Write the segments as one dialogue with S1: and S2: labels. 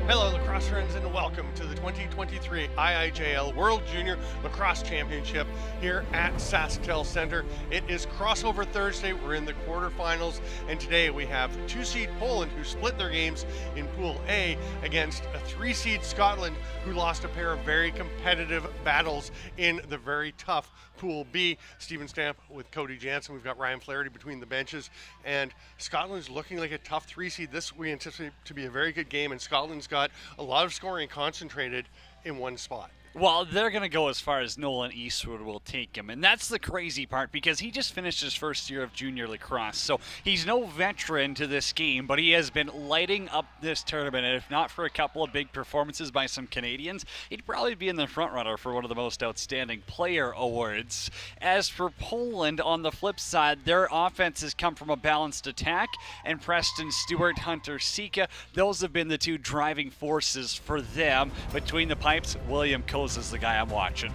S1: Hello, lacrosse friends, and welcome to the 2023 IIJL World Junior Lacrosse Championship here at SaskTel Center. It is crossover Thursday. We're in the quarterfinals, and today we have 2-seed Poland, who split their games in Pool A against a 3-seed Scotland, who lost a pair of very competitive battles in the very tough Pool B. Stephen Stamp with Cody Jansen. We've got Ryan Flaherty between the benches, and Scotland's looking like a tough 3-seed. This we anticipate to be a very good game, and Scotland's got a lot of scoring concentrated in one spot.
S2: Well, they're going to go as far as Nolan Eastwood will take him, and that's the crazy part because he just finished his first year of junior lacrosse, so he's no veteran to this game, but he has been lighting up this tournament, and if not for a couple of big performances by some Canadians, he'd probably be in the front runner for one of the most outstanding player awards. As for Poland, on the flip side, their offense has come from a balanced attack, and Preston Stewart, Hunter Sika, those have been the two driving forces for them. Between the pipes, William Coase is the guy I'm watching.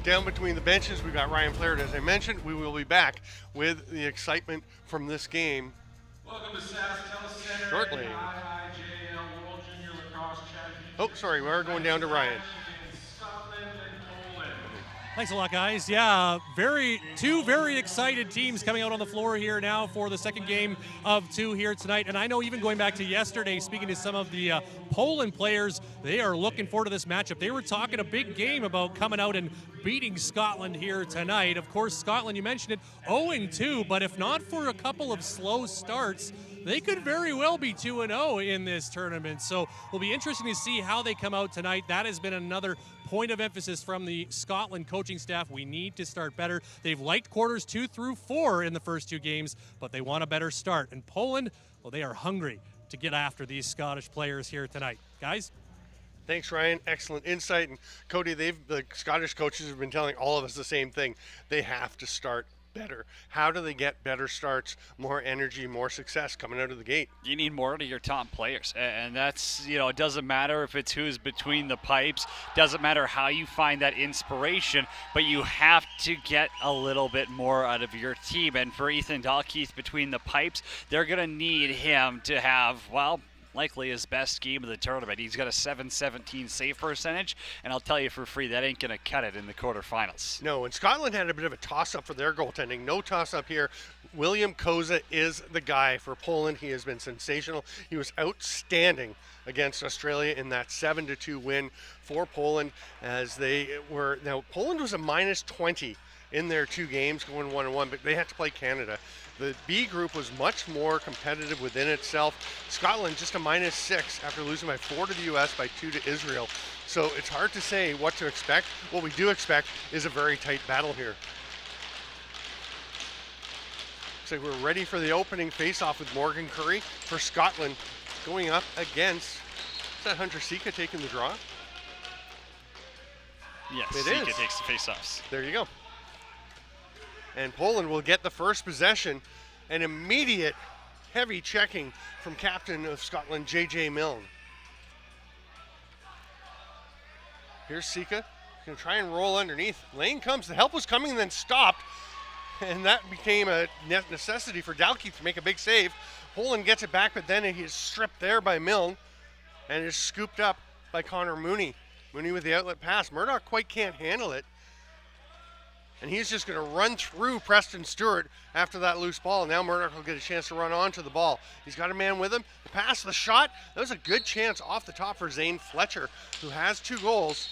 S1: Down between the benches, we've got Ryan Flaherty. As I mentioned, we will be back with the excitement from this game.
S3: Welcome to SaskTel Center.
S1: Shortly.
S3: IIJL World Junior Lacrosse Championship.
S1: Oh, sorry, we're going down to Ryan.
S3: Scotland and Poland.
S4: Thanks a lot, guys. Yeah, two very excited teams coming out on the floor here now for the second game of two here tonight. And I know even going back to yesterday, speaking to some of the Poland players, they are looking forward to this matchup. They were talking a big game about coming out and beating Scotland here tonight. Of course, Scotland, you mentioned it, 0-2, but if not for a couple of slow starts, they could very well be 2-0 in this tournament. So it'll be interesting to see how they come out tonight. That has been another point of emphasis from the Scotland coaching staff. We need to start better. They've liked quarters 2 through 4 in the first two games, but they want a better start. And Poland, well, they are hungry to get after these Scottish players here tonight. Guys?
S1: Thanks, Ryan. Excellent insight. And Cody, the Scottish coaches have been telling all of us the same thing. They have to start better. How do they get better starts, more energy, more success coming out of the gate?
S2: You need more to your top players, and that's, it doesn't matter if it's who's between the pipes, doesn't matter how you find that inspiration, but you have to get a little bit more out of your team. And for Ethan Dalkeith between the pipes, they're going to need him to have, well, likely his best game of the tournament. He's got a .717 save percentage, and I'll tell you for free, that ain't going to cut it in the quarterfinals.
S1: No, and Scotland had a bit of a toss-up for their goaltending. No toss-up here. William Coase is the guy for Poland. He has been sensational. He was outstanding against Australia in that 7-2 win for Poland, as they were. Now, Poland was a -20 in their two games going 1-1, but they had to play Canada. The B group was much more competitive within itself. Scotland just a -6 after losing by 4 to the U.S., by 2 to Israel. So it's hard to say what to expect. What we do expect is a very tight battle here. So we're ready for the opening face-off with Morgan Curry for Scotland going up against, is that Hunter Sika taking the draw?
S2: Yes,
S1: it
S2: Sika
S1: is.
S2: takes the face-offs.
S1: There you go. And Poland will get the first possession. An immediate heavy checking from captain of Scotland, J.J. Milne. Here's Sika. He's going to try and roll underneath. Lane comes. The help was coming and then stopped. And that became a necessity for Dalkeith to make a big save. Poland gets it back, but then he is stripped there by Milne and is scooped up by Connor Mooney. Mooney with the outlet pass. Murdoch quite can't handle it. And he's just going to run through Preston Stewart after that loose ball. Now Murdoch will get a chance to run onto the ball. He's got a man with him. The pass, the shot. That was a good chance off the top for Zane Fletcher, who has 2 goals.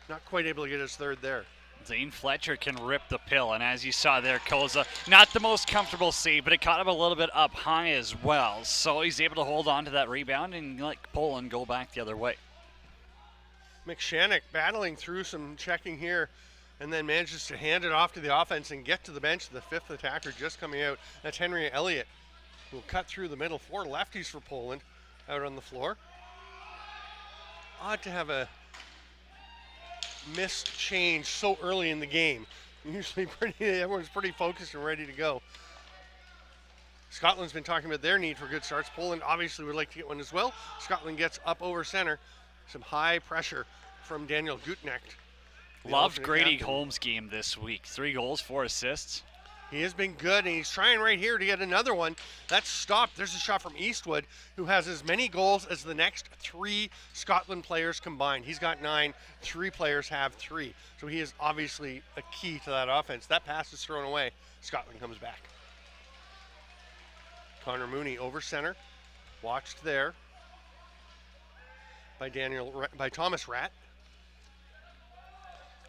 S1: Not quite able to get his third there.
S2: Zane Fletcher can rip the pill, and as you saw there, Koza, not the most comfortable save, but it caught him a little bit up high as well. So he's able to hold on to that rebound and let Poland go back the other way.
S1: McShannock battling through some checking here, and then manages to hand it off to the offense and get to the bench. The 5th attacker just coming out. That's Henry Elliott, who will cut through the middle. 4 lefties for Poland out on the floor. Odd to have a missed change so early in the game. Usually everyone's pretty focused and ready to go. Scotland's been talking about their need for good starts. Poland obviously would like to get one as well. Scotland gets up over center. Some high pressure from Daniel Gutknecht.
S2: Loved Grady Holmes' game this week. 3 goals, 4 assists.
S1: He has been good, and he's trying right here to get another one. That's stopped. There's a shot from Eastwood, who has as many goals as the next 3 Scotland players combined. He's got 9. 3 players have 3. So he is obviously a key to that offense. That pass is thrown away. Scotland comes back. Connor Mooney over center. Watched there by Thomas Ratt.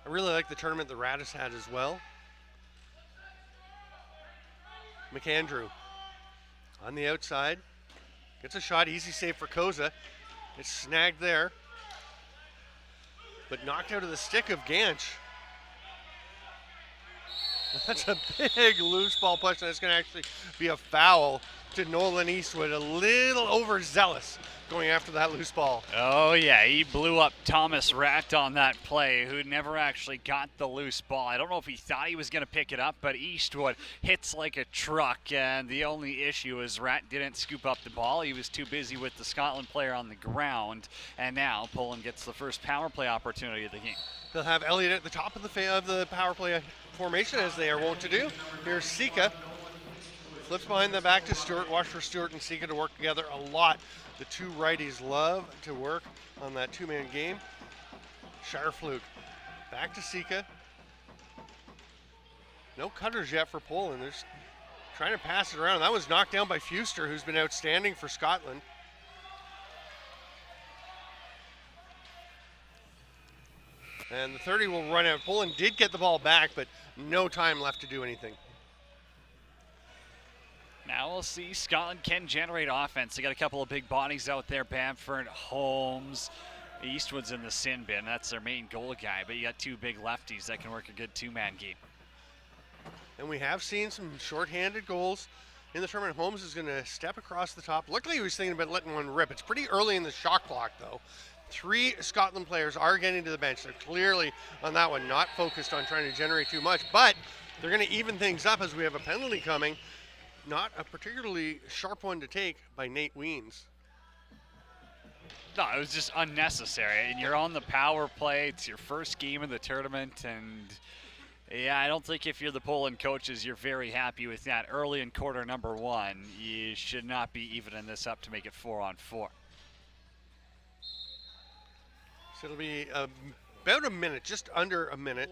S1: I really like the tournament the Rat has had as well. McAndrew on the outside. Gets a shot, easy save for Koza. It's snagged there, but knocked out of the stick of Ganch. That's a big loose ball push, and it's going to actually be a foul to Nolan Eastwood. A little overzealous going after that loose ball.
S2: Oh yeah, he blew up Thomas Ratt on that play, who never actually got the loose ball. I don't know if he thought he was going to pick it up, but Eastwood hits like a truck, and the only issue is Ratt didn't scoop up the ball. He was too busy with the Scotland player on the ground, and now Poland gets the first power play opportunity of the game.
S1: They'll have Elliott at the top of the power play formation, as they are wont to do. Here's Sika. Flips behind the back to Stewart. Watch for Stewart and Sika to work together a lot. The 2 righties love to work on that 2-man game. Scharflug back to Sika. No cutters yet for Poland. They're just trying to pass it around. That was knocked down by Fuster, who's been outstanding for Scotland. And the 30 will run out. Poland did get the ball back, but no time left to do anything.
S2: Now we'll see Scotland can generate offense. They got a couple of big bodies out there. Bamford, Holmes, Eastwood's in the sin bin. That's their main goal guy, but you got 2 big lefties that can work a good 2-man game.
S1: And we have seen some shorthanded goals in the tournament. Holmes is going to step across the top. Luckily, he was thinking about letting one rip. It's pretty early in the shot clock, though. 3 Scotland players are getting to the bench. They're clearly on that one, not focused on trying to generate too much, but they're going to even things up as we have a penalty coming. Not a particularly sharp one to take by Nate Weens.
S2: No, it was just unnecessary. And you're on the power play. It's your first game of the tournament. And, yeah, I don't think if you're the Poland coaches, you're very happy with that. Early in quarter number 1, you should not be evening this up to make it 4-on-4.
S1: So it'll be about a minute, just under a minute,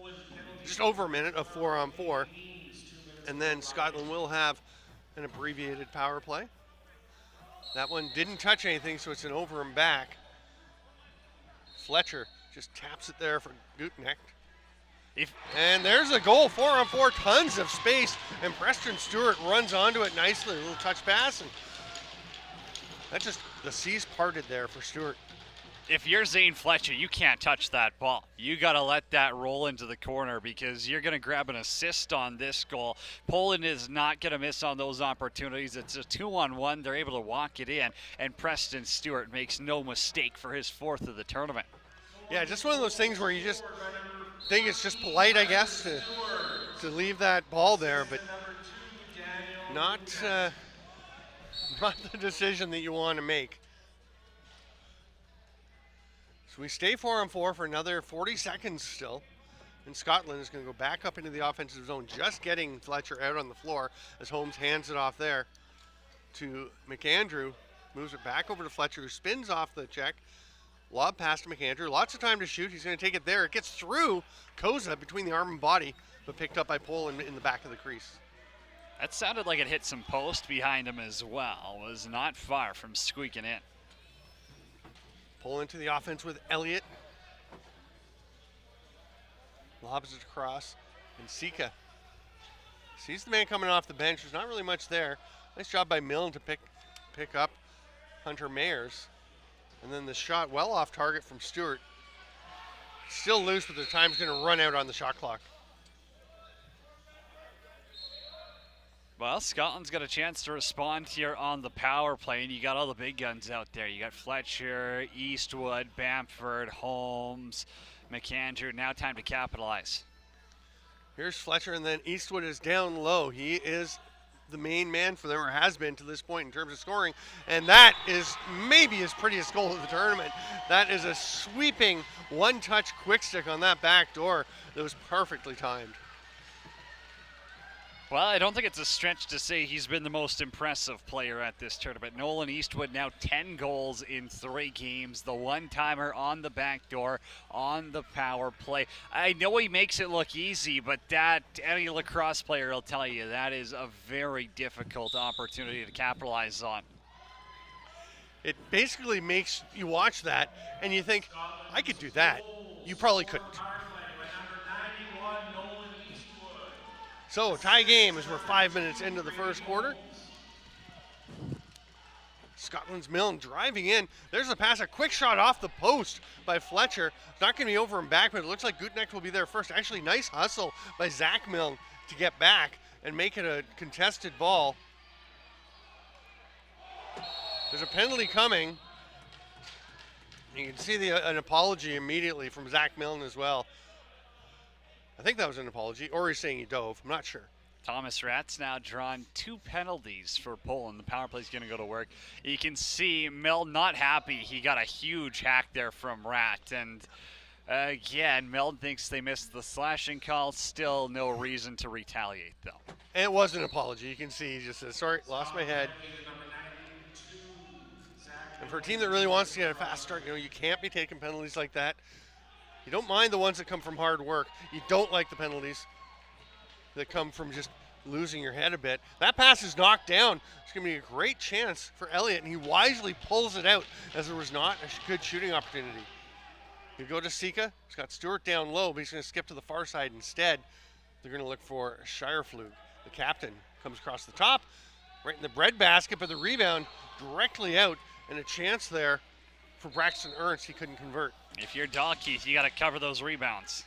S1: just over a minute of 4-on-4. And then Scotland will have an abbreviated power play. That one didn't touch anything, so it's an over and back. Fletcher just taps it there for Gutenecht. And there's a goal, 4-on-4, tons of space, and Preston Stewart runs onto it nicely. A little touch pass, and that just, the seas parted there for Stewart.
S2: If you're Zane Fletcher, you can't touch that ball. You got to let that roll into the corner because you're going to grab an assist on this goal. Poland is not going to miss on those opportunities. It's a 2-on-1. They're able to walk it in, and Preston Stewart makes no mistake for his 4th of the tournament.
S1: Yeah, just one of those things where you just think it's just polite, I guess, to leave that ball there, but not the decision that you want to make. We stay 4-on-4 for another 40 seconds still. And Scotland is going to go back up into the offensive zone, just getting Fletcher out on the floor as Holmes hands it off there to McAndrew. Moves it back over to Fletcher, who spins off the check. Lob pass to McAndrew. Lots of time to shoot. He's going to take it there. It gets through Koza between the arm and body, but picked up by Poland in the back of the crease.
S2: That sounded like it hit some post behind him as well. Was not far from squeaking in.
S1: Pull into the offense with Elliott. Lobs it across. And Sika sees the man coming off the bench. There's not really much there. Nice job by Milne to pick up Hunter Mayers. And then the shot well off target from Stewart. Still loose, but the time's going to run out on the shot clock.
S2: Well, Scotland's got a chance to respond here on the power play, and you got all the big guns out there. You got Fletcher, Eastwood, Bamford, Holmes, McAndrew. Now time to capitalize.
S1: Here's Fletcher, and then Eastwood is down low. He is the main man for them, or has been to this point in terms of scoring, and that is maybe his prettiest goal of the tournament. That is a sweeping one-touch quick stick on that back door that was perfectly timed.
S2: Well, I don't think it's a stretch to say he's been the most impressive player at this tournament. Nolan Eastwood now 10 goals in 3 games. The one-timer on the back door, on the power play. I know he makes it look easy, but that, any lacrosse player will tell you, that is a very difficult opportunity to capitalize on.
S1: It basically makes you watch that and you think, I could do that. You probably couldn't. So, tie game as we're 5 minutes into the first quarter. Scotland's Milne driving in. There's a pass, a quick shot off the post by Fletcher. It's not going to be over and back, but it looks like Gutnecht will be there first. Actually, nice hustle by Zach Milne to get back and make it a contested ball. There's a penalty coming. You can see an apology immediately from Zach Milne as well. I think that was an apology, or he's saying he dove. I'm not sure.
S2: Thomas Rat's now drawn 2 penalties for Poland. The power play's going to go to work. You can see Milne not happy. He got a huge hack there from Rat. And again, Milne thinks they missed the slashing call. Still no reason to retaliate, though.
S1: And it was an apology. You can see he just says, sorry, lost my head. And for a team that really wants to get a fast start, you can't be taking penalties like that. You don't mind the ones that come from hard work. You don't like the penalties that come from just losing your head a bit. That pass is knocked down. It's going to be a great chance for Elliott, and he wisely pulls it out as there was not a good shooting opportunity. You go to Sika. He's got Stewart down low, but he's going to skip to the far side instead. They're going to look for Shireflug. The captain comes across the top, right in the breadbasket, but the rebound directly out, and a chance there for Braxton Ernst. He couldn't convert.
S2: If you're Dalkeith, you got to cover those rebounds.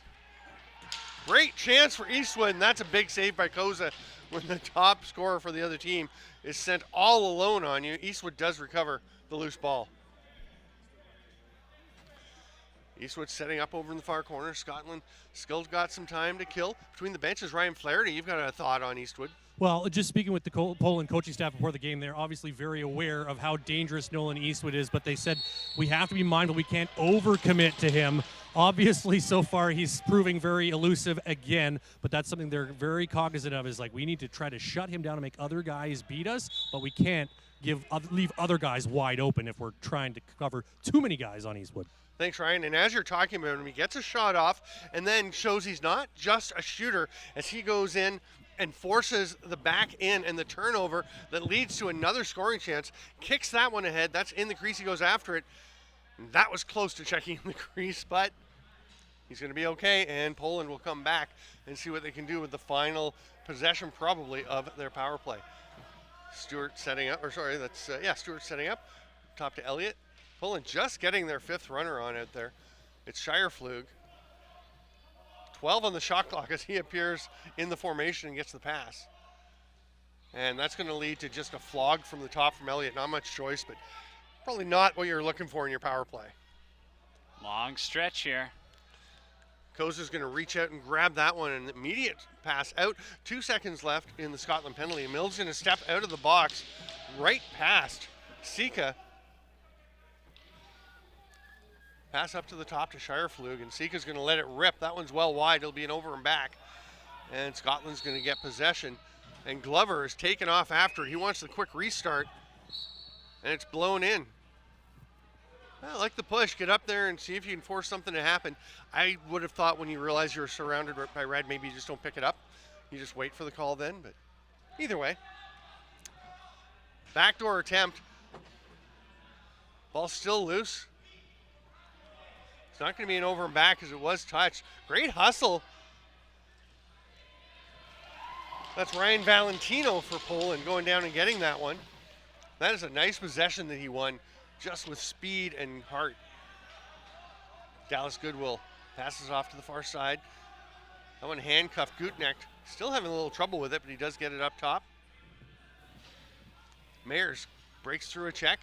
S1: Great chance for Eastwood, and that's a big save by Koza when the top scorer for the other team is sent all alone on you. Eastwood does recover the loose ball. Eastwood setting up over in the far corner. Scotland still got some time to kill. Between the benches, Ryan Flaherty, you've got a thought on Eastwood.
S4: Well, just speaking with the Poland coaching staff before the game, they're obviously very aware of how dangerous Nolan Eastwood is, but they said we have to be mindful we can't overcommit to him. Obviously, so far, he's proving very elusive again, but that's something they're very cognizant of, is like we need to try to shut him down and make other guys beat us, but we can't leave other guys wide open if we're trying to cover too many guys on Eastwood.
S1: Thanks, Ryan. And as you're talking about him, he gets a shot off and then shows he's not just a shooter as he goes in and forces the back in and the turnover that leads to another scoring chance. Kicks that one ahead. That's in the crease. He goes after it. And that was close to checking in the crease, but he's going to be okay, and Poland will come back and see what they can do with the final possession probably of their power play. Stewart setting up, Stewart setting up. Top to Elliott. Poland just getting their 5th runner on out there. It's Shireflug. 12 on the shot clock as he appears in the formation and gets the pass. And that's going to lead to just a flog from the top from Elliott. Not much choice, but probably not what you're looking for in your power play.
S2: Long stretch here.
S1: Koza's going to reach out and grab that one, and immediate pass out. 2 seconds left in the Scotland penalty. Mills going to step out of the box right past Sika. Pass up to the top to Shireflug, and Sika's going to let it rip. That one's well wide. It'll be an over and back. And Scotland's going to get possession. And Glover is taken off after. He wants the quick restart, and it's blown in. I like the push. Get up there and see if you can force something to happen. I would have thought when you realize you're surrounded by red, maybe you just don't pick it up. You just wait for the call then, but either way. Backdoor attempt. Ball's still loose. It's not going to be an over and back because it was touched. Great hustle. That's Ryan Valentino for Poland going down and getting that one. That is a nice possession that he won just with speed and heart. Dallas Goodwill passes off to the far side. That one handcuffed Gutnecht. Still having a little trouble with it, but he does get it up top. Mayers breaks through a check.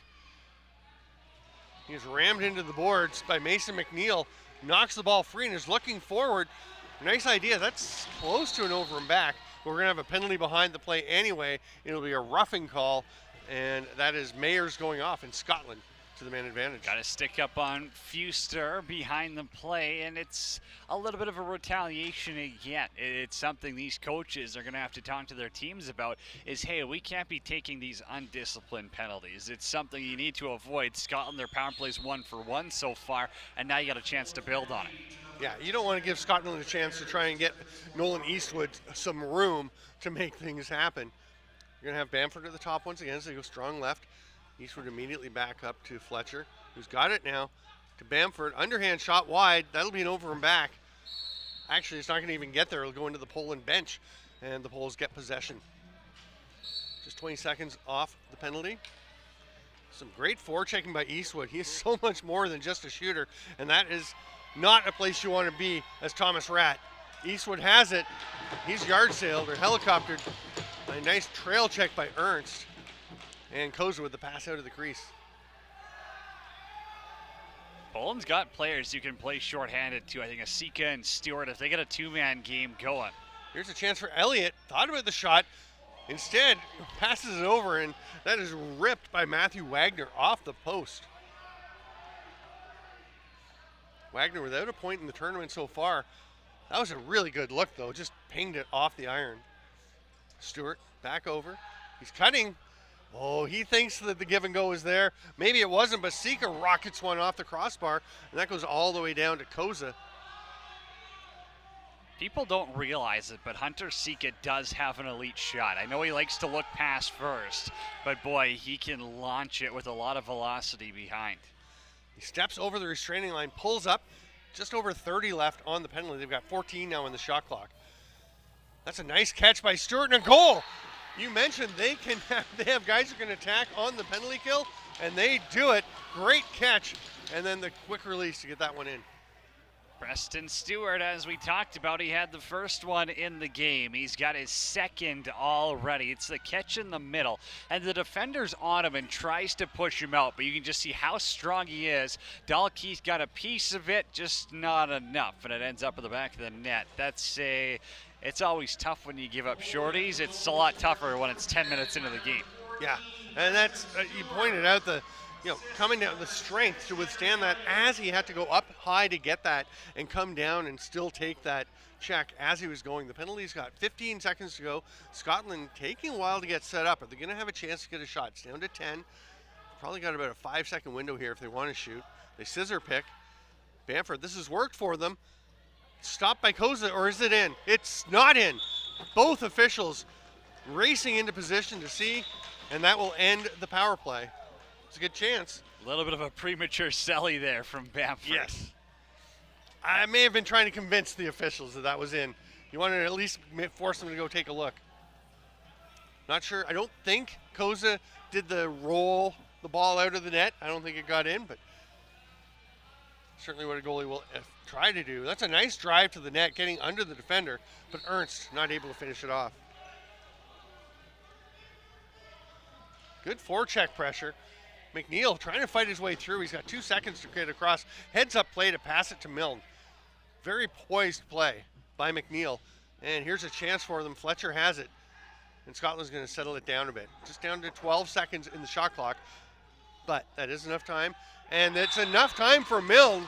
S1: He's rammed into the boards by Mason McNeil. Knocks the ball free and is looking forward. Nice idea. That's close to an over and back. But we're going to have a penalty behind the play anyway. It'll be a roughing call, and that is Mayers going off, and Scotland to the man advantage.
S2: Got to stick up on Fuster behind the play, and it's a little bit of a retaliation again. It's something these coaches are going to have to talk to their teams about is, hey, we can't be taking these undisciplined penalties. It's something you need to avoid. Scotland, their power plays 1 for 1 so far, and now you got a chance to build on it.
S1: Yeah, you don't want to give Scotland a chance to try and get Nolan Eastwood some room to make things happen. You're going to have Bamford at the top once again as they go strong left. Eastwood immediately back up to Fletcher, who's got it now to Bamford. Underhand shot wide. That'll be an over and back. Actually, it's not going to even get there. It'll go into the Poland bench, and the Poles get possession. Just 20 seconds off the penalty. Some great forechecking by Eastwood. He is so much more than just a shooter, and that is not a place you want to be as Thomas Ratt. Eastwood has it. He's yard sailed or helicoptered. A nice trail check by Ernst. And Koza with the pass out of the crease.
S2: Poland's got players who can play shorthanded too. I think Asika and Stewart, if they get a two-man game going.
S1: Here's a chance for Elliott. Thought about the shot. Instead, passes it over, and that is ripped by Matthew Wagner off the post. Wagner without a point in the tournament so far. That was a really good look, though. Just pinged it off the iron. Stewart back over. He's cutting. Oh, he thinks that the give and go is there. Maybe it wasn't, but Sika rockets one off the crossbar, and that goes all the way down to Koza.
S2: People don't realize it, but Hunter Sika does have an elite shot. I know he likes to look past first, but boy, he can launch it with a lot of velocity behind.
S1: He steps over the restraining line, pulls up, just over 30 left on the penalty. They've got 14 now in the shot clock. That's a nice catch by Stewart and a goal. You mentioned they have guys who can attack on the penalty kill, and they do it. Great catch, and then the quick release to get that one in.
S2: Preston Stewart, as we talked about, he had the first one in the game. He's got his second already. It's the catch in the middle, and the defender's on him and tries to push him out, but you can just see how strong he is. Dalkey's got a piece of it, just not enough, and it ends up in the back of the net. It's always tough when you give up shorties. It's a lot tougher when it's 10 minutes into the game.
S1: Yeah, and that's, you pointed out coming down the strength to withstand that as he had to go up high to get that and come down and still take that check as he was going. The penalty's got 15 seconds to go. Scotland taking a while to get set up. Are they going to have a chance to get a shot? It's down to 10. Probably got about a 5-second window here if they want to shoot. They scissor pick. Bamford, this has worked for them. Stopped by Koza, or is it in? It's not in. Both officials racing into position to see, and that will end the power play. It's a good chance.
S2: A little bit of a premature celly there from Bamford.
S1: Yes. I may have been trying to convince the officials that was in. You wanted to at least force them to go take a look. Not sure. I don't think Koza did the roll the ball out of the net. I don't think it got in, but certainly what a goalie will try to do. That's a nice drive to the net, getting under the defender, but Ernst not able to finish it off. Good forecheck pressure. McNeil trying to fight his way through. He's got 2 seconds to get across. Heads up play to pass it to Milne. Very poised play by McNeil. And here's a chance for them. Fletcher has it. And Scotland's going to settle it down a bit. Just down to 12 seconds in the shot clock. But that is enough time. And it's enough time for Milne,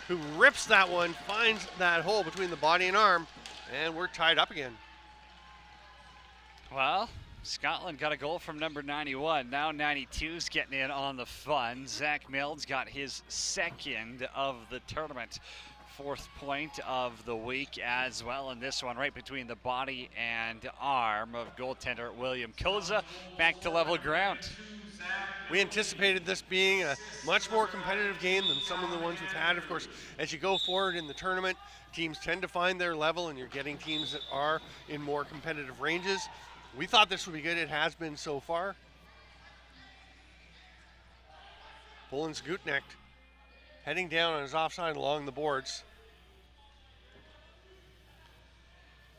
S1: who rips that one, finds that hole between the body and arm, and we're tied up again.
S2: Well, Scotland got a goal from number 91. Now 92's getting in on the fun. Zach Milne's got his second of the tournament. 4th point of the week as well in this one, right between the body and arm of goaltender William Koza. Back to level ground.
S1: We anticipated this being a much more competitive game than some of the ones we've had. Of course, as you go forward in the tournament, teams tend to find their level, and you're getting teams that are in more competitive ranges. We thought this would be good. It has been so far. Poland's Gutnecht heading down on his offside along the boards.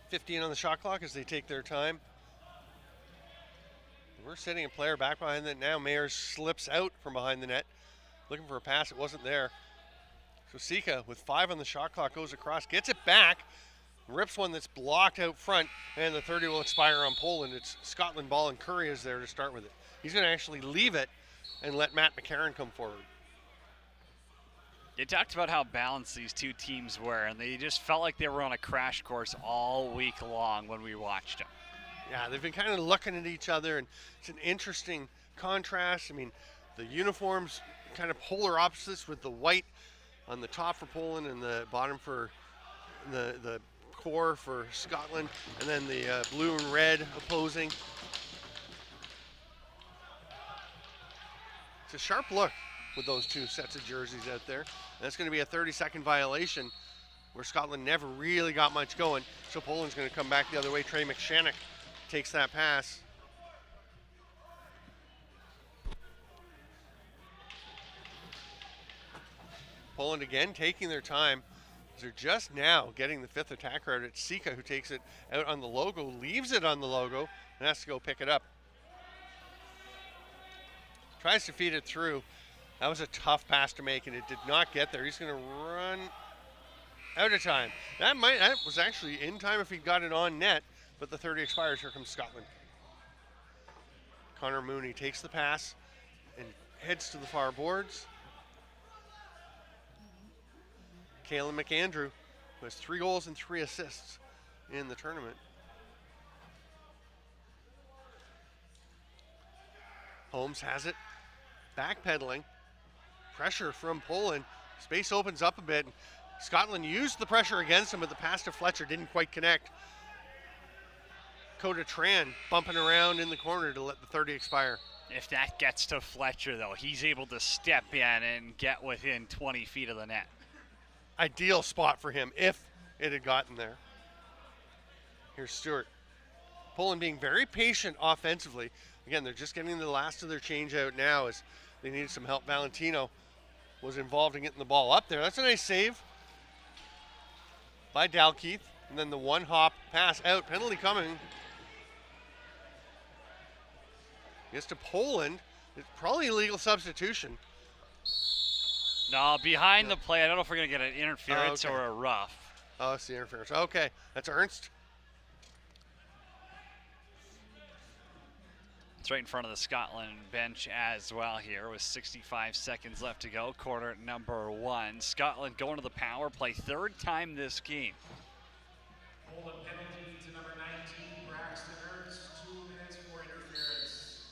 S1: 15 on the shot clock as they take their time. We're sitting a player back behind the net now. Mayers slips out from behind the net, looking for a pass. It wasn't there. So Sika, with 5 on the shot clock, goes across, gets it back, rips one that's blocked out front, and the 30 will expire on Poland. It's Scotland ball, and Curry is there to start with it. He's going to actually leave it and let Matt McCarron come forward.
S2: You talked about how balanced these two teams were, and they just felt like they were on a crash course all week long when we watched them.
S1: Yeah, they've been kind of looking at each other, and it's an interesting contrast. I mean, the uniforms kind of polar opposites, with the white on the top for Poland and the bottom for the core for Scotland, and then the blue and red opposing. It's a sharp look with those two sets of jerseys out there. And that's going to be a 30-second violation where Scotland never really got much going. So Poland's going to come back the other way. Trey McShannock takes that pass. Poland again taking their time. They're just now getting the fifth attacker out. It's Sika who takes it out on the logo, leaves it on the logo, and has to go pick it up. Tries to feed it through. That was a tough pass to make, and it did not get there. He's going to run out of time. That was actually in time if he got it on net, but the 30 expires. Here comes Scotland. Connor Mooney takes the pass and heads to the far boards. Kalen McAndrew, who has 3 goals and 3 assists in the tournament. Holmes has it, backpedaling. Pressure from Poland. Space opens up a bit. Scotland used the pressure against him, but the pass to Fletcher didn't quite connect. Coda Tran bumping around in the corner to let the 30 expire.
S2: If that gets to Fletcher, though, he's able to step in and get within 20 feet of the net.
S1: Ideal spot for him if it had gotten there. Here's Stewart. Poland being very patient offensively. Again, they're just getting the last of their change out now as they needed some help. Valentino was involved in getting the ball up there. That's a nice save by Dalkeith. And then the one-hop pass out. Penalty coming. Gets to Poland. It's probably a legal substitution.
S2: No, behind the play. I don't know if we're going to get an interference
S1: okay.
S2: or a rough.
S1: Oh, it's the interference. Okay, that's Ernst.
S2: It's right in front of the Scotland bench as well here with 65 seconds left to go. Quarter number 1. Scotland going to the power play. 3rd time this game.
S3: Poland penalty to number 19, Braxton Ernst, 2 minutes for interference.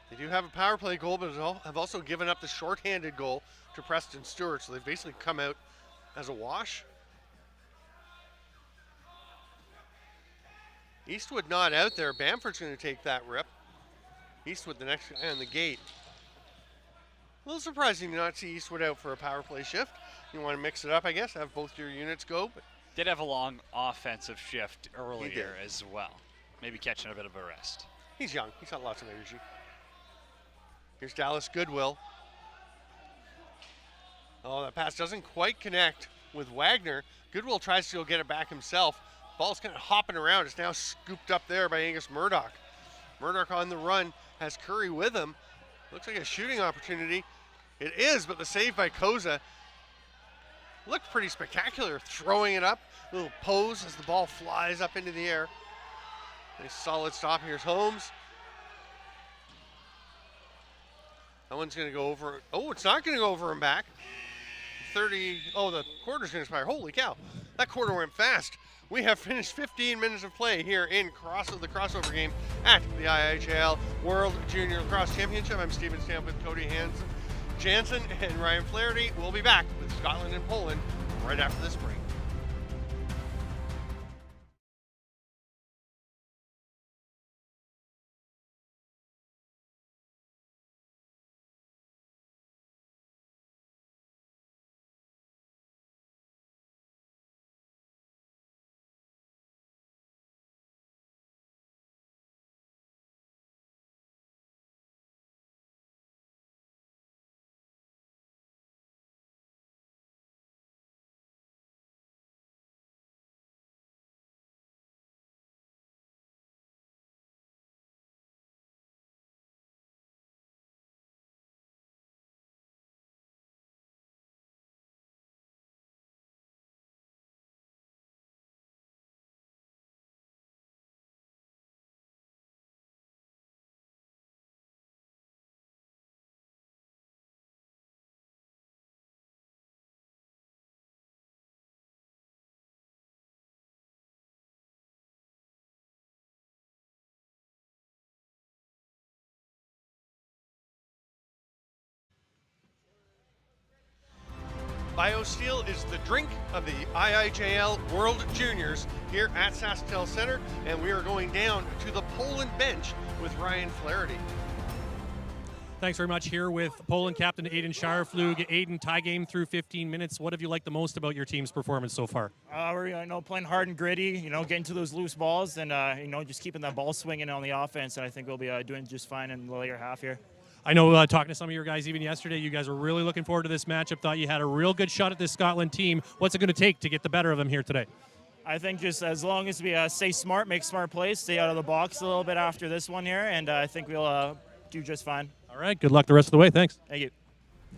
S1: They do have a power play goal, but have also given up the shorthanded goal to Preston Stewart, so they've basically come out as a wash. Eastwood not out there. Bamford's going to take that rip. Eastwood the next guy on the gate. A little surprising to not see Eastwood out for a power play shift. You want to mix it up, I guess, have both your units go. But
S2: Did have a long offensive shift earlier as well. Maybe catching a bit of a rest.
S1: he's young. He's got lots of energy. Here's Dallas Goodwill. Oh, that pass doesn't quite connect with Wagner. Goodwill tries to go get it back himself. Ball's kind of hopping around. It's now scooped up there by Angus Murdoch. Murdoch on the run, has Curry with him. Looks like a shooting opportunity. It is, but the save by Koza looked pretty spectacular. Throwing it up, little pose as the ball flies up into the air. Nice solid stop. Here's Holmes. That one's going to go over. Oh, it's not going to go over and back. 30. Oh, the quarter's going to expire. Holy cow. That quarter went fast. We have finished 15 minutes of play here in the crossover game at the IIJL World Junior Lacrosse Championship. I'm Steven Stamp with Cody Jansen and Ryan Flaherty. We'll be back with Scotland and Poland right after this break. BioSteel is the drink of the IIJL World Juniors here at SaskTel Center, and we are going down to the Poland bench with Ryan Flaherty.
S4: Thanks very much. Here with Poland captain Aiden Scharflug. Aiden, tie game through 15 minutes. What have you liked the most about your team's performance so far?
S5: We're playing hard and gritty. Getting to those loose balls and just keeping that ball swinging on the offense. And I think we'll be doing just fine in the later half here.
S4: I know talking to some of your guys even yesterday, you guys were really looking forward to this matchup. Thought you had a real good shot at this Scotland team. What's it going to take to get the better of them here today?
S5: I think just as long as we stay smart, make smart plays, stay out of the box a little bit after this one here, and I think we'll do just fine.
S4: All right, good luck the rest of the way. Thanks.
S5: Thank you.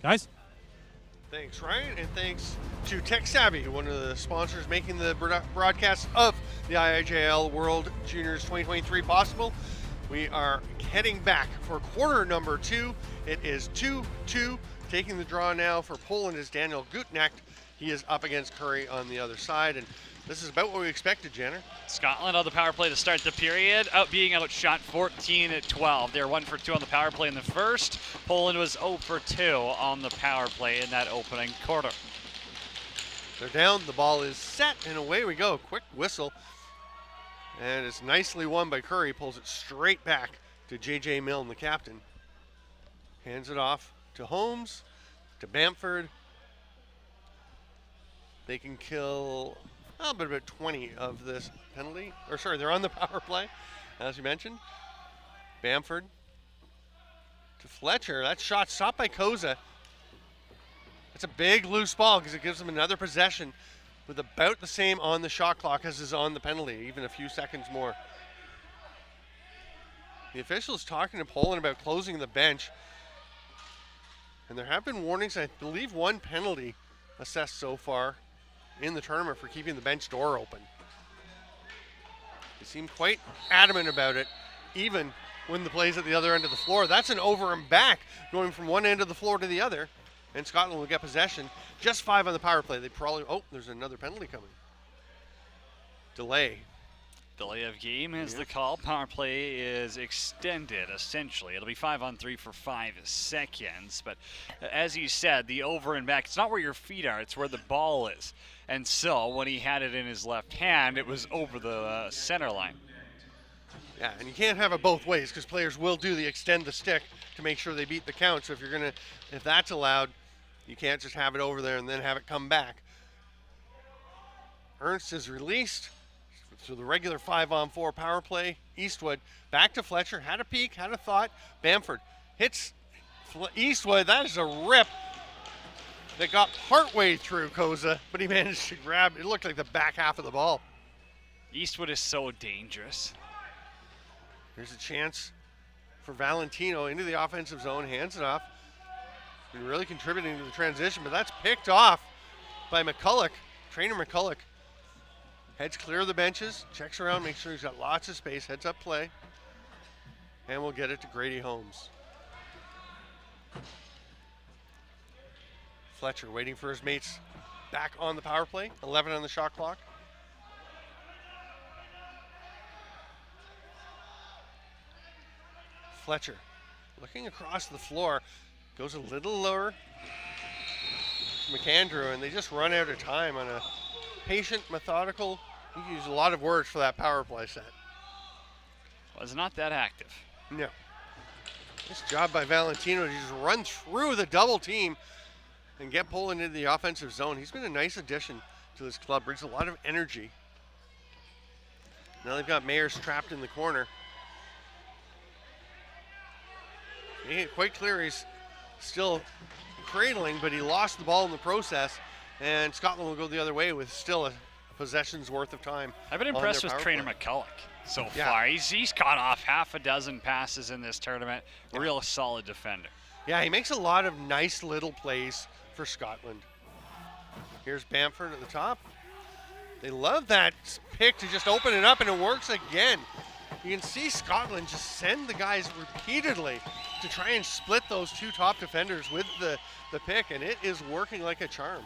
S4: Guys?
S1: Thanks, Ryan, and thanks to Tech Savvy, one of the sponsors making the broadcast of the IIJL World Juniors 2023 possible. We are heading back for quarter number 2. It is 2-2. Taking the draw now for Poland is Daniel Gutnacht. He is up against Curry on the other side, and this is about what we expected, Jenner.
S2: Scotland on the power play to start the period, being outshot 14-12. They were 1 for 2 on the power play in the first. Poland was 0 for 2 on the power play in that opening quarter.
S1: They're down, the ball is set, and away we go. Quick whistle. And it's nicely won by Curry. Pulls it straight back to J.J. Milne, the captain. Hands it off to Holmes, to Bamford. They can kill about 20 of this penalty. Or sorry, they're on the power play, as you mentioned. Bamford to Fletcher. That shot stopped by Koza. It's a big loose ball because it gives them another possession with about the same on the shot clock as is on the penalty, even a few seconds more. The officials talking to Poland about closing the bench. And there have been warnings, I believe 1 penalty assessed so far in the tournament for keeping the bench door open. They seem quite adamant about it, even when the play's at the other end of the floor. That's an over and back going from one end of the floor to the other. And Scotland will get possession. Just 5 on the power play. They probably, there's another penalty coming. Delay.
S2: Delay of game is the call. Power play is extended, essentially. It'll be 5-on-3 for 5 seconds. But as you said, the over and back, it's not where your feet are, it's where the ball is. And so when he had it in his left hand, it was over the center line.
S1: Yeah, and you can't have it both ways because players will do the extend the stick to make sure they beat the count. So if that's allowed, you can't just have it over there and then have it come back. Ernst is released to the regular 5-on-4 power play. Eastwood back to Fletcher, had a peek, had a thought. Bamford hits Eastwood. That is a rip that got partway through Koza, but he managed to grab, it looked like the back half of the ball.
S2: Eastwood is so dangerous.
S1: Here's a chance for Valentino into the offensive zone, hands it off. Been really contributing to the transition, but that's picked off by McCulloch, trainer McCulloch. Heads clear of the benches, checks around, makes sure he's got lots of space, heads up play, and we'll get it to Grady Holmes. Fletcher waiting for his mates back on the power play, 11 on the shot clock. Fletcher looking across the floor, goes a little lower to McAndrew, and they just run out of time on a patient, methodical, you use a lot of words for that power play set.
S2: Was not that active.
S1: No. Nice job by Valentino to just run through the double team and get Poland into the offensive zone. He's been a nice addition to this club, brings a lot of energy. Now they've got Mayers trapped in the corner. Making it quite clear he's still cradling, but he lost the ball in the process, and Scotland will go the other way with still a possession's worth of time.
S2: I've been impressed with trainer McCulloch so far. He's caught off half a dozen passes in this tournament. Real solid defender.
S1: Yeah, he makes a lot of nice little plays for Scotland. Here's Bamford at the top. They love that pick to just open it up, and it works again. You can see Scotland just send the guys repeatedly to try and split those 2 top defenders with the pick, and it is working like a charm.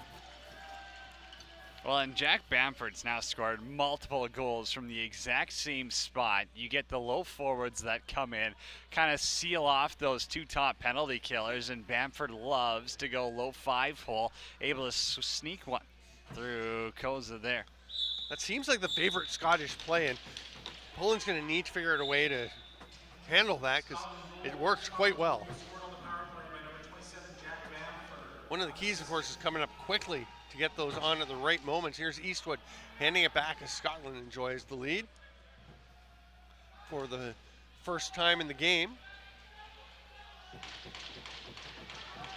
S2: Well, and Jack Bamford's now scored multiple goals from the exact same spot. You get the low forwards that come in, kind of seal off those two top penalty killers, and Bamford loves to go low 5-hole, able to sneak one through Koza there.
S1: That seems like the favorite Scottish play, and Poland's going to need to figure out a way to handle that because it works quite well. One of the keys, of course, is coming up quickly to get those on at the right moments. Here's Eastwood handing it back as Scotland enjoys the lead for the first time in the game.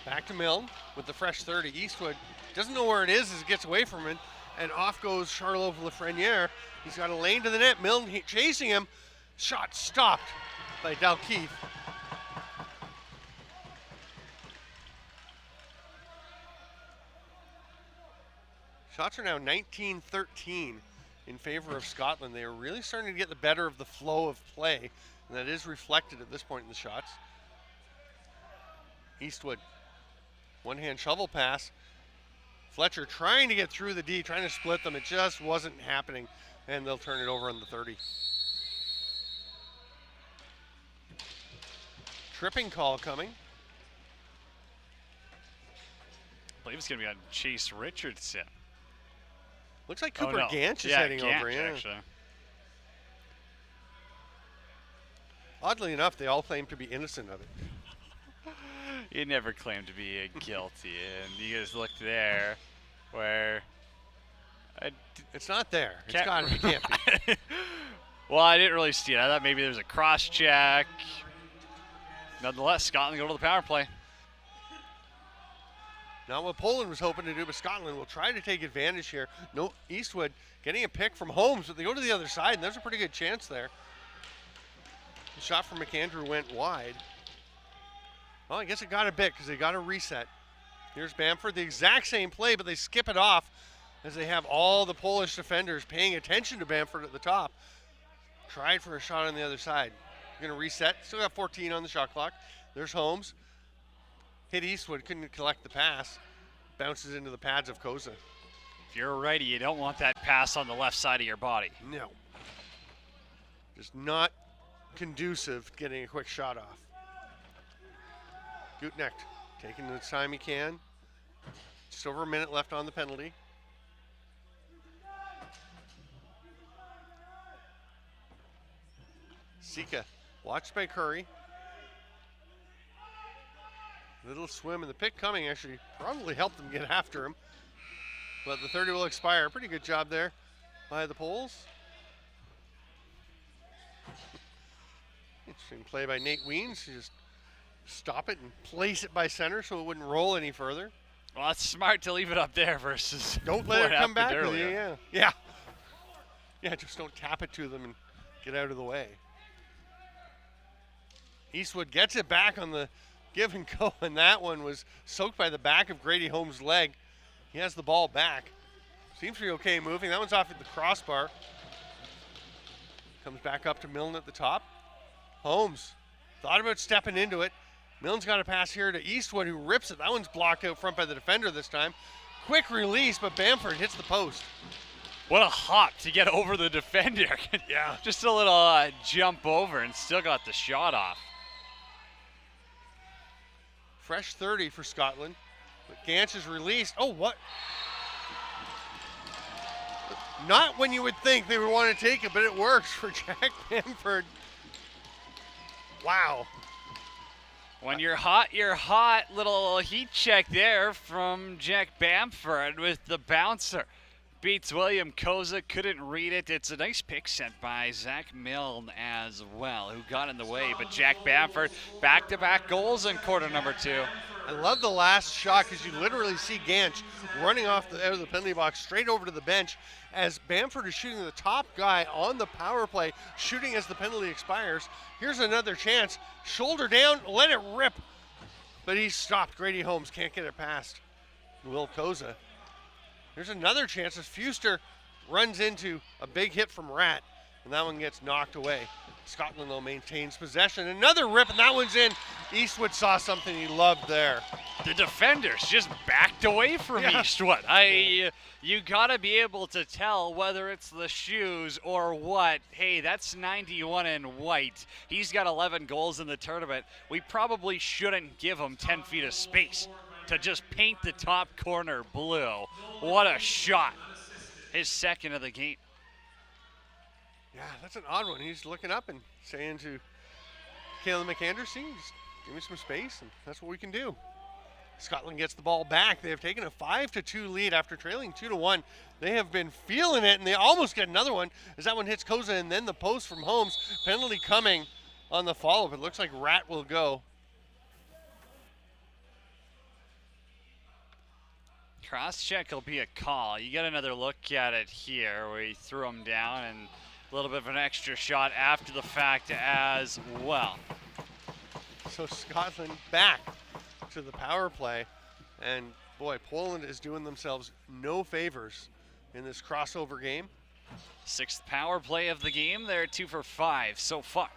S1: Back to Milne with the fresh 30. Eastwood doesn't know where it is as it gets away from him, and off goes Charlot Lafreniere. He's got a lane to the net. Milne chasing him. Shot stopped by Dalkeith. Shots are now 19-13 in favor of Scotland. They are really starting to get the better of the flow of play, and that is reflected at this point in the shots. Eastwood, one-hand shovel pass. Fletcher trying to get through the D, trying to split them. It just wasn't happening, and they'll turn it over on the 30. Tripping call coming.
S2: I believe it's going to be on Chase Richardson.
S1: Looks like Cooper Ganch is heading over. Yeah,
S2: actually.
S1: Oddly enough, they all claim to be innocent of it.
S2: He never claimed to be guilty, and you guys look there where
S1: it's not there. It can't be.
S2: Well, I didn't really see it. I thought maybe there was a cross check. Nonetheless, Scotland go to the power play.
S1: Not what Poland was hoping to do, but Scotland will try to take advantage here. No, Eastwood getting a pick from Holmes, but they go to the other side, and there's a pretty good chance there. The shot from McAndrew went wide. Well, I guess it got a bit because they got a reset. Here's Bamford, the exact same play, but they skip it off as they have all the Polish defenders paying attention to Bamford at the top. Tried for a shot on the other side. Going to reset. Still got 14 on the shot clock. There's Holmes. Hit Eastwood, couldn't collect the pass. Bounces into the pads of Koza.
S2: If you're a righty, you don't want that pass on the left side of your body.
S1: No. Just not conducive to getting a quick shot off. Gutknecht taking the time he can. Just over a minute left on the penalty. Sika, watched by Curry. Little swim in the pick coming actually probably helped them get after him. But the 30 will expire. Pretty good job there by the Poles. Interesting play by Nate Weens. Just stop it and place it by center so it wouldn't roll any further.
S2: Well, it's smart to leave it up there versus
S1: don't let it come back with
S2: earlier.
S1: you. Yeah, just don't tap it to them and get out of the way. Eastwood gets it back on the give and go, and that one was soaked by the back of Grady Holmes' leg. He has the ball back. Seems to be okay moving. That one's off at the crossbar. Comes back up to Milne at the top. Holmes thought about stepping into it. Milne's got a pass here to Eastwood, who rips it. That one's blocked out front by the defender this time. Quick release, but Bamford hits the post.
S2: What a hop to get over the defender.
S1: Yeah.
S2: Just a little jump over and still got the shot off.
S1: Fresh 30 for Scotland. But Ganch is released. Oh, what? Not when you would think they would want to take it, but it works for Jack Bamford. Wow.
S2: When you're hot, you're hot. Little heat check there from Jack Bamford with the bouncer. Beats William Koza, couldn't read it. It's a nice pick sent by Zach Milne as well, who got in the way. But Jack Bamford, back-to-back goals in quarter number 2.
S1: I love the last shot because you literally see Ganch running off out of the penalty box straight over to the bench as Bamford is shooting the top guy on the power play, shooting as the penalty expires. Here's another chance. Shoulder down, let it rip. But he's stopped. Grady Holmes can't get it past Will Koza. There's another chance as Fuster runs into a big hit from Rat, and that one gets knocked away. Scotland, though, maintains possession. Another rip, and that one's in. Eastwood saw something he loved there.
S2: The defenders just backed away from Eastwood. You gotta be able to tell whether it's the shoes or what. Hey, that's 91 in white. He's got 11 goals in the tournament. We probably shouldn't give him 10 feet of space to just paint the top corner blue. What a shot. His second of the game.
S1: Yeah, that's an odd one. He's looking up and saying to Caleb McAnderson, just give me some space, and that's what we can do. Scotland gets the ball back. They have taken a 5-2 lead after trailing 2-1. They have been feeling it, and they almost get another one as that one hits Koza, and then the post from Holmes. Penalty coming on the follow-up. It looks like Rat will go.
S2: Cross-check will be a call. You get another look at it here where he threw him down, and a little bit of an extra shot after the fact as well.
S1: So Scotland back to the power play, and boy, Poland is doing themselves no favors in this crossover game.
S2: Sixth power play of the game. They're 2 for 5 so far.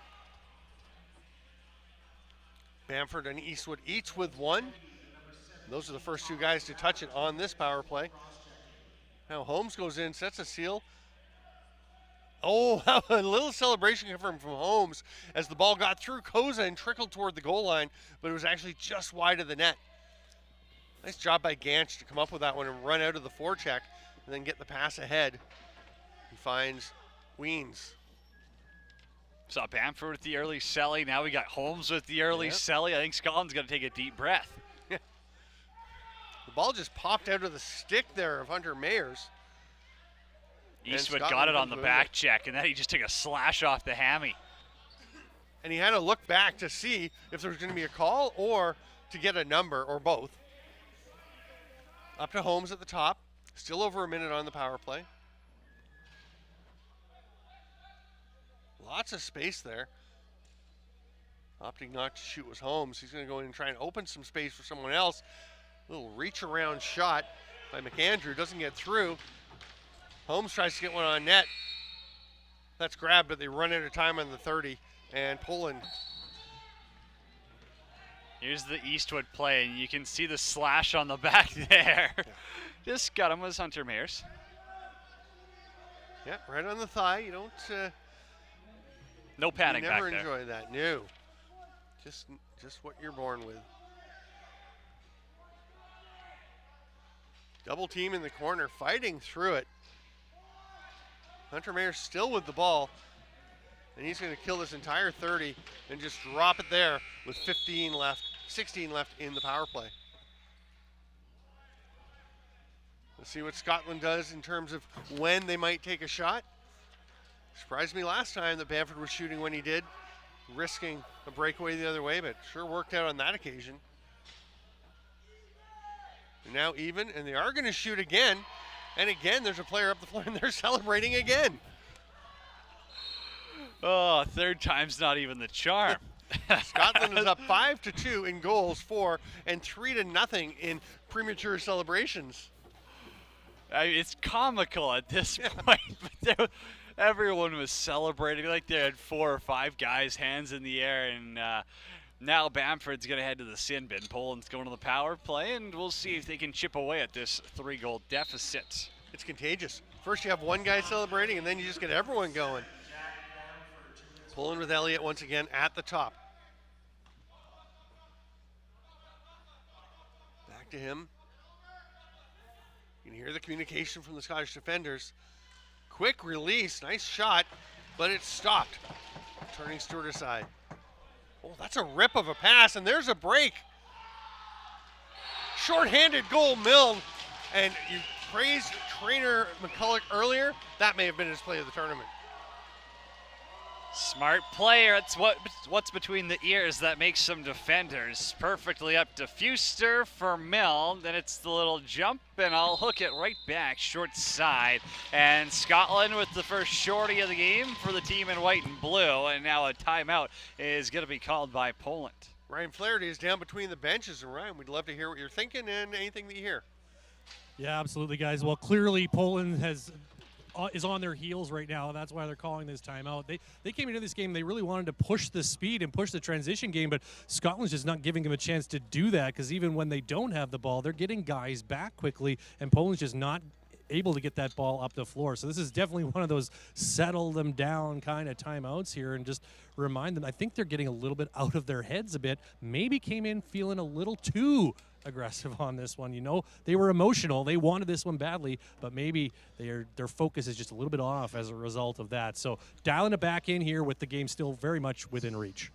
S1: Bamford and Eastwood each with 1. Those are the first 2 guys to touch it on this power play. Now Holmes goes in, sets a seal. Oh, a little celebration from Holmes as the ball got through Koza and trickled toward the goal line, but it was actually just wide of the net. Nice job by Ganch to come up with that one and run out of the forecheck and then get the pass ahead. He finds Weens.
S2: Saw Bamford with the early celly. Now we got Holmes with the early celly. I think Scotland's going to take a deep breath.
S1: The ball just popped out of the stick there of Hunter Mayers.
S2: Eastwood got it on the back check, and then he just took a slash off the hammy.
S1: And he had to look back to see if there was going to be a call or to get a number, or both. Up to Holmes at the top. Still over a minute on the power play. Lots of space there. Opting not to shoot was Holmes. He's going to go in and try and open some space for someone else. Little reach around shot by McAndrew. Doesn't get through. Holmes tries to get one on net. That's grabbed, but they run out of time on the 30. And Poland.
S2: Here's the Eastwood play, and you can see the slash on the back there. Just got him with Hunter Mayers.
S1: Yeah, right on the thigh. You don't.
S2: No panic back there.
S1: Never enjoy that. No. Just what you're born with. Double team in the corner, fighting through it. Hunter Mayers still with the ball, and he's going to kill this entire 30 and just drop it there with 16 left in the power play. Let's see what Scotland does in terms of when they might take a shot. Surprised me last time that Bamford was shooting when he did, risking a breakaway the other way, but sure worked out on that occasion. They're now even, and they are going to shoot again. And again, there's a player up the floor, and they're celebrating again.
S2: Oh, third time's not even the charm.
S1: Scotland is up 5-2 in goals for, and 3-0 in premature celebrations.
S2: It's comical at this point, but everyone was celebrating like they had 4 or 5 guys, hands in the air, and now Bamford's going to head to the sin bin. Poland's going to the power play, and we'll see if they can chip away at this 3-goal deficit.
S1: It's contagious. First you have one guy celebrating, and then you just get everyone going. Poland with Elliott once again at the top. Back to him. You can hear the communication from the Scottish defenders. Quick release, nice shot, but it's stopped. Turning Stewart aside. Oh, that's a rip of a pass, and there's a break. Short-handed goal, Milne. And you praised trainer McCulloch earlier. That may have been his play of the tournament.
S2: Smart player. It's what's between the ears that makes some defenders. Perfectly up to Fuster for Milne. Then it's the little jump, and I'll hook it right back short side. And Scotland with the first shorty of the game for the team in white and blue. And now a timeout is going to be called by Poland.
S1: Ryan Flaherty is down between the benches. And Ryan, we'd love to hear what you're thinking and anything that you hear.
S4: Yeah, absolutely, guys. Well, clearly Poland has is on their heels right now. That's why they're calling this timeout. They came into this game, they really wanted to push the speed and push the transition game, but Scotland's just not giving them a chance to do that, because even when they don't have the ball, they're getting guys back quickly, and Poland's just not able to get that ball up the floor. So this is definitely one of those settle them down kind of timeouts here, and just remind them, I think they're getting a little bit out of their heads a bit. Maybe came in feeling a little too aggressive on this one. You know, they were emotional. They wanted this one badly, but maybe their focus is just a little bit off as a result of that. So dialing it back in here with the game still very much within reach.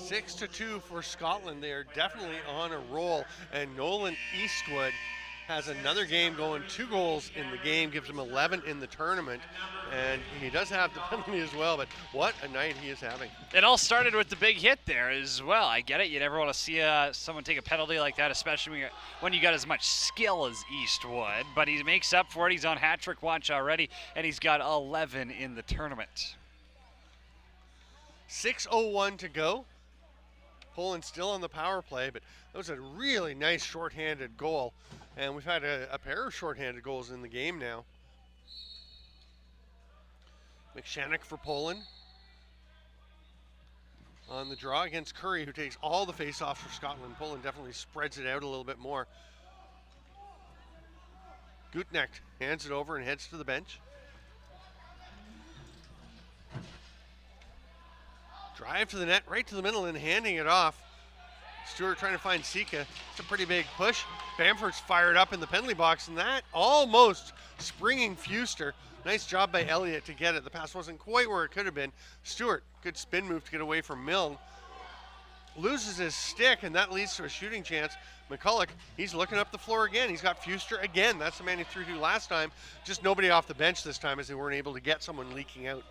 S1: 6-2 for Scotland. They are definitely on a roll, and Nolan Eastwood has another game going, 2 goals in the game, gives him 11 in the tournament, and he does have the penalty as well, but what a night he is having.
S2: It all started with the big hit there as well. I get it. You never want to see someone take a penalty like that, especially when you got as much skill as Eastwood, but he makes up for it. He's on hat-trick watch already, and he's got 11 in the tournament.
S1: 6:01 to go. Poland still on the power play, but that was a really nice shorthanded goal. And we've had a pair of shorthanded goals in the game now. McShannock for Poland on the draw against Curry, who takes all the face-offs for Scotland. Poland definitely spreads it out a little bit more. Gutnecht hands it over and heads to the bench. Drive to the net, right to the middle, and handing it off. Stewart trying to find Sika. It's a pretty big push. Bamford's fired up in the penalty box, and that almost springing Fuster. Nice job by Elliott to get it. The pass wasn't quite where it could have been. Stewart, good spin move to get away from Milne. Loses his stick, and that leads to a shooting chance. McCulloch, he's looking up the floor again. He's got Fuster again. That's the man he threw to last time. Just nobody off the bench this time, as they weren't able to get someone leaking out.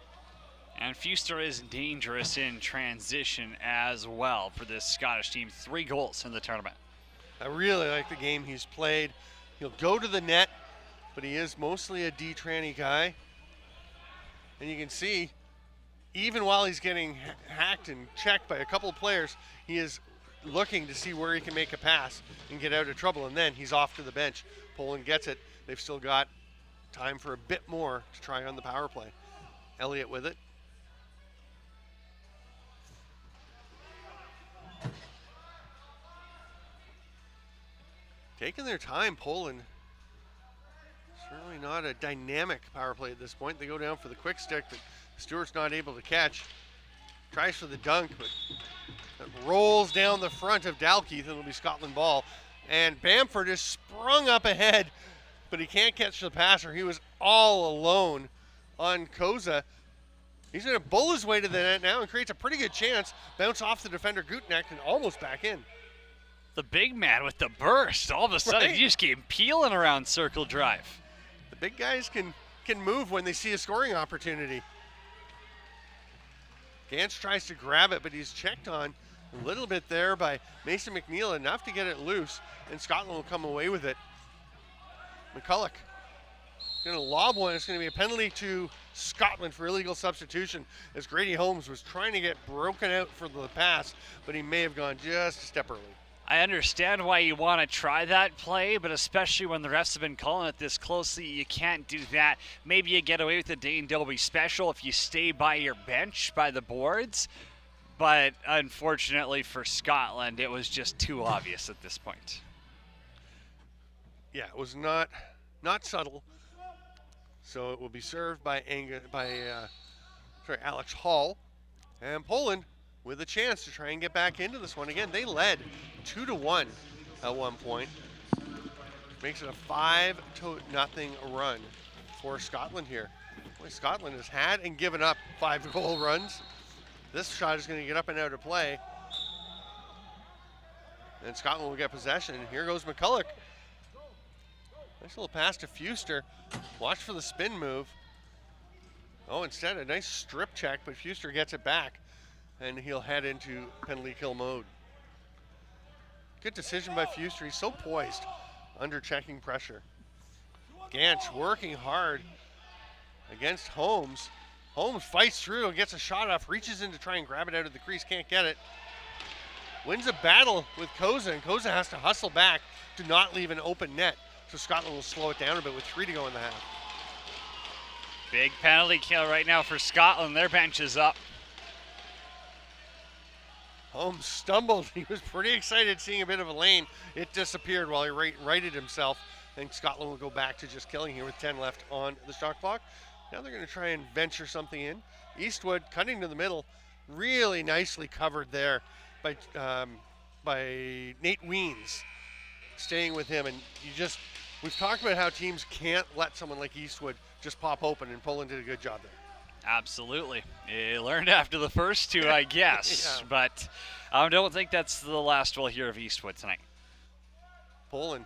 S2: And Fuster is dangerous in transition as well for this Scottish team. 3 goals in the tournament.
S1: I really like the game he's played. He'll go to the net, but he is mostly a D-tranny guy. And you can see, even while he's getting hacked and checked by a couple of players, he is looking to see where he can make a pass and get out of trouble, and then he's off to the bench. Poland gets it. They've still got time for a bit more to try on the power play. Elliott with it. Taking their time, Poland. Certainly not a dynamic power play at this point. They go down for the quick stick, but Stewart's not able to catch. Tries for the dunk, but it rolls down the front of Dalkeith, and it'll be Scotland ball. And Bamford is sprung up ahead, but he can't catch the passer. He was all alone on Koza. He's going to bowl his way to the net now and creates a pretty good chance. Bounce off the defender Gutnecht and almost back in.
S2: The big man with the burst. All of a sudden,
S1: Right.
S2: he just came peeling around circle drive.
S1: The big guys can move when they see a scoring opportunity. Gantz tries to grab it, but he's checked on a little bit there by Mason McNeil, enough to get it loose, and Scotland will come away with it. McCulloch going to lob one. It's going to be a penalty to Scotland for illegal substitution, as Grady Holmes was trying to get broken out for the pass, but he may have gone just a step early.
S2: I understand why you want to try that play, but especially when the refs have been calling it this closely, you can't do that. Maybe you get away with the Dane Dolby special if you stay by your bench, by the boards. But unfortunately for Scotland, it was just too obvious at this point.
S1: Yeah, it was not subtle. So it will be served by Alex Hall. And Poland with a chance to try and get back into this one. Again, they led 2-1 at one point. Makes it a 5-0 run for Scotland here. Boy, Scotland has had and given up 5-goal runs. This shot is going to get up and out of play. And Scotland will get possession. Here goes McCulloch. Nice little pass to Fuster. Watch for the spin move. Oh, instead a nice strip check, but Fuster gets it back. And he'll head into penalty kill mode. Good decision by Fuster. He's so poised under checking pressure. Gantz working hard against Holmes. Holmes fights through and gets a shot off, reaches in to try and grab it out of the crease, can't get it. Wins a battle with Koza, and Koza has to hustle back to not leave an open net. So Scotland will slow it down a bit with 3 to go in the half.
S2: Big penalty kill right now for Scotland. Their bench is up.
S1: Holmes stumbled. He was pretty excited seeing a bit of a lane. It disappeared while he righted himself. I think Scotland will go back to just killing here with 10 left on the shot clock. Now they're going to try and venture something in. Eastwood cutting to the middle. Really nicely covered there by Nate Weens, staying with him. And we've talked about how teams can't let someone like Eastwood just pop open, and Poland did a good job there.
S2: Absolutely. He learned after the first two, I guess.
S1: Yeah.
S2: But I don't think that's the last we'll hear of Eastwood tonight.
S1: Poland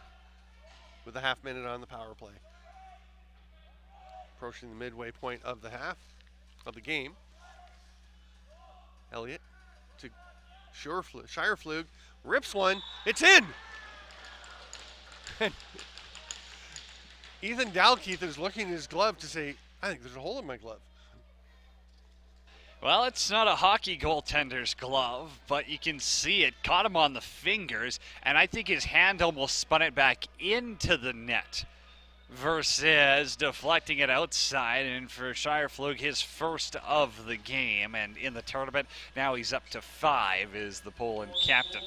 S1: with a half minute on the power play. Approaching the midway point of the half of the game. Elliott to Shireflug. Rips one. It's in! Ethan Dalkeith is looking at his glove to say, I think there's a hole in my glove.
S2: Well, it's not a hockey goaltender's glove, but you can see it caught him on the fingers, and I think his hand almost spun it back into the net versus deflecting it outside. And for Shireflug, his first of the game, and in the tournament, now he's up to 5 as the Poland captain.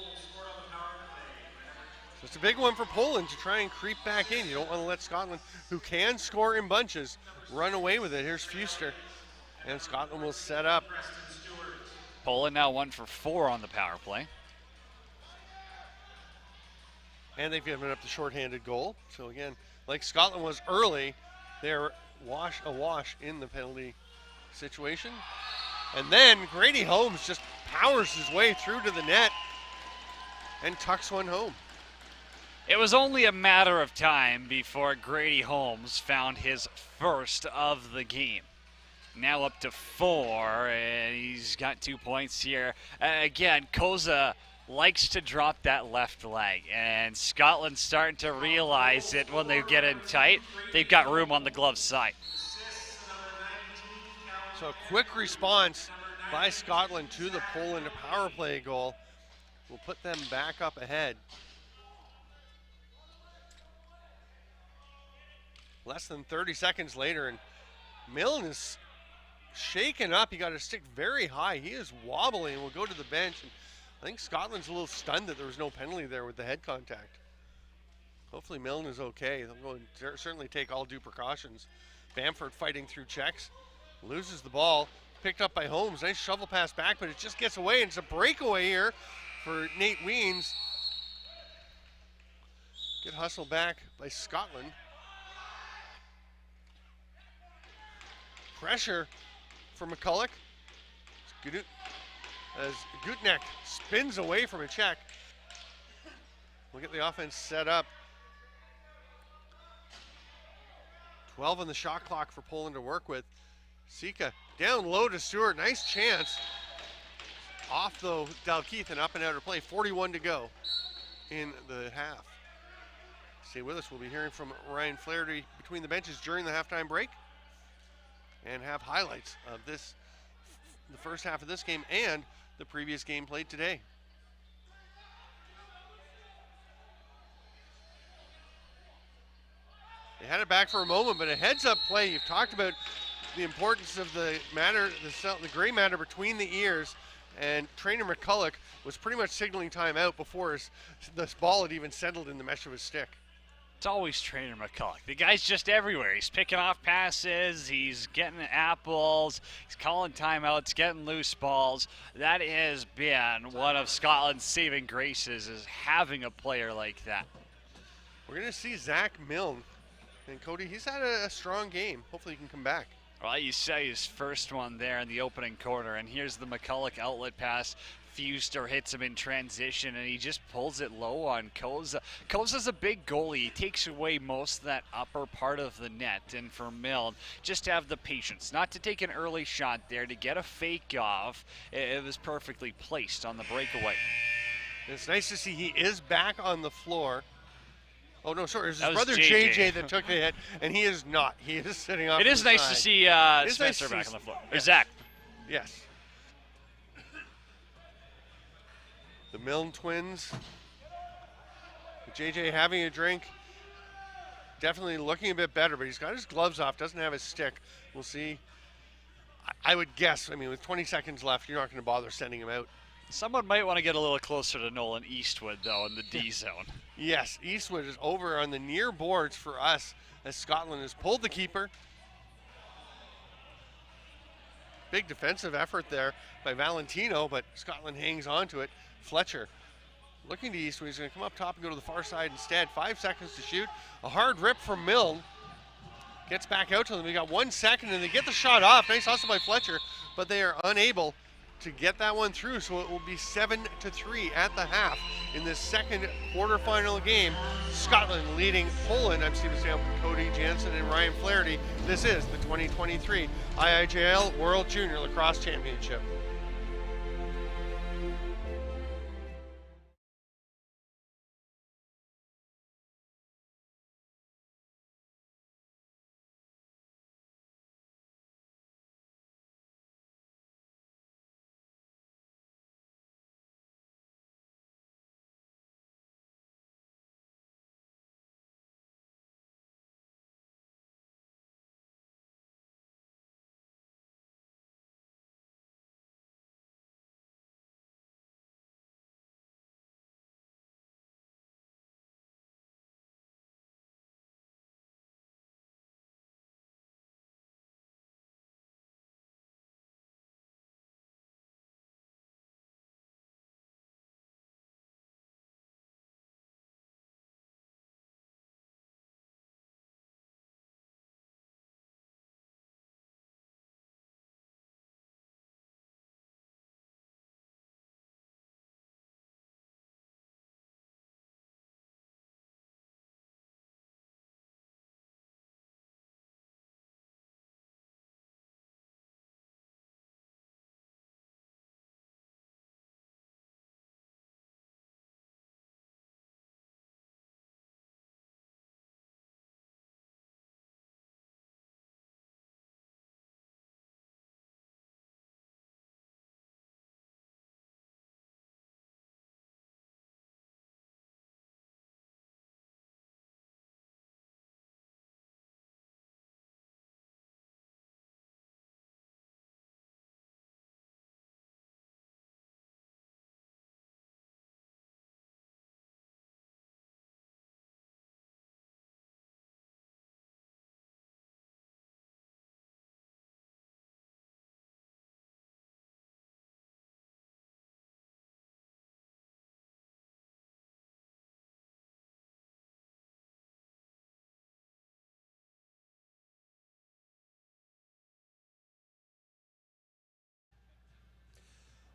S1: So it's a big one for Poland to try and creep back in. You don't want to let Scotland, who can score in bunches, run away with it. Here's Fuster. And Scotland will set up.
S2: Poland now 1 for 4 on the power play.
S1: And they've given up the shorthanded goal. So again, like Scotland was early, they're awash in the penalty situation. And then Grady Holmes just powers his way through to the net and tucks one home.
S2: It was only a matter of time before Grady Holmes found his first of the game. Now up to 4, and he's got 2 points here. Again, Koza likes to drop that left leg, and Scotland's starting to realize it when they get in tight. They've got room on the glove side.
S1: So a quick response by Scotland to the Poland power play goal will put them back up ahead. Less than 30 seconds later, and Milne is shaken up. He got his stick very high. He is wobbling and will go to the bench. And I think Scotland's a little stunned that there was no penalty there with the head contact. Hopefully Milne is okay. They'll go and certainly take all due precautions. Bamford fighting through checks. Loses the ball. Picked up by Holmes. Nice shovel pass back, but it just gets away. And it's a breakaway here for Nate Weens. Good hustle back by Scotland. Pressure for McCulloch as Gutneck spins away from a check. We'll get the offense set up. 12 on the shot clock for Poland to work with. Sika down low to Stewart. Nice chance. Off though, Dalkeith and up and out of play. 41 to go in the half. Stay with us. We'll be hearing from Ryan Flaherty between the benches during the halftime break, and have highlights of the first half of this game and the previous game played today. They had it back for a moment, but a heads-up play. You've talked about the importance of the gray matter between the ears, and trainer McCulloch was pretty much signaling timeout before this ball had even settled in the mesh of his stick.
S2: It's always trainer McCulloch. The guy's just everywhere. He's picking off passes. He's getting apples. He's calling timeouts, getting loose balls. That has been one of Scotland's saving graces, is having a player like that.
S1: We're going to see Zach Milne. And Cody, he's had a strong game. Hopefully he can come back.
S2: Well, you saw his first one there in the opening quarter, and here's the McCulloch outlet pass. Fuster hits him in transition, and he just pulls it low on Koza. Koza's a big goalie. He takes away most of that upper part of the net, and for Milne, just to have the patience, not to take an early shot there, to get a fake off. It was perfectly placed on the breakaway.
S1: It's nice to see he is back on the floor. Oh, no, sorry. It was his
S2: was
S1: brother
S2: JJ.
S1: JJ that took the hit, and he is not. He is sitting off
S2: It is
S1: the
S2: nice
S1: side.
S2: to see
S1: It is nice
S2: Spencer
S1: to see
S2: back on the floor. Or
S1: yes.
S2: Zach.
S1: Yes. The Milne twins. JJ having a drink. definitely looking a bit better, but he's got his gloves off, doesn't have his stick. We'll see. I would guess, I mean, with 20 seconds left, you're not going to bother sending him out.
S2: Someone might want to get a little closer to Nolan Eastwood, though, in the D zone.
S1: Yes, Eastwood is over on the near boards for us as Scotland has pulled the keeper. Big defensive effort there by Valentino, but Scotland hangs on to it. Fletcher looking to Eastwood. He's going to come up top and go to the far side instead. 5 seconds to shoot. A hard rip from Milne. Gets back out to them. We got 1 second, and they get the shot off. Nice hustle by Fletcher, but they are unable to get that one through, so it will be 7-3 at the half in this second quarterfinal game. Scotland leading Poland. I'm Stephen Sam with Cody Jansen and Ryan Flaherty. This is the 2023 IIJL World Junior Lacrosse Championship.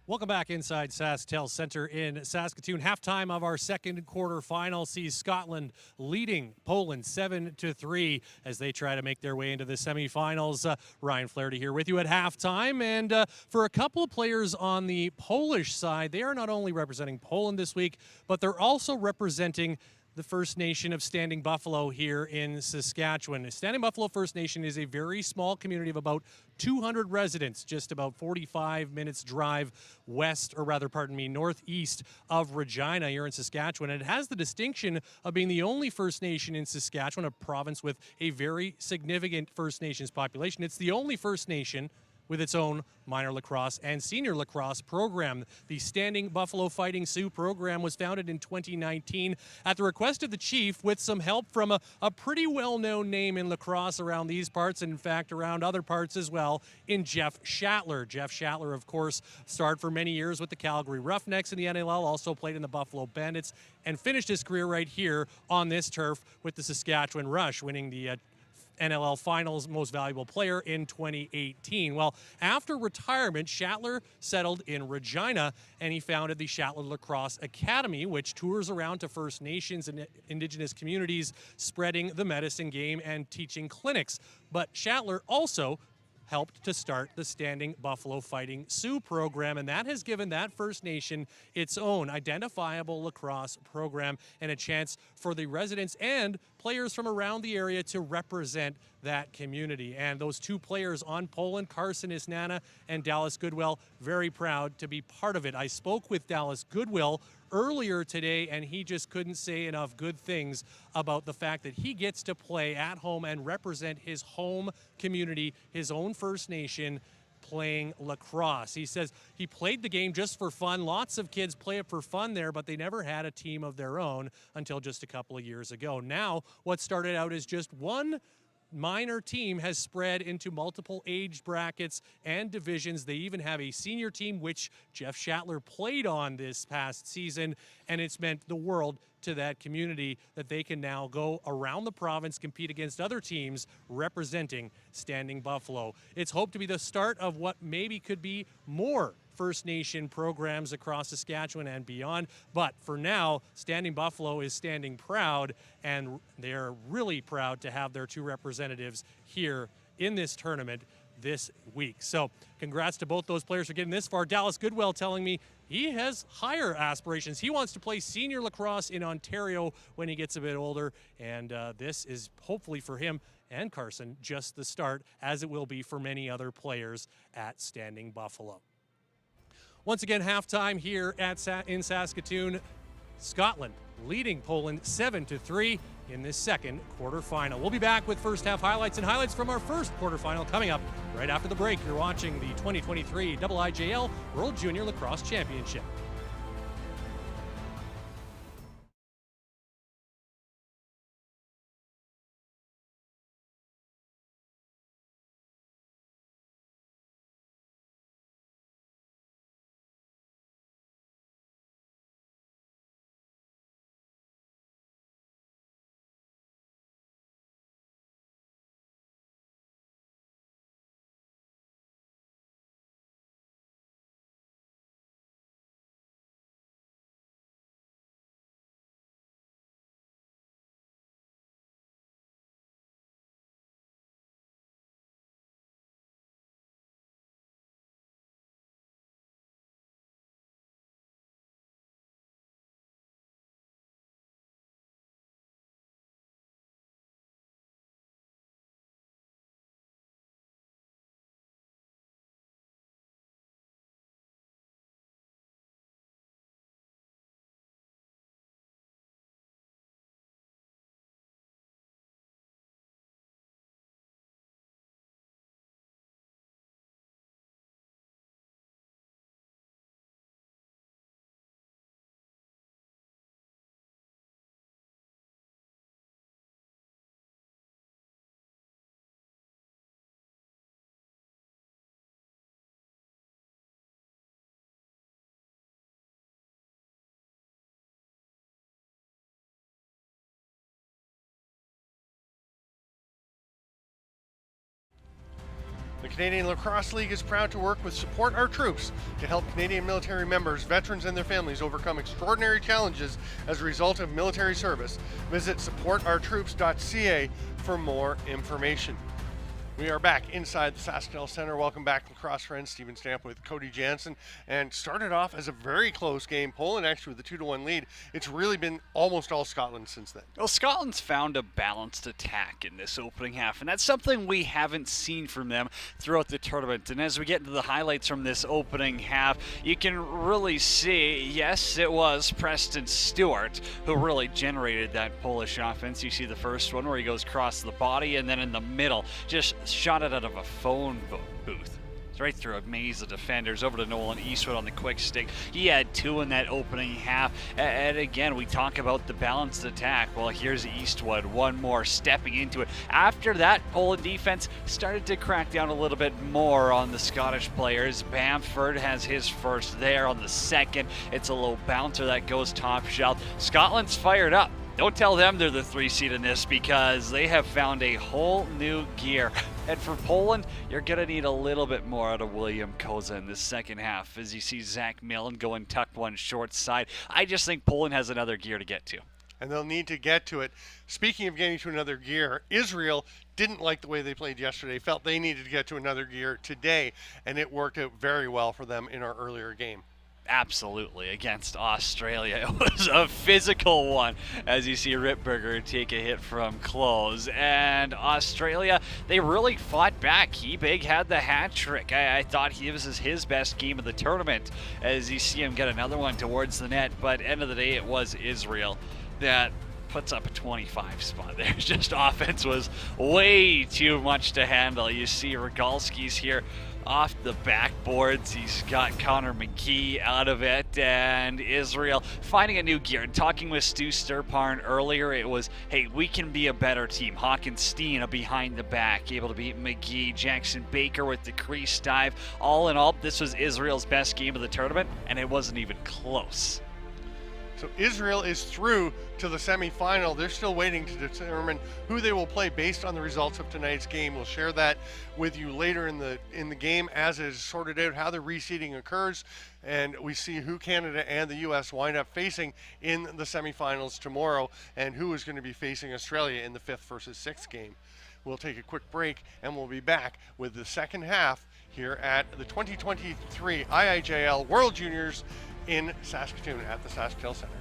S4: Welcome back inside SaskTel Center in Saskatoon. Halftime of our second quarter final sees Scotland leading Poland 7-3 as they try to make their way into the semifinals. Ryan Flaherty here with you at halftime. And for a couple of players on the Polish side, they are not only representing Poland this week, but they're also representing the First Nation of Standing Buffalo here in Saskatchewan. Standing Buffalo First Nation is a very small community of about 200 residents, just about 45 minutes drive west, or rather, pardon me, northeast of Regina here in Saskatchewan. And it has the distinction of being the only First Nation in Saskatchewan, a province with a very significant First Nations population. It's the only First Nation with its own minor lacrosse and senior lacrosse program. The Standing Buffalo Fighting Sioux program was founded in 2019 at the request of the chief with some help from a pretty well-known name in lacrosse around these parts, and in fact around other parts as well, in Jeff Shatler. Jeff Shatler, of course, starred for many years with the Calgary Roughnecks in the NLL, also played in the Buffalo Bandits, and finished his career right here on this turf with the Saskatchewan Rush, winning the NLL Finals Most Valuable Player in 2018. Well, after retirement, Shatler settled in Regina, and he founded the Shatler Lacrosse Academy, which tours around to First Nations and Indigenous communities, spreading the medicine game and teaching clinics. But Shatler also helped to start the Standing Buffalo Fighting Sioux program, and that has given that First Nation its own identifiable lacrosse program and a chance for the residents and players from around the area to represent that community. And those two players on Poland, Carson Isnana and Dallas Goodwill, very proud to be part of it. I spoke with Dallas Goodwill earlier today, and he just couldn't say enough good things about the fact that he gets to play at home and represent his home community, his own First Nation, playing lacrosse. He says he played the game just for fun. Lots of kids play it for fun there, but they never had a team of their own until just a couple of years ago. Now, what started out as just one minor team has spread into multiple age brackets and divisions. They even have a senior team, which Jeff Shatler played on this past season, and it's meant the world to that community that they can now go around the province, compete against other teams representing Standing Buffalo. It's hoped to be the start of what maybe could be more First Nation programs across Saskatchewan and beyond. But for now, Standing Buffalo is standing proud, and they're really proud to have their two representatives here in this tournament this week. So congrats to both those players for getting this far. Dallas Goodwill telling me he has higher aspirations. He wants to play senior lacrosse in Ontario when he gets a bit older, and this is hopefully for him and Carson just the start, as it will be for many other players at Standing Buffalo. Once again, halftime here in Saskatoon. Scotland leading Poland 7-3 in this second quarterfinal. We'll be back with first half highlights and highlights from our first quarterfinal coming up right after the break. You're watching the 2023 IIJL World Junior Lacrosse Championship.
S1: The Canadian Lacrosse League is proud to work with Support Our Troops to help Canadian military members, veterans, and their families overcome extraordinary challenges as a result of military service. Visit supportourtroops.ca for more information. We are back inside the SaskTel Center. Welcome back, lacrosse friends. Steven Stamp with Cody Jansen. And started off as a very close game. Poland actually with a 2-1 lead. It's really been almost all Scotland since then.
S2: Well, Scotland's found a balanced attack in this opening half, and that's something we haven't seen from them throughout the tournament. And as we get into the highlights from this opening half, you can really see, yes, it was Preston Stewart who really generated that Polish offense. You see the first one where he goes across the body, and then in the middle, just shot it out of a phone booth. It's right through a maze of defenders over to Nolan Eastwood on the quick stick. He had two in that opening half. And again, we talk about the balanced attack. Well, here's Eastwood, one more stepping into it. After that, Poland defense started to crack down a little bit more on the Scottish players. Bamford has his first there on the second. It's a low bouncer that goes top shelf. Scotland's fired up. Don't tell them they're the 3 seed in this, because they have found a whole new gear. And for Poland, you're going to need a little bit more out of William Koza in this second half. As you see Zach Millen going tuck one short side, I just think Poland has another gear to get to.
S1: And they'll need to get to it. Speaking of getting to another gear, Israel didn't like the way they played yesterday, felt they needed to get to another gear today, and it worked out very well for them in our earlier game.
S2: Absolutely, against Australia. It was a physical one, as you see Rittberger take a hit from close. And Australia, they really fought back. Hebig had the hat trick. I thought he was his best game of the tournament, as you see him get another one towards the net. But end of the day, it was Israel that puts up a 25 spot there. Just offense was way too much to handle. You see Rogalski's here off the backboards. He's got Connor McGee out of it, and Israel finding a new gear. And talking with Stu Sturparn earlier, it was, hey, we can be a better team. Hawkenstein behind the back, able to beat McGee. Jackson Baker with the crease dive. All in all, this was Israel's best game of the tournament, and it wasn't even close.
S1: So Israel is through to the semifinal. They're still waiting to determine who they will play based on the results of tonight's game. We'll share that with you later in the game as it is sorted out how the reseeding occurs, and we see who Canada and the U.S. wind up facing in the semifinals tomorrow, and who is going to be facing Australia in the 5th versus 6th game. We'll take a quick break, and we'll be back with the second half here at the 2023 IIJL World Juniors in Saskatoon at the SaskTel Center.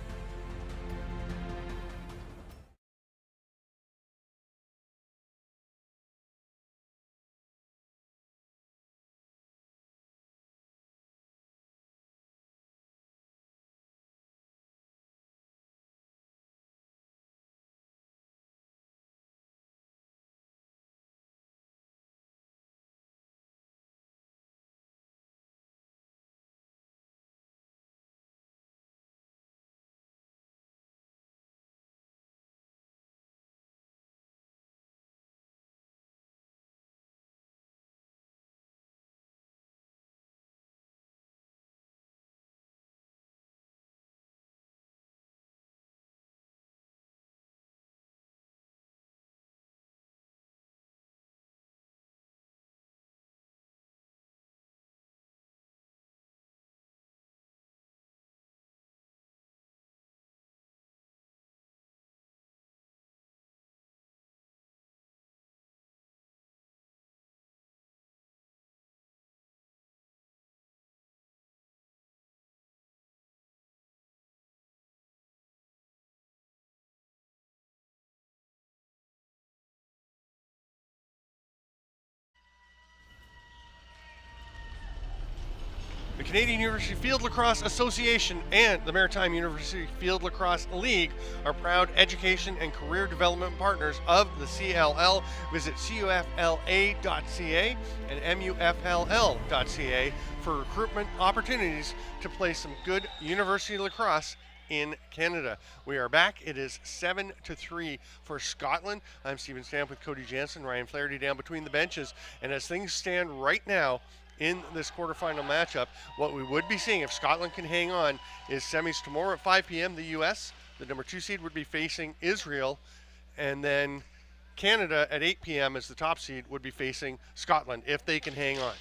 S1: The Canadian University Field Lacrosse Association and the Maritime University Field Lacrosse League are proud education and career development partners of the CLL. Visit cufla.ca and mufll.ca for recruitment opportunities to play some good university lacrosse in Canada. We are back. It is 7-3 for Scotland. I'm Stephen Stamp with Cody Jansen, Ryan Flaherty down between the benches. And as things stand right now, in this quarterfinal matchup, what we would be seeing if Scotland can hang on is semis tomorrow at 5 p.m. The U.S., the number 2 seed, would be facing Israel, and then Canada at 8 p.m. as the top seed would be facing Scotland if they can hang on.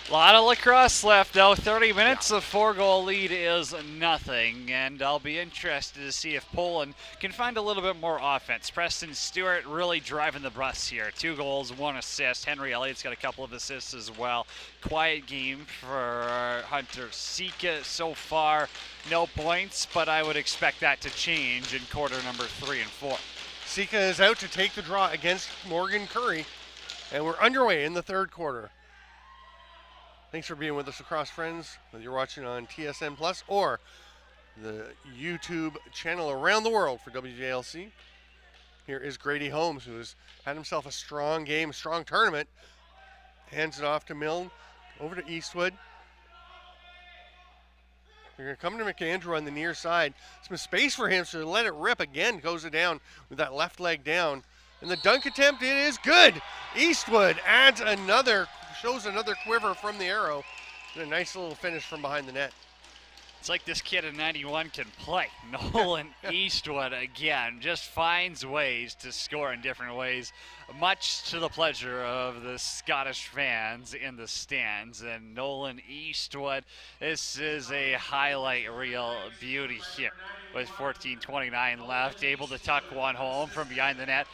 S2: A lot of lacrosse left, though. 30 minutes, a 4-goal lead is nothing, and I'll be interested to see if Poland can find a little bit more offense. Preston Stewart really driving the bus here. 2 goals, 1 assist. Henry Elliott's got a couple of assists as well. Quiet game for Hunter Sika so far. No points, but I would expect that to change in quarter number 3 and 4.
S1: Sika is out to take the draw against Morgan Curry, and we're underway in the 3rd quarter. Thanks for being with us, lacrosse friends, whether you're watching on TSN Plus or the YouTube channel around the world for WJLC. Here is Grady Holmes, who has had himself a strong game, a strong tournament. Hands it off to Milne, over to Eastwood. They're going to come to McAndrew on the near side. Some space for him, so let it rip again. Goes it down with that left leg down. And the dunk attempt, it is good. Eastwood adds another, shows another quiver from the arrow. And a nice little finish from behind the net.
S2: It's like this kid in 91 can play. Nolan Eastwood, again, just finds ways to score in different ways, much to the pleasure of the Scottish fans in the stands. And Nolan Eastwood, this is a highlight reel beauty here with 14:29 left, able to tuck one home from behind the net.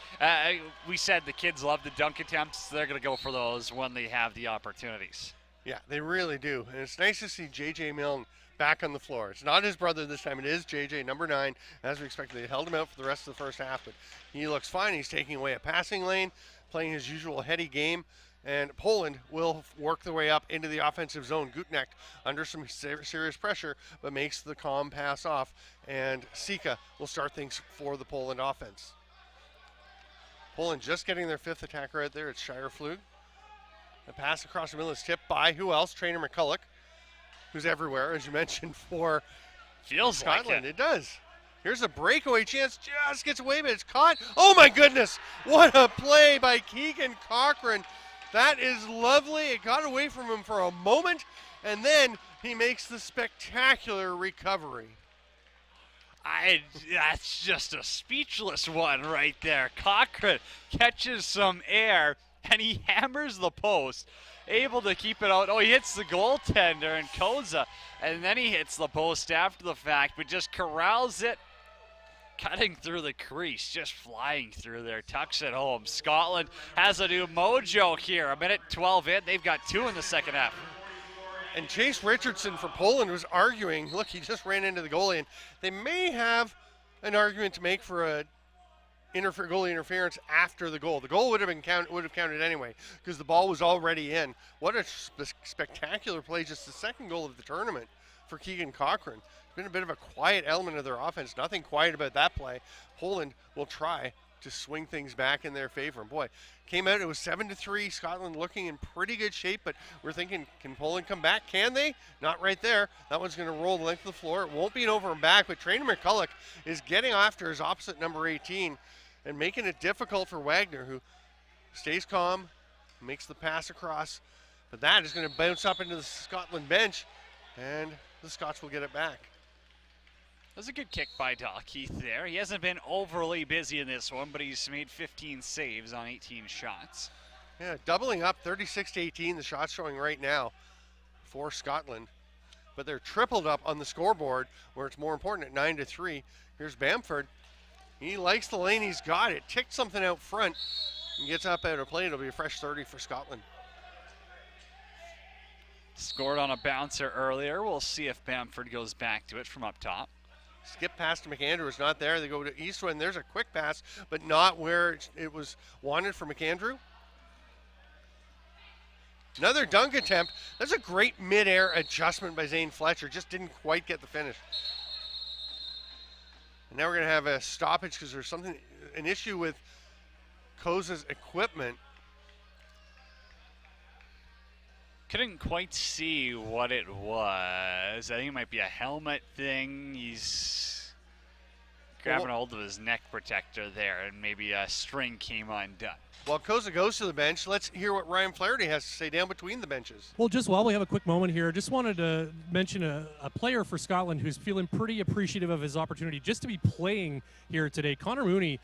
S2: We said the kids love the dunk attempts. They're going to go for those when they have the opportunities.
S1: Yeah, they really do. And it's nice to see J.J. Milne back on the floor. It's not his brother this time. It is J.J., number 9. As we expected, they held him out for the rest of the first half, but he looks fine. He's taking away a passing lane, playing his usual heady game. And Poland will work their way up into the offensive zone. Gutnecht under some serious pressure, but makes the calm pass off. And Sika will start things for the Poland offense. Poland just getting their 5th attacker out there. It's Shireflug. The pass across the middle is tipped by who else? Trainer McCulloch, who's everywhere, as you mentioned, for
S2: Feels
S1: Scotland.
S2: like
S1: It does. Here's a breakaway chance. Just gets away, but it's caught. Oh, my goodness. What a play by Keegan Cochran. That is lovely. It got away from him for a moment, and then he makes the spectacular recovery.
S2: That's just a speechless one right there. Cochran catches some air, and he hammers the post, able to keep it out. Oh, he hits the goaltender and Koza, and then he hits the post after the fact, but just corrals it, cutting through the crease, just flying through there, tucks it home. Scotland has a new mojo here. A minute 12 in, they've got 2 in the second half.
S1: And Chase Richardson for Poland was arguing, look, he just ran into the goalie, and they may have an argument to make for a goalie interference after the goal. The goal would have counted anyway because the ball was already in. What a spectacular play, just the second goal of the tournament for Keegan Cochran. It's been a bit of a quiet element of their offense. Nothing quiet about that play. Poland will try to swing things back in their favor. And boy, came out, it was 7-3. Scotland looking in pretty good shape, but we're thinking, can Poland come back? Can they? Not right there. That one's going to roll the length of the floor. It won't be an over and back, but Trainer McCulloch is getting after his opposite number 18 and making it difficult for Wagner, who stays calm, makes the pass across. But that is going to bounce up into the Scotland bench, and the Scots will get it back.
S2: That was a good kick by Dalkeith there. He hasn't been overly busy in this one, but he's made 15 saves on 18 shots.
S1: Yeah, doubling up 36-18, the shots showing right now for Scotland. But they're tripled up on the scoreboard where it's more important at 9-3. Here's Bamford. He likes the lane he's got. It ticked something out front and gets up out of play. It'll be a fresh 30 for Scotland.
S2: Scored on a bouncer earlier. We'll see if Bamford goes back to it from up top.
S1: Skip pass to McAndrew is not there. They go to Eastwood, and there's a quick pass, but not where it was wanted for McAndrew. Another dunk attempt. That's a great mid-air adjustment by Zane Fletcher. Just didn't quite get the finish. And now we're going to have a stoppage because there's an issue with Koza's equipment.
S2: Couldn't quite see what it was. I think it might be a helmet thing. He's grabbing a hold of his neck protector there, and maybe a string came undone.
S1: While Koza goes to the bench, let's hear what Ryan Flaherty has to say down between the benches.
S4: Well, just while we have a quick moment here, just wanted to mention a player for Scotland who's feeling pretty appreciative of his opportunity just to be playing here today. Connor Mooney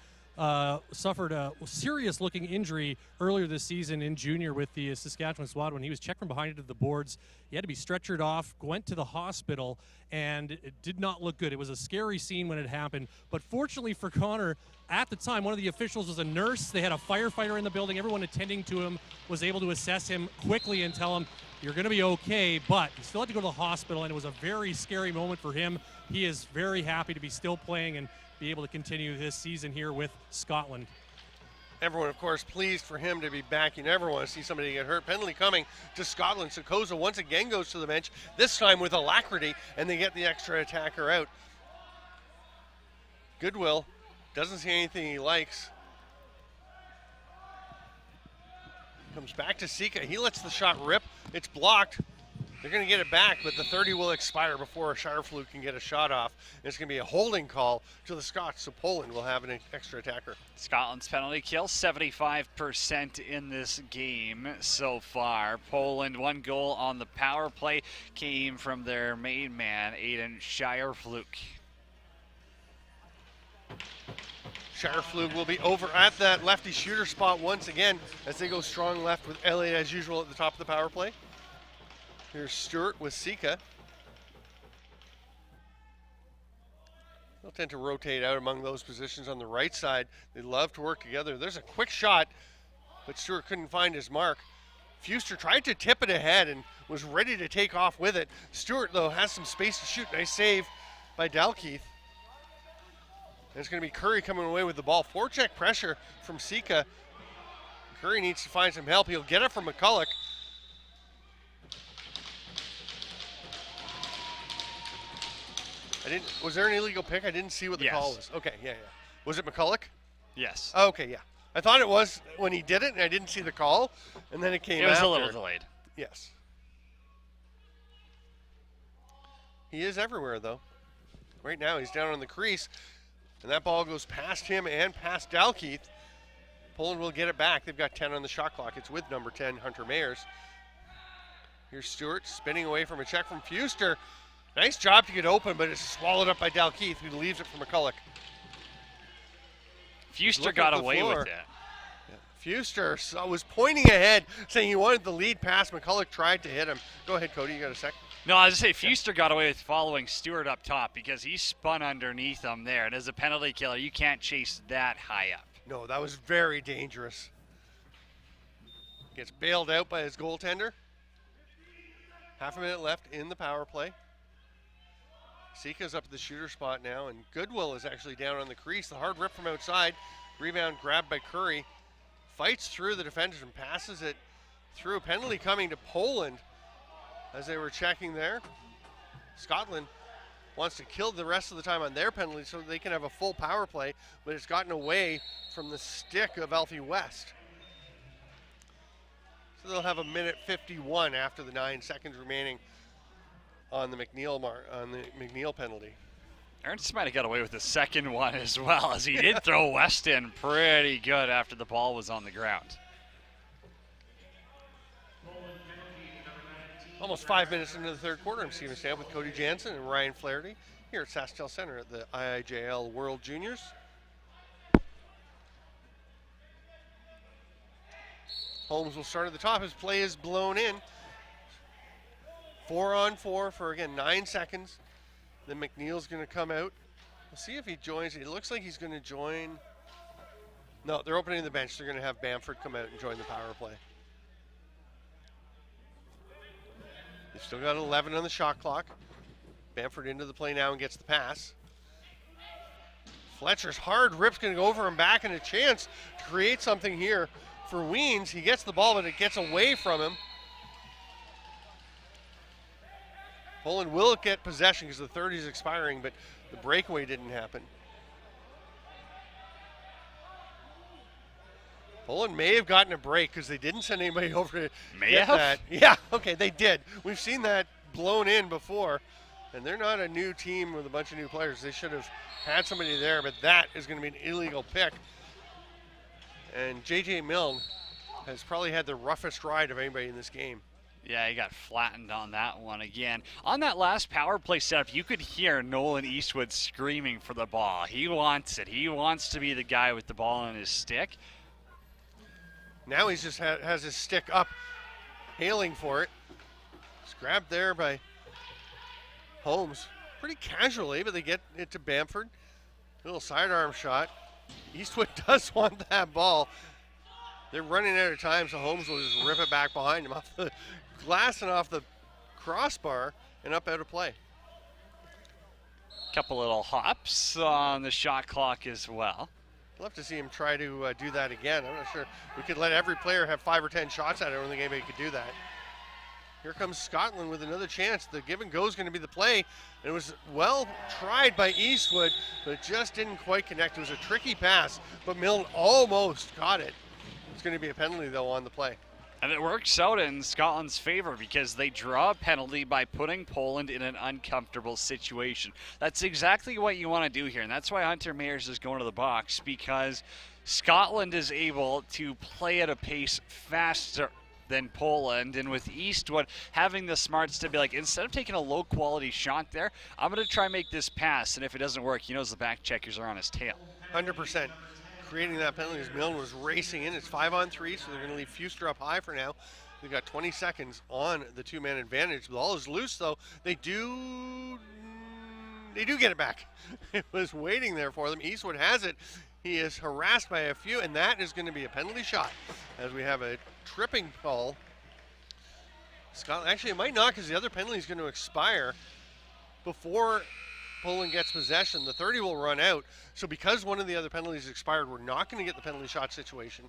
S4: suffered a serious-looking injury earlier this season in junior with the Saskatchewan squad when he was checked from behind into the boards. He had to be stretchered off, went to the hospital, and it did not look good. It was a scary scene when it happened. But fortunately for Connor, at the time, one of the officials was a nurse. They had a firefighter in the building. Everyone attending to him was able to assess him quickly and tell him, you're going to be okay, but he still had to go to the hospital, and it was a very scary moment for him. He is very happy to be still playing and be able to continue this season here with Scotland.
S1: Everyone, of course, pleased for him to be back. You never want to see somebody get hurt. Penalty coming to Scotland. So Koza once again goes to the bench, this time with alacrity, and they get the extra attacker out. Goodwill doesn't see anything he likes. Comes back to Sika. He lets the shot rip. It's blocked. They're going to get it back, but the 30 will expire before Shireflug can get a shot off. And it's going to be a holding call to the Scots, so Poland will have an extra attacker.
S2: Scotland's penalty kill, 75% in this game so far. Poland, 1 goal on the power play came from their main man, Aiden Shireflug.
S1: Shireflug will be over at that lefty shooter spot once again as they go strong left with Elliott as usual at the top of the power play. Here's Stewart with Sika. They'll tend to rotate out among those positions on the right side. They love to work together. There's a quick shot, but Stewart couldn't find his mark. Fuster tried to tip it ahead and was ready to take off with it. Stewart, though, has some space to shoot. Nice save by Dalkeith. There's going to be Curry coming away with the ball. Forecheck pressure from Sika. Curry needs to find some help. He'll get it from McCulloch. Was there an illegal pick? I didn't see what the call was. Okay, yeah. Was it McCulloch?
S2: Yes.
S1: Oh, okay, yeah. I thought it was when he did it, and I didn't see the call, and then it came
S2: It was
S1: after.
S2: a little delayed.
S1: Yes. He is everywhere, though. Right now, he's down on the crease, and that ball goes past him and past Dalkeith. Poland will get it back. They've got 10 on the shot clock. It's with number 10, Hunter Mayers. Here's Stewart spinning away from a check from Fuster. Nice job to get open, but it's swallowed up by Dalkeith, who leaves it for McCulloch.
S2: Fuster got away with it.
S1: Yeah. Fuster was pointing ahead, saying he wanted the lead pass. McCulloch tried to hit him. Go ahead, Cody. You got a sec?
S2: No, I was going to say, Fuster got away with following Stewart up top because he spun underneath him there. And as a penalty killer, you can't chase that high up.
S1: No, that was very dangerous. Gets bailed out by his goaltender. Half a minute left in the power play. Sika's up at the shooter spot now, and Goodwill is actually down on the crease. The hard rip from outside. Rebound grabbed by Curry. Fights through the defenders and passes it through. Penalty coming to Poland as they were checking there. Scotland wants to kill the rest of the time on their penalty so they can have a full power play, but it's gotten away from the stick of Alfie West. So they'll have a minute 51 after the 9 seconds remaining on the McNeil penalty.
S2: Ernst might have got away with the second one as well, as he did throw West in pretty good after the ball was on the ground.
S1: Almost 5 minutes into the third quarter. I'm Steven Stamp with Cody Jansen and Ryan Flaherty here at SaskTel Center at the IIJL World Juniors. Holmes will start at the top. His play is blown in. 4-on-4 for, again, 9 seconds. Then McNeil's going to come out. We'll see if he joins. It looks like he's going to join. No, they're opening the bench. They're going to have Bamford come out and join the power play. They've still got 11 on the shot clock. Bamford into the play now and gets the pass. Fletcher's hard rip's going to go over and back, and a chance to create something here for Weens. He gets the ball, but it gets away from him. Poland will get possession because the 30 is expiring, but the breakaway didn't happen. Poland may have gotten a break because they didn't send anybody over to get that. Yeah, okay, they did. We've seen that blown in before, and they're not a new team with a bunch of new players. They should have had somebody there, but that is going to be an illegal pick. And J.J. Milne has probably had the roughest ride of anybody in this game.
S2: Yeah, he got flattened on that one again. On that last power play setup, you could hear Nolan Eastwood screaming for the ball. He wants it. He wants to be the guy with the ball on his stick.
S1: Now he's just has his stick up, hailing for it. It's grabbed there by Holmes. Pretty casually, but they get it to Bamford. Little sidearm shot. Eastwood does want that ball. They're running out of time, so Holmes will just rip it back behind him off the glass and off the crossbar and up out of play.
S2: Couple little hops on the shot clock as well.
S1: I'd love to see him try to do that again. I'm not sure. We could let every player have 5 or 10 shots at it. I don't think anybody could do that. Here comes Scotland with another chance. The give and go is going to be the play. It was well tried by Eastwood, but it just didn't quite connect. It was a tricky pass, but Milne almost got it. It's going to be a penalty, though, on the play.
S2: And it works out in Scotland's favor because they draw a penalty by putting Poland in an uncomfortable situation. That's exactly what you want to do here, and that's why Hunter Mayers is going to the box, because Scotland is able to play at a pace faster than Poland, and with Eastwood having the smarts to be like, instead of taking a low-quality shot there, I'm going to try and make this pass, and if it doesn't work, he knows the back checkers are on his tail.
S1: 100%. Creating that penalty as Milne was racing in. It's 5-on-3, so they're going to leave Fuster up high for now. They've got 20 seconds on the 2-man advantage. The ball is loose, though. They do get it back. It was waiting there for them. Eastwood has it. He is harassed by a few, and that is going to be a penalty shot as we have a tripping call Scotland, actually, it might not because the other penalty is going to expire before Poland gets possession. The 30 will run out. So because one of the other penalties expired, we're not going to get the penalty shot situation.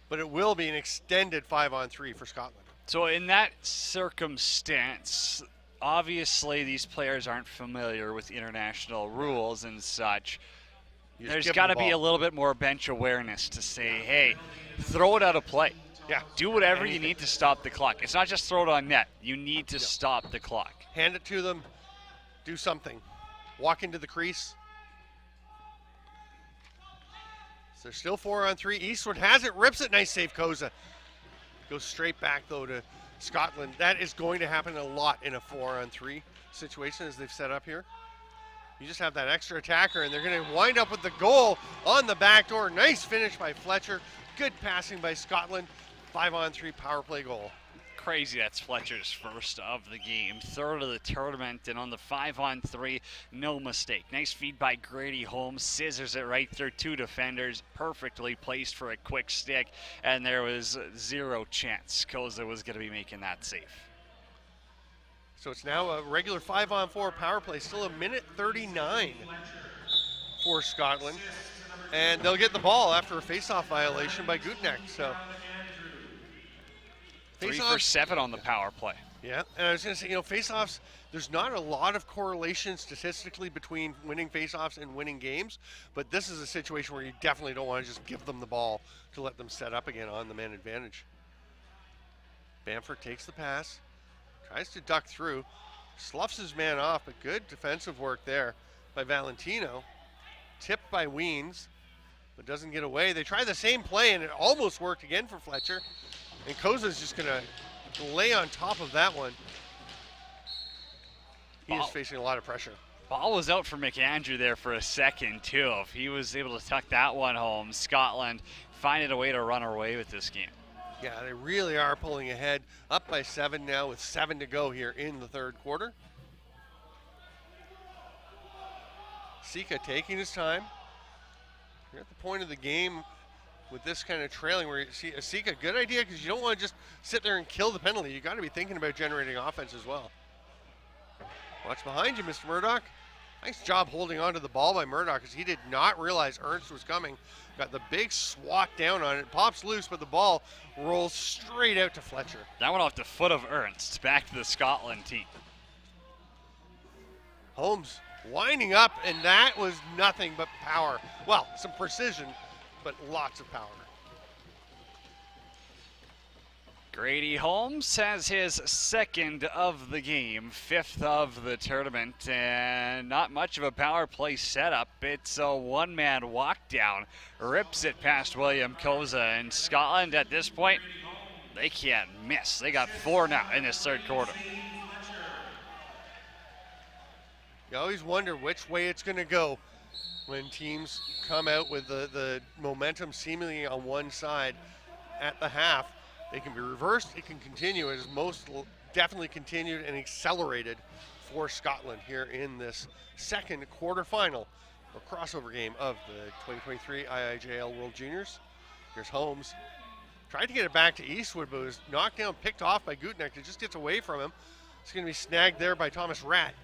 S1: But it will be an extended 5-on-3 for Scotland.
S2: So in that circumstance, obviously these players aren't familiar with international rules and such. There's got to be a little bit more bench awareness to say, hey, throw it out of play.
S1: Yeah.
S2: Do whatever you need to stop the clock. It's not just throw it on net. You need to stop the clock.
S1: Hand it to them. Do something. Walk into the crease. So they're still 4-on-3. Eastwood has it, rips it. Nice save, Koza. Goes straight back, though, to Scotland. That is going to happen a lot in a 4-on-3 situation as they've set up here. You just have that extra attacker, and they're going to wind up with the goal on the back door. Nice finish by Fletcher. Good passing by Scotland. 5-on-3 power play goal.
S2: Crazy, that's Fletcher's first of the game, third of the tournament, and on the 5-on-3, no mistake. Nice feed by Grady Holmes, scissors it right through two defenders, perfectly placed for a quick stick, and there was zero chance Koza was going to be making that save.
S1: So it's now a regular 5-on-4 power play, still a minute 39 for Scotland, and they'll get the ball after a face-off violation by Gutneck. So
S2: 3 for 7 on the power play.
S1: Yeah, and I was going to say, you know, face-offs, there's not a lot of correlation statistically between winning face-offs and winning games, but this is a situation where you definitely don't want to just give them the ball to let them set up again on the man advantage. Bamford takes the pass, tries to duck through, sloughs his man off, but good defensive work there by Valentino. Tipped by Weens, but doesn't get away. They try the same play, and it almost worked again for Fletcher. And Koza's just going to lay on top of that one. He is facing a lot of pressure.
S2: Ball was out for McAndrew there for a second, too. If he was able to tuck that one home, Scotland finding a way to run away with this game.
S1: Yeah, they really are pulling ahead. Up by 7 now with 7 to go here in the third quarter. Sika taking his time. We're at the point of the game with this kind of trailing where you see a Sika, good idea because you don't want to just sit there and kill the penalty. You got to be thinking about generating offense as well. Watch behind you, Mr. Murdoch. Nice job holding on to the ball by Murdoch because he did not realize Ernst was coming. Got the big swat down on it. Pops loose, but the ball rolls straight out to Fletcher.
S2: That went off the foot of Ernst, back to the Scotland team.
S1: Holmes winding up, and that was nothing but power. Well, some precision, but lots of power.
S2: Grady Holmes has his second of the game, 5th of the tournament, and not much of a power play setup. It's a one-man walk down, rips it past William Koza, and Scotland at this point, they can't miss. They got 4 now in this third quarter.
S1: You always wonder which way it's going to go when teams come out with the momentum seemingly on one side at the half. It can be reversed, it can continue. It is most definitely continued and accelerated for Scotland here in this second quarterfinal or crossover game of the 2023 IIJL World Juniors. Here's Holmes. Tried to get it back to Eastwood, but was knocked down, picked off by Gutneck. It just gets away from him. It's going to be snagged there by Thomas Ratt.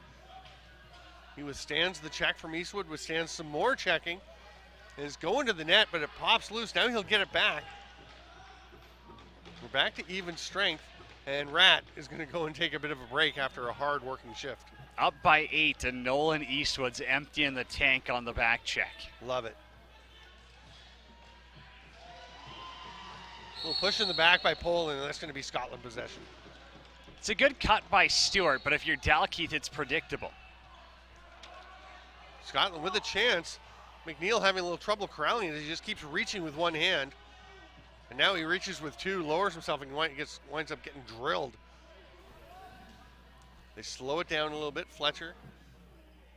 S1: He withstands the check from Eastwood, withstands some more checking, and is going to the net, but it pops loose. Now he'll get it back. We're back to even strength, and Ratt is going to go and take a bit of a break after a hard working shift.
S2: Up by 8, and Nolan Eastwood's emptying the tank on the back check.
S1: Love it. A little push in the back by Poland, and that's going to be Scotland possession.
S2: It's a good cut by Stewart, but if you're Dalkeith, it's predictable.
S1: Scotland with a chance. McNeil having a little trouble corralling it. He just keeps reaching with one hand. And now he reaches with 2, lowers himself, and winds up getting drilled. They slow it down a little bit. Fletcher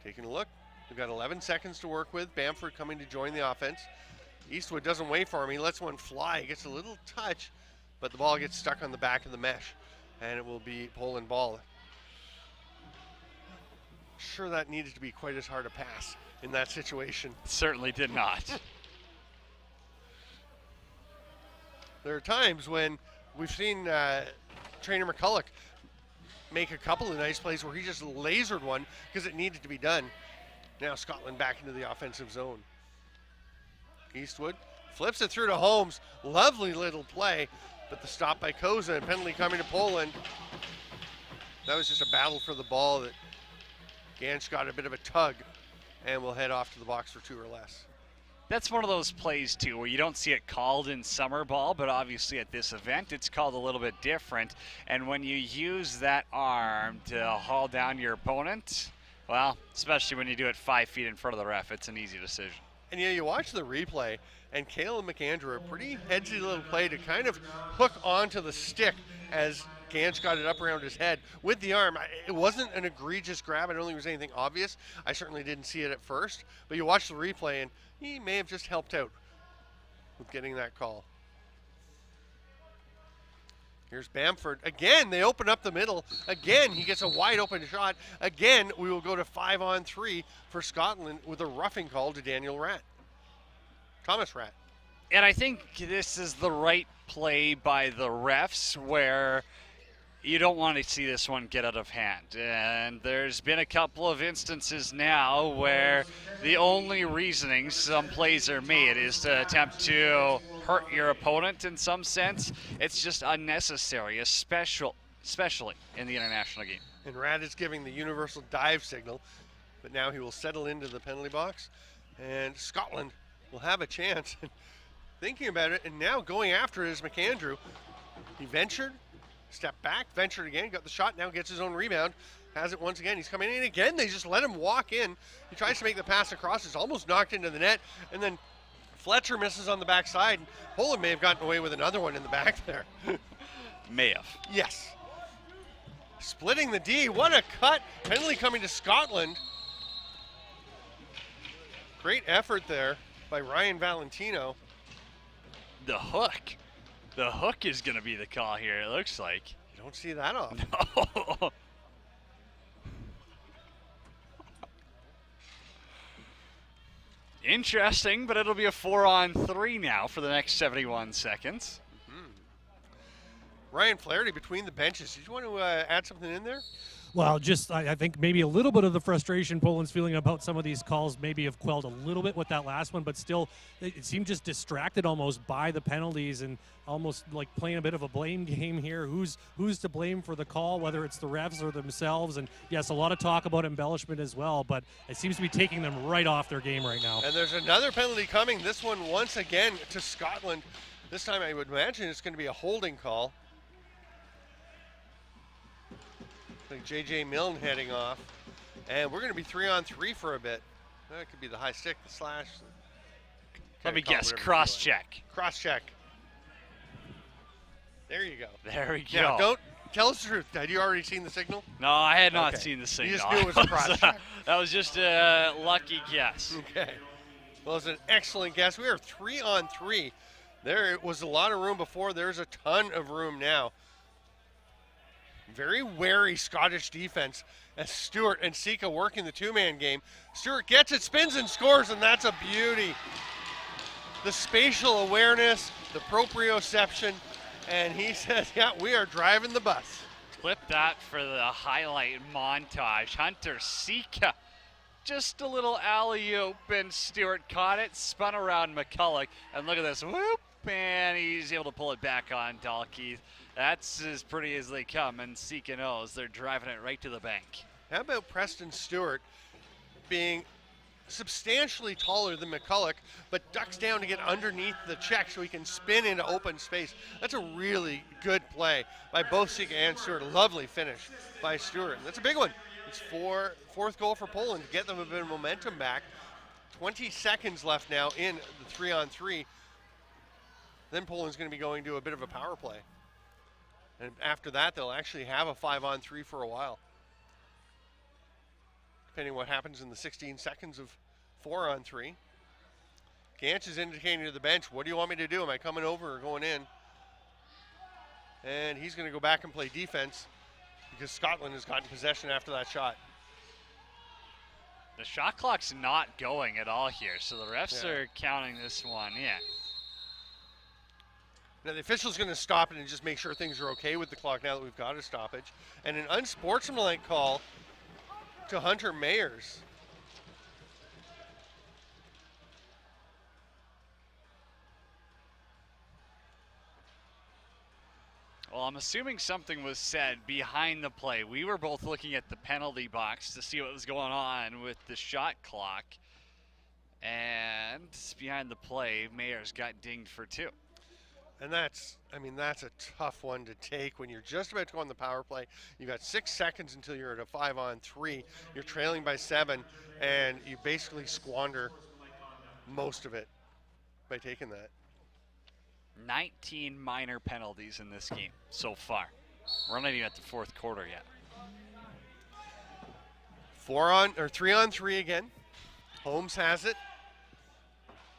S1: taking a look. We've got 11 seconds to work with. Bamford coming to join the offense. Eastwood doesn't wait for him. He lets one fly. He gets a little touch, but the ball gets stuck on the back of the mesh, and it will be Poland ball. Sure, that needed to be quite as hard a pass in that situation.
S2: Certainly did not.
S1: There are times when we've seen trainer McCulloch make a couple of nice plays where he just lasered one because it needed to be done. Now Scotland back into the offensive zone. Eastwood flips it through to Holmes. Lovely little play, but the stop by Koza and penalty coming to Poland. That was just a battle for the ball that Ganch got a bit of a tug and will head off to the box for 2 or less.
S2: That's one of those plays, too, where you don't see it called in summer ball, but obviously at this event it's called a little bit different. And when you use that arm to haul down your opponent, well, especially when you do it 5 feet in front of the ref, it's an easy decision.
S1: And you watch the replay, and Cale and McAndrew, a pretty headsy little play to kind of hook onto the stick as Ganch got it up around his head with the arm. It wasn't an egregious grab. I don't think it was anything obvious. I certainly didn't see it at first. But you watch the replay, and he may have just helped out with getting that call. Here's Bamford. Again, they open up the middle. Again, he gets a wide open shot. Again, we will go to 5-on-3 for Scotland with a roughing call to Daniel Ratt. Thomas Ratt.
S2: And I think this is the right play by the refs where you don't want to see this one get out of hand. And there's been a couple of instances now where the only reasoning some plays are made is to attempt to hurt your opponent in some sense. It's just unnecessary, especially in the international game.
S1: And Ratt is giving the universal dive signal, but now he will settle into the penalty box. And Scotland will have a chance. Thinking about it, and now going after it is McAndrew. He ventured, stepped back, ventured again, got the shot, now gets his own rebound, has it once again. He's coming in again. They just let him walk in. He tries to make the pass across. It's almost knocked into the net, and then Fletcher misses on the backside. Poland may have gotten away with another one in the back there.
S2: May have.
S1: Yes. Splitting the D. What a cut. Penalty coming to Scotland. Great effort there by Ryan Valentino.
S2: The hook. The hook is going to be the call here, it looks like.
S1: You don't see that often.
S2: No. Interesting, but it'll be a 4-on-3 now for the next 71 seconds.
S1: Ryan Flaherty between the benches. Did you want to add something in there?
S4: Well, just I think maybe a little bit of the frustration Poland's feeling about some of these calls maybe have quelled a little bit with that last one, but still it seemed just distracted almost by the penalties and almost like playing a bit of a blame game here. Who's to blame for the call, whether it's the refs or themselves? And yes, a lot of talk about embellishment as well, but it seems to be taking them right off their game right now.
S1: And there's another penalty coming, this one once again to Scotland. This time I would imagine it's going to be a holding call. Like J.J. Milne heading off. And we're going to be 3-on-3 for a bit. That could be the high stick, the slash.
S2: Let me guess, cross-check.
S1: Cross-check. There you go.
S2: There we go.
S1: Now, don't tell us the truth. Had you already seen the signal?
S2: No, I had not seen the signal.
S1: You just knew it was a cross-check.
S2: That was just a lucky guess.
S1: Okay. Well, it's an excellent guess. We are 3-on-3. There was a lot of room before. There's a ton of room now. Very wary Scottish defense as Stewart and Sika working the two-man game. Stewart gets it, spins and scores, and that's a beauty. The spatial awareness, the proprioception, and he says, yeah, we are driving the bus.
S2: Clip that for the highlight montage. Hunter Sika, just a little alley-oop, and Stewart caught it, spun around McCulloch, and look at this, whoop, and he's able to pull it back on Dalkeith. That's as pretty as they come, and Sika knows they're driving it right to the bank.
S1: How about Preston Stewart being substantially taller than McCulloch, but ducks down to get underneath the check so he can spin into open space. That's a really good play by both Sika and Stewart. A lovely finish by Stewart. That's a big one. It's fourth goal for Poland to get them a bit of momentum back. 20 seconds left now in the 3-on-3. Then Poland's going to be going to a bit of a power play. And after that, they'll actually have a 5-on-3 for a while. Depending on what happens in the 16 seconds of 4-on-3. Ganch is indicating to the bench, what do you want me to do? Am I coming over or going in? And he's going to go back and play defense because Scotland has gotten possession after that shot.
S2: The shot clock's not going at all here, so the refs are counting this one in.
S1: Now the official's going to stop it and just make sure things are okay with the clock now that we've got a stoppage. And an unsportsmanlike call to Hunter Mayers.
S2: Well, I'm assuming something was said behind the play. We were both looking at the penalty box to see what was going on with the shot clock. And behind the play, Mayers got dinged for 2.
S1: And that's a tough one to take when you're just about to go on the power play. You've got 6 seconds until you're at a 5-on-3. You're trailing by 7, and you basically squander most of it by taking that.
S2: 19 minor penalties in this game so far. We're not even at the 4th quarter yet.
S1: 3-on-3 again. Holmes has it.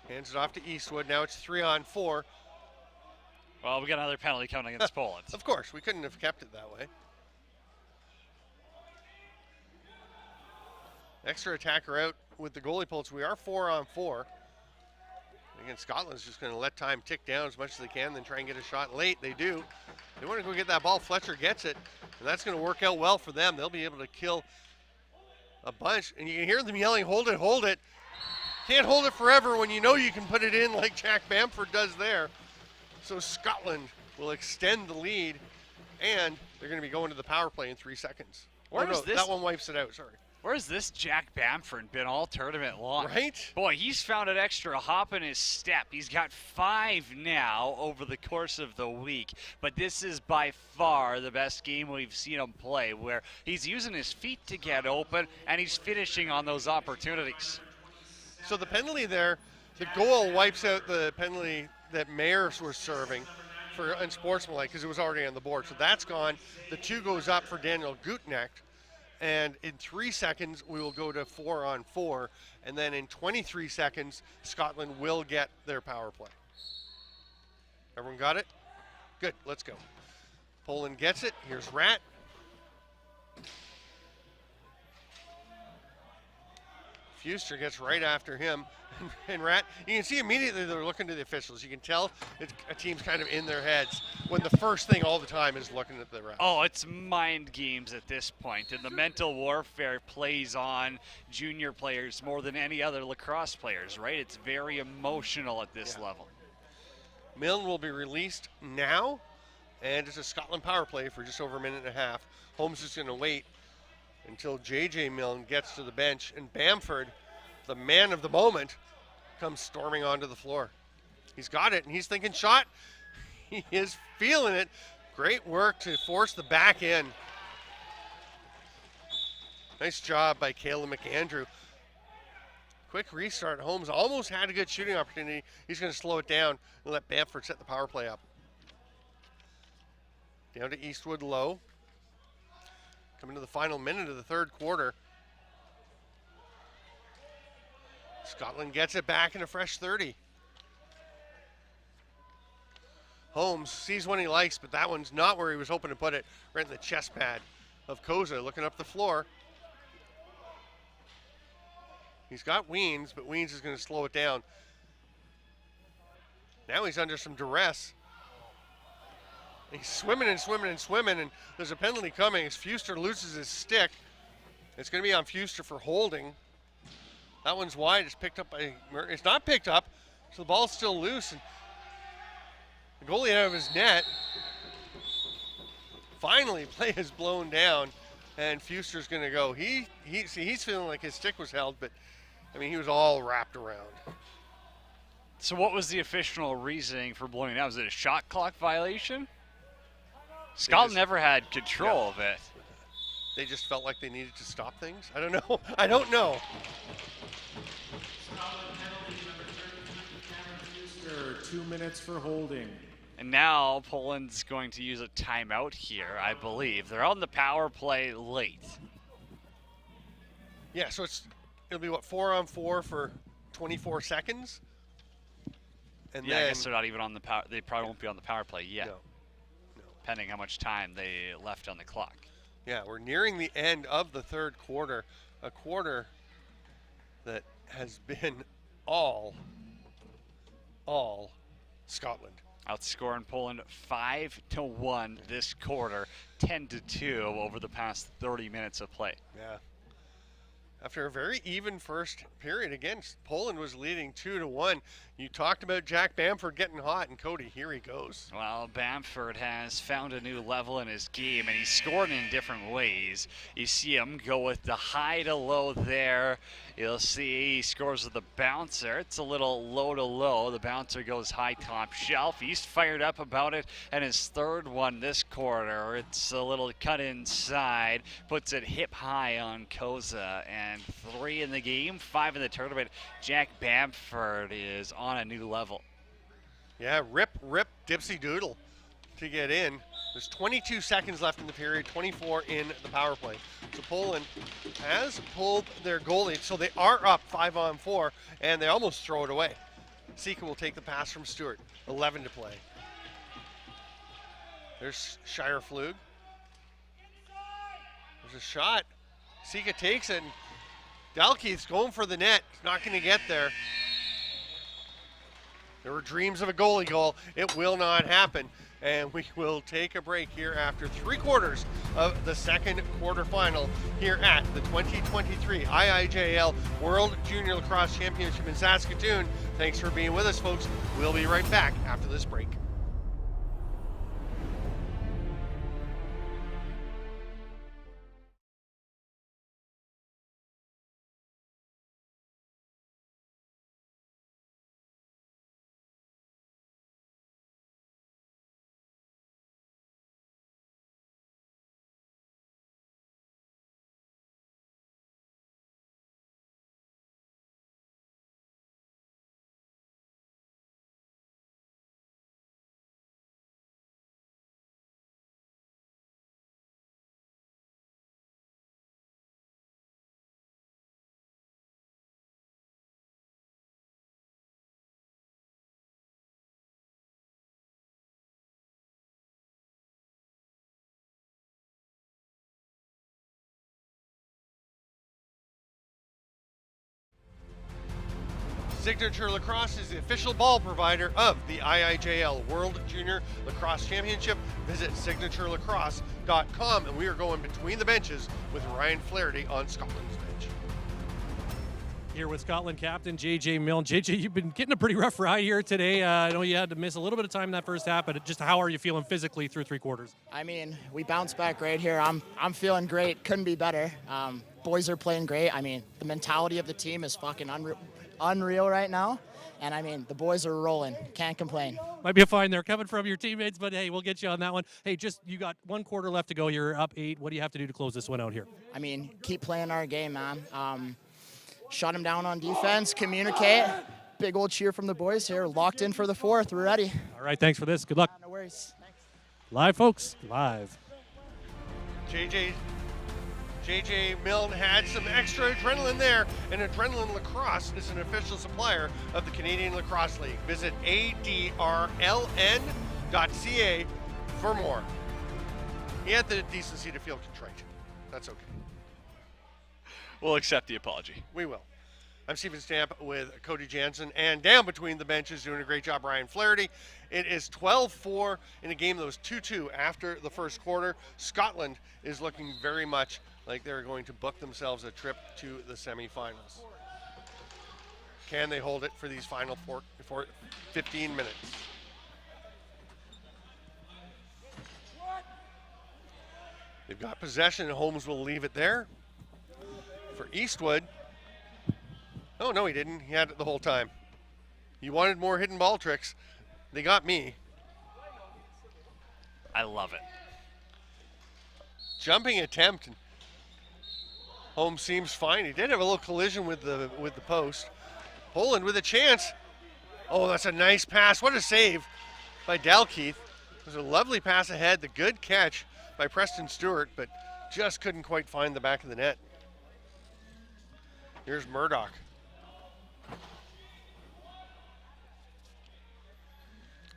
S1: Hands it off to Eastwood. Now it's 3-on-4.
S2: Well, we got another penalty coming against Poland.
S1: Of course, we couldn't have kept it that way. Extra attacker out with the goalie pull, so we are 4-on-4. Again, Scotland's just going to let time tick down as much as they can, then try and get a shot late. They do. They want to go get that ball. Fletcher gets it, and that's going to work out well for them. They'll be able to kill a bunch, and you can hear them yelling, "Hold it, hold it." Can't hold it forever when you know you can put it in like Jack Bamford does there. So Scotland will extend the lead, and they're going to be going to the power play in 3 seconds. That one wipes it out, sorry.
S2: Where's this Jack Bamford been all tournament long?
S1: Right?
S2: Boy, he's found an extra hop in his step. He's got 5 now over the course of the week. But this is by far the best game we've seen him play, where he's using his feet to get open, and he's finishing on those opportunities.
S1: So the penalty there, the goal wipes out the penalty that Mayers was serving for unsportsmanlike because it was already on the board. So that's gone. The 2 goes up for Daniel Gutknecht. And in 3 seconds, we will go to 4-on-4. And then in 23 seconds, Scotland will get their power play. Everyone got it? Good, let's go. Poland gets it. Here's Rat. Fuster gets right after him. And Rat, you can see immediately they're looking to the officials. You can tell it's a team's kind of in their heads when the first thing all the time is looking at the ref.
S2: Oh, it's mind games at this point, and the mental warfare plays on junior players more than any other lacrosse players, right? It's very emotional at this level.
S1: Milne will be released now, and it's a Scotland power play for just over a minute and a half. Holmes is going to wait until J.J. Milne gets to the bench, and Bamford, the man of the moment, comes storming onto the floor. He's got it, and he's thinking shot. He is feeling it. Great work to force the back in. Nice job by Caleb McAndrew. Quick restart. Holmes almost had a good shooting opportunity. He's going to slow it down and let Bamford set the power play up. Down to Eastwood low. Coming to the final minute of the 3rd quarter. Scotland gets it back in a fresh 30. Holmes sees one he likes, but that one's not where he was hoping to put it, right in the chest pad of Koza, looking up the floor. He's got Weens, but Weens is going to slow it down. Now he's under some duress. He's swimming and swimming and swimming, and there's a penalty coming as Fuster loses his stick. It's going to be on Fuster for holding. That one's wide. It's picked up by Murray. It's not picked up, so the ball's still loose. And the goalie out of his net. Finally, play is blown down, and Fuster's going to go. He's feeling like his stick was held, but I mean, he was all wrapped around.
S2: So what was the official reasoning for blowing it out? Was it a shot clock violation? Scotland never had control of it.
S1: They just felt like they needed to stop things? I don't know. I don't know.
S3: 2 minutes for holding.
S2: And now Poland's going to use a timeout here, I believe. They're on the power play late.
S1: Yeah, so it'll be what, 4-on-4 for 24 seconds? And
S2: yeah,
S1: then,
S2: I guess they're not even on the power. They probably won't be on the power play yet.
S1: No.
S2: Depending how much time they left on the clock.
S1: Yeah, we're nearing the end of the 3rd quarter. A quarter that has been all Scotland.
S2: outscoring Poland 5-1 this quarter, 10-2 over the past 30 minutes of play.
S1: Yeah. After a very even first period, again, Poland was leading 2-1. You talked about Jack Bamford getting hot, and Cody, here he goes.
S2: Well, Bamford has found a new level in his game, and he's scored in different ways. You see him go with the high to low there. You'll see he scores with the bouncer. It's a little low to low. The bouncer goes high top shelf. He's fired up about it, and his third one this quarter, it's a little cut inside, puts it hip high on Koza, and 3 in the game, 5 in the tournament. Jack Bamford is on a new level.
S1: Yeah, rip, dipsy doodle to get in. There's 22 seconds left in the period, 24 in the power play. So Poland has pulled their goalie, so they are up 5-on-4, and they almost throw it away. Sika will take the pass from Stewart, 11 to play. There's Shire Flug. There's a shot. Sika takes it, and Dalkeith's going for the net. He's not going to get there. There were dreams of a goalie goal. It will not happen. And we will take a break here after 3/4 of the second quarterfinal here at the 2023 IIJL World Junior Lacrosse Championship in Saskatoon. Thanks for being with us, folks. We'll be right back after this break. Signature Lacrosse is the official ball provider of the IIJL World Junior Lacrosse Championship. Visit signaturelacrosse.com, and we are going between the benches with Ryan Flaherty on Scotland's bench.
S4: Here with Scotland captain JJ Milne. JJ, you've been getting a pretty rough ride here today. I know you had to miss a little bit of time in that first half, but just how are you feeling physically through 3/4?
S6: I mean, we bounced back right here. I'm feeling great. Couldn't be better. Boys are playing great. I mean, the mentality of the team is fucking unreal right now. And I mean, the boys are rolling. Can't complain.
S4: Might be a fine there coming from your teammates, but hey, we'll get you on that one. Hey, you got 1/4 left to go. You're up 8. What do you have to do to close this one out here?
S6: I mean, keep playing our game, man. Shut them down on defense, communicate. Big old cheer from the boys here. Locked in for the 4th. We're ready.
S4: All right, thanks for this. Good luck.
S6: No worries. Thanks.
S4: Live, folks. Live.
S1: JJ Milne had some extra adrenaline there, and Adrenaline Lacrosse is an official supplier of the Canadian Lacrosse League. Visit adrln.ca for more. He had the decency to feel contrite. That's okay.
S2: We'll accept the apology.
S1: We will. I'm Stephen Stamp with Cody Jansen, and down between the benches, doing a great job, Ryan Flaherty. It is 12-4 in a game that was 2-2 after the first quarter. Scotland is looking very much like they're going to book themselves a trip to the semifinals. Can they hold it for these final 15 minutes? They've got possession, and Holmes will leave it there. For Eastwood, oh no, he didn't. He had it the whole time. You wanted more hidden ball tricks. They got me.
S2: I love it.
S1: Jumping attempt. Holmes seems fine. He did have a little collision with the post. Poland with a chance. Oh, that's a nice pass. What a save by Dalkeith. It was a lovely pass ahead. The good catch by Preston Stewart, but just couldn't quite find the back of the net. Here's Murdoch.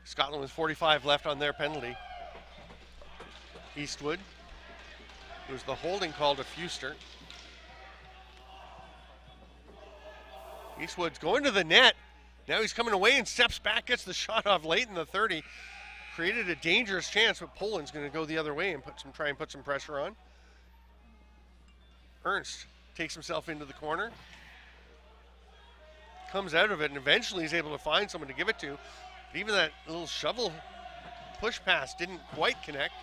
S1: Scotland with 45 left on their penalty. Eastwood. It was the holding call to Fuster. Eastwood's going to the net. Now he's coming away and steps back, gets the shot off late in the 30. Created a dangerous chance, but Poland's going to go the other way and try and put some pressure on. Ernst takes himself into the corner. Comes out of it, and eventually he's able to find someone to give it to. But even that little shovel push pass didn't quite connect.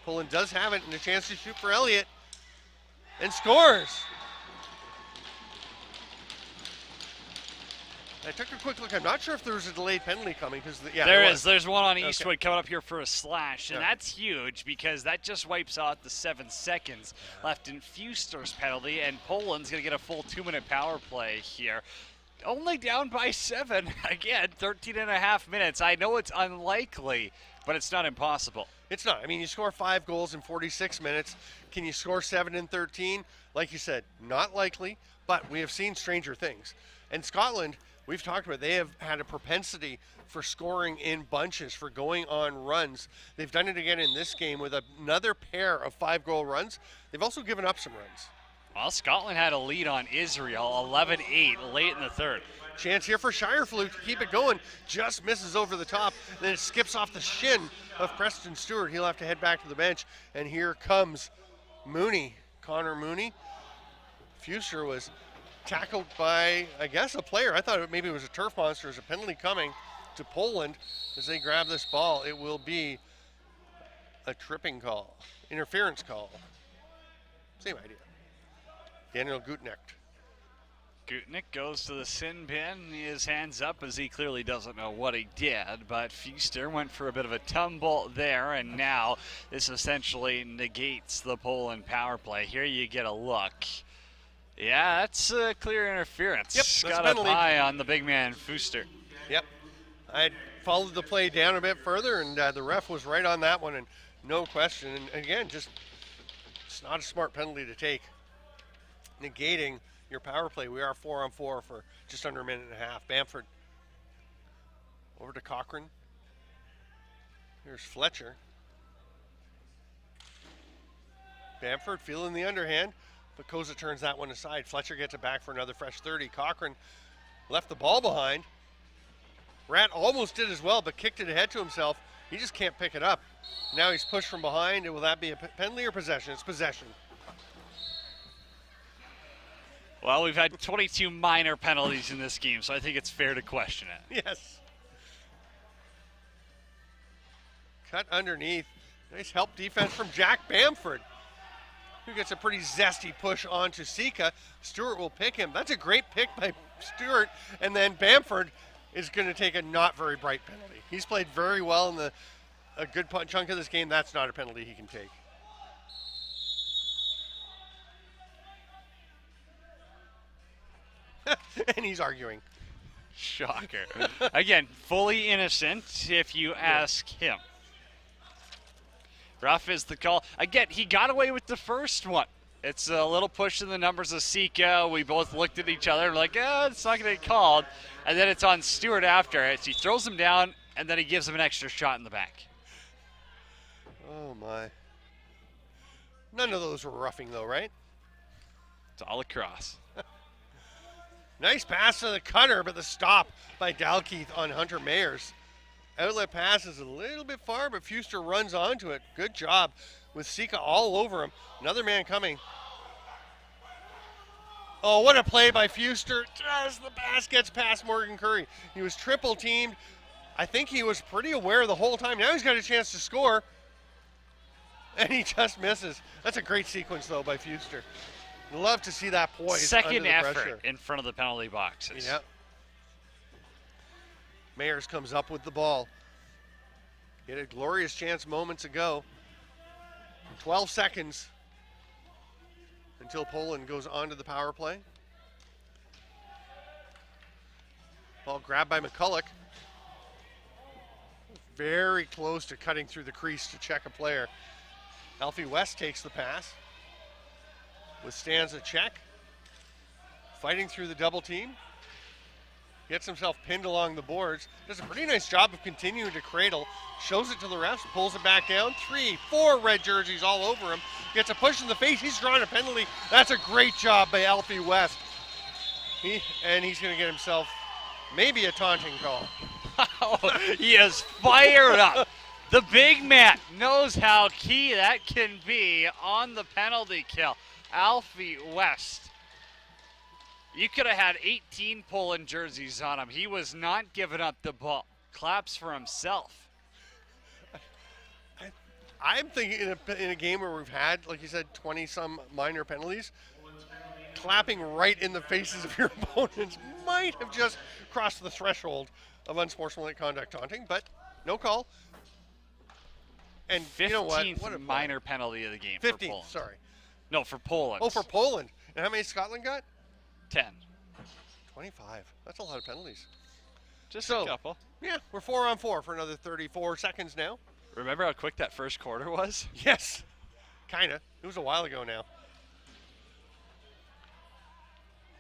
S1: Poland does have it and a chance to shoot for Elliott. And scores. I took a quick look. I'm not sure if there was a delayed penalty coming because
S2: there is. There's one on Eastwood
S1: Okay.
S2: coming up here for a slash, and that's huge because that just wipes out the 7 seconds left in Fuster's penalty, and Poland's going to get a full 2-minute power play here. Only down by 7. Again, 13 and a half minutes. I know it's unlikely, but it's not impossible.
S1: It's not. I mean, you score 5 goals in 46 minutes. Can you score 7 in 13? Like you said, not likely, but we have seen stranger things. And Scotland, we've talked about, they have had a propensity for scoring in bunches, for going on runs. They've done it again in this game with another pair of 5-goal runs. They've also given up some runs.
S2: Well, Scotland had a lead on Israel, 11-8, late in the third.
S1: Chance here for Shirefluke to keep it going. Just misses over the top. Then it skips off the shin of Preston Stewart. He'll have to head back to the bench. And here comes Mooney, Connor Mooney. Fuster was tackled by, I guess, a player. I thought maybe it was a turf monster. There's a penalty coming to Poland as they grab this ball. It will be a tripping call, interference call. Same idea. Daniel Gutnecht.
S2: Gutnick goes to the sin bin, his hands up as he clearly doesn't know what he did, but Fuster went for a bit of a tumble there, and now this essentially negates the Poland power play. Here you get a look. Yeah, that's a clear interference.
S1: Yep,
S2: got up high on the big man, Fuster.
S1: Yep. I followed the play down a bit further, and the ref was right on that one, and no question. And again, just it's not a smart penalty to take. Negating your power play. We are 4-on-4 for just under a minute and a half. Bamford over to Cochran. Here's Fletcher. Bamford feeling the underhand, but Koza turns that one aside. Fletcher gets it back for another fresh 30. Cochran left the ball behind. Rat almost did as well, but kicked it ahead to himself. He just can't pick it up. Now he's pushed from behind. Will that be a penalty or possession? It's possession.
S2: Well, we've had 22 minor penalties in this game, so I think it's fair to question it.
S1: Yes. Cut underneath. Nice help defense from Jack Bamford, who gets a pretty zesty push onto Sika. Stewart will pick him. That's a great pick by Stewart. And then Bamford is going to take a not very bright penalty. He's played very well in a good chunk of this game. That's not a penalty he can take. And he's arguing.
S2: Shocker. Again, fully innocent if you ask him. Rough is the call. Again, he got away with the first one. It's a little push in the numbers of Sika. We both looked at each other and like, it's not going to get called. And then it's on Stewart after it. He throws him down, and then he gives him an extra shot in the back.
S1: Oh, my. None of those were roughing, though, right?
S2: It's all across.
S1: Nice pass to the cutter, but the stop by Dalkeith on Hunter Mayers. Outlet pass is a little bit far, but Fuster runs onto it. Good job with Sika all over him. Another man coming. Oh, what a play by Fuster. As the pass gets past Morgan Curry. He was triple teamed. I think he was pretty aware the whole time. Now he's got a chance to score. And he just misses. That's a great sequence, though, by Fuster. Love to see that poise
S2: Second
S1: under the
S2: effort
S1: pressure.
S2: in front of the penalty boxes.
S1: Yep. Mayers comes up with the ball. He had a glorious chance moments ago. 12 seconds until Poland goes on to the power play. Ball grabbed by McCulloch. Very close to cutting through the crease to check a player. Alfie West takes the pass. Withstands a check. Fighting through the double team. Gets himself pinned along the boards. Does a pretty nice job of continuing to cradle. Shows it to the refs. Pulls it back down. 3, 4 red jerseys all over him. Gets a push in the face. He's drawing a penalty. That's a great job by Alfie West. He's going to get himself Maybe a taunting call.
S2: Oh, he is fired up. The big man knows how key that can be on the penalty kill. Alfie West. You could have had 18 Poland jerseys on him. He was not giving up the ball. Claps for himself.
S1: I'm thinking in a game where we've had, like you said, 20-some minor penalties, clapping right in the faces of your opponents might have just crossed the threshold of unsportsmanlike conduct taunting, but no call. And
S2: 15th
S1: you know what a
S2: minor penalty of the game
S1: 15th,
S2: for Poland.
S1: sorry.
S2: No, for Poland.
S1: Oh, for Poland. And how many Scotland got?
S2: 10.
S1: 25. That's a lot of penalties.
S2: Just a couple.
S1: Yeah, we're 4-on-4 for another 34 seconds now.
S2: Remember how quick that first quarter was?
S1: Yes, kind of. It was a while ago now.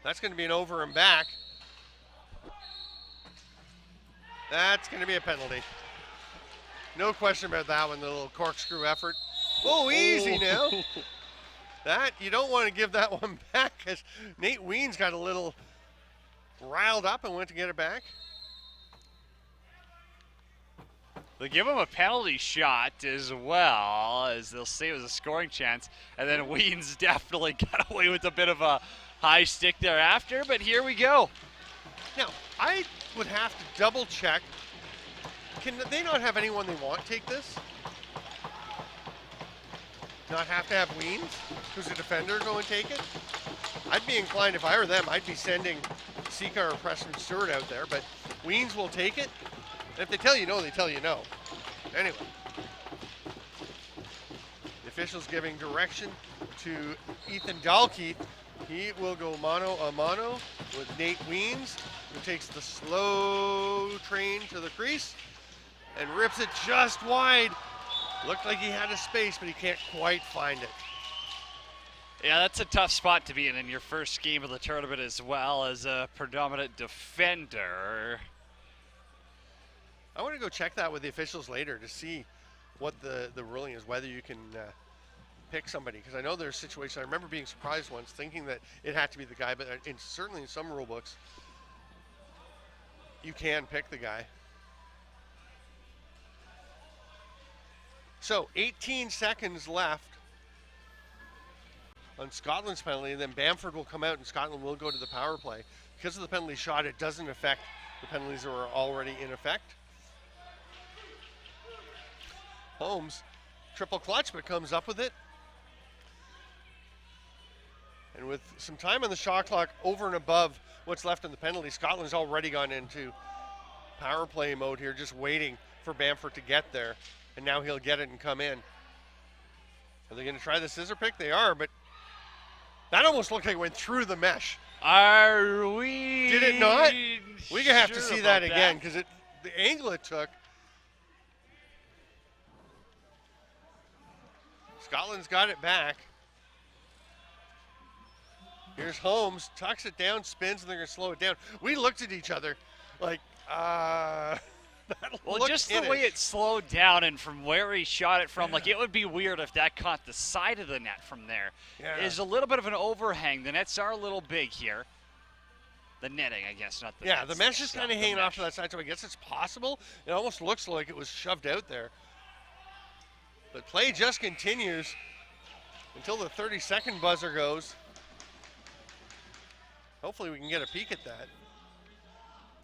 S1: That's going to be an over and back. That's going to be a penalty. No question about that one, the little corkscrew effort. Oh, easy now. That, you don't want to give that one back because Nate Wiens got a little riled up and went to get it back.
S2: They give him a penalty shot as well, as they'll say it was a scoring chance. And then Wiens definitely got away with a bit of a high stick thereafter, but here we go.
S1: Now, I would have to double check. Can they not have anyone they want take this? Not have to have Wiens, who's a defender, go and take it? I'd be inclined, if I were them, I'd be sending Sika or Preston Stewart out there, but Wiens will take it. And if they tell you no, they tell you no. Anyway. The official's giving direction to Ethan Dalkeith. He will go mano a mano with Nate Wiens, who takes the slow train to the crease and rips it just wide. Looked like he had a space, but he can't quite find it.
S2: Yeah, that's a tough spot to be in your first game of the tournament as well as a predominant defender.
S1: I want to go check that with the officials later to see what the ruling is, whether you can pick somebody. Because I know there's situations, I remember being surprised once thinking that it had to be the guy, but certainly in some rule books, you can pick the guy. So 18 seconds left on Scotland's penalty, and then Bamford will come out and Scotland will go to the power play. Because of the penalty shot, it doesn't affect the penalties that were already in effect. Holmes, triple clutch, but comes up with it. And with some time on the shot clock over and above what's left in the penalty, Scotland's already gone into power play mode here, just waiting for Bamford to get there. And now he'll get it and come in. Are they going to try the scissor pick? They are, but that almost looked like it went through the mesh.
S2: Are we?
S1: Did it not? We're going to have to
S2: sure
S1: see that
S2: about
S1: again because the angle it took. Scotland's got it back. Here's Holmes, tucks it down, spins, and they're going to slow it down. We looked at each other like,
S2: well, just the way it slowed down and from where he shot it from, like it would be weird if that caught the side of the net from there.
S1: Yeah.
S2: There's a little bit of an overhang. The nets are a little big here. The netting, I guess, not the
S1: Yeah,
S2: nets
S1: the mesh is
S2: themselves,
S1: kind of
S2: the
S1: hanging off
S2: mesh.
S1: to that side, so I guess it's possible. It almost looks like it was shoved out there. But play just continues until the 30-second buzzer goes. Hopefully we can get a peek at that.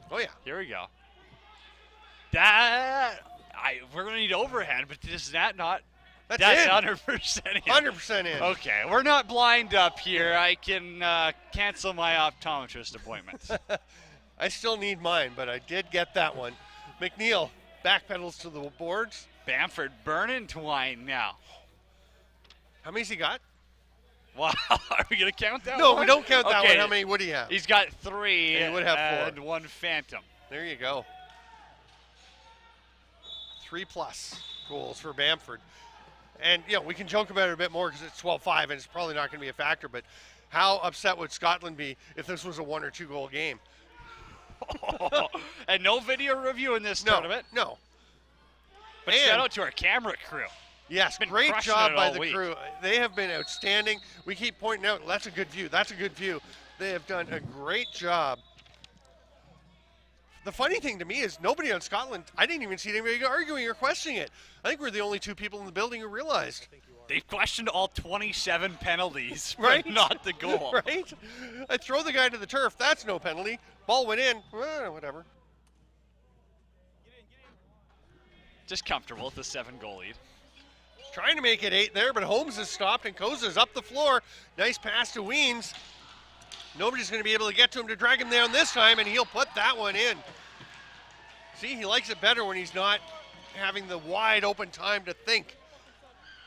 S1: Oh, yeah.
S2: Here we go. We're going to need overhead, but is that not?
S1: That's
S2: That's
S1: in.
S2: 100% in.
S1: 100% in.
S2: Okay, we're not blind up here. I can cancel my optometrist appointments.
S1: I still need mine, but I did get that one. McNeil backpedals to the boards.
S2: Bamford burning twine now.
S1: How many's he got?
S2: Wow, are we going to count that
S1: No,
S2: one?
S1: we don't count that
S2: Okay,
S1: one. How many would he have?
S2: He's got 3
S1: And he would have 4.
S2: and 1 phantom.
S1: There you go. 3+ goals for Bamford. And, you know, we can joke about it a bit more because it's 12-5 and it's probably not going to be a factor, but how upset would Scotland be if this was a 1 or 2 goal game?
S2: And no video review in this tournament.
S1: No.
S2: But
S1: And-
S2: shout out to our camera crew.
S1: Yes,
S2: Been
S1: great
S2: crushing
S1: job
S2: it
S1: by
S2: all
S1: the
S2: week.
S1: crew. They have been outstanding. We keep pointing out, that's a good view. That's a good view. They have done a great job the funny thing to me is nobody on Scotland, I didn't even see anybody arguing or questioning it. I think we're the only 2 people in the building who realized.
S2: They've questioned all 27 penalties,
S1: right?
S2: But not the goal.
S1: Right? I throw the guy to the turf. That's no penalty. Ball went in. Whatever.
S2: Just comfortable with the 7-goal lead.
S1: Trying to make it 8 there, but Holmes has stopped and Koza's up the floor. Nice pass to Weens. Nobody's going to be able to get to him to drag him down this time, and he'll put that one in. See, he likes it better when he's not having the wide open time to think.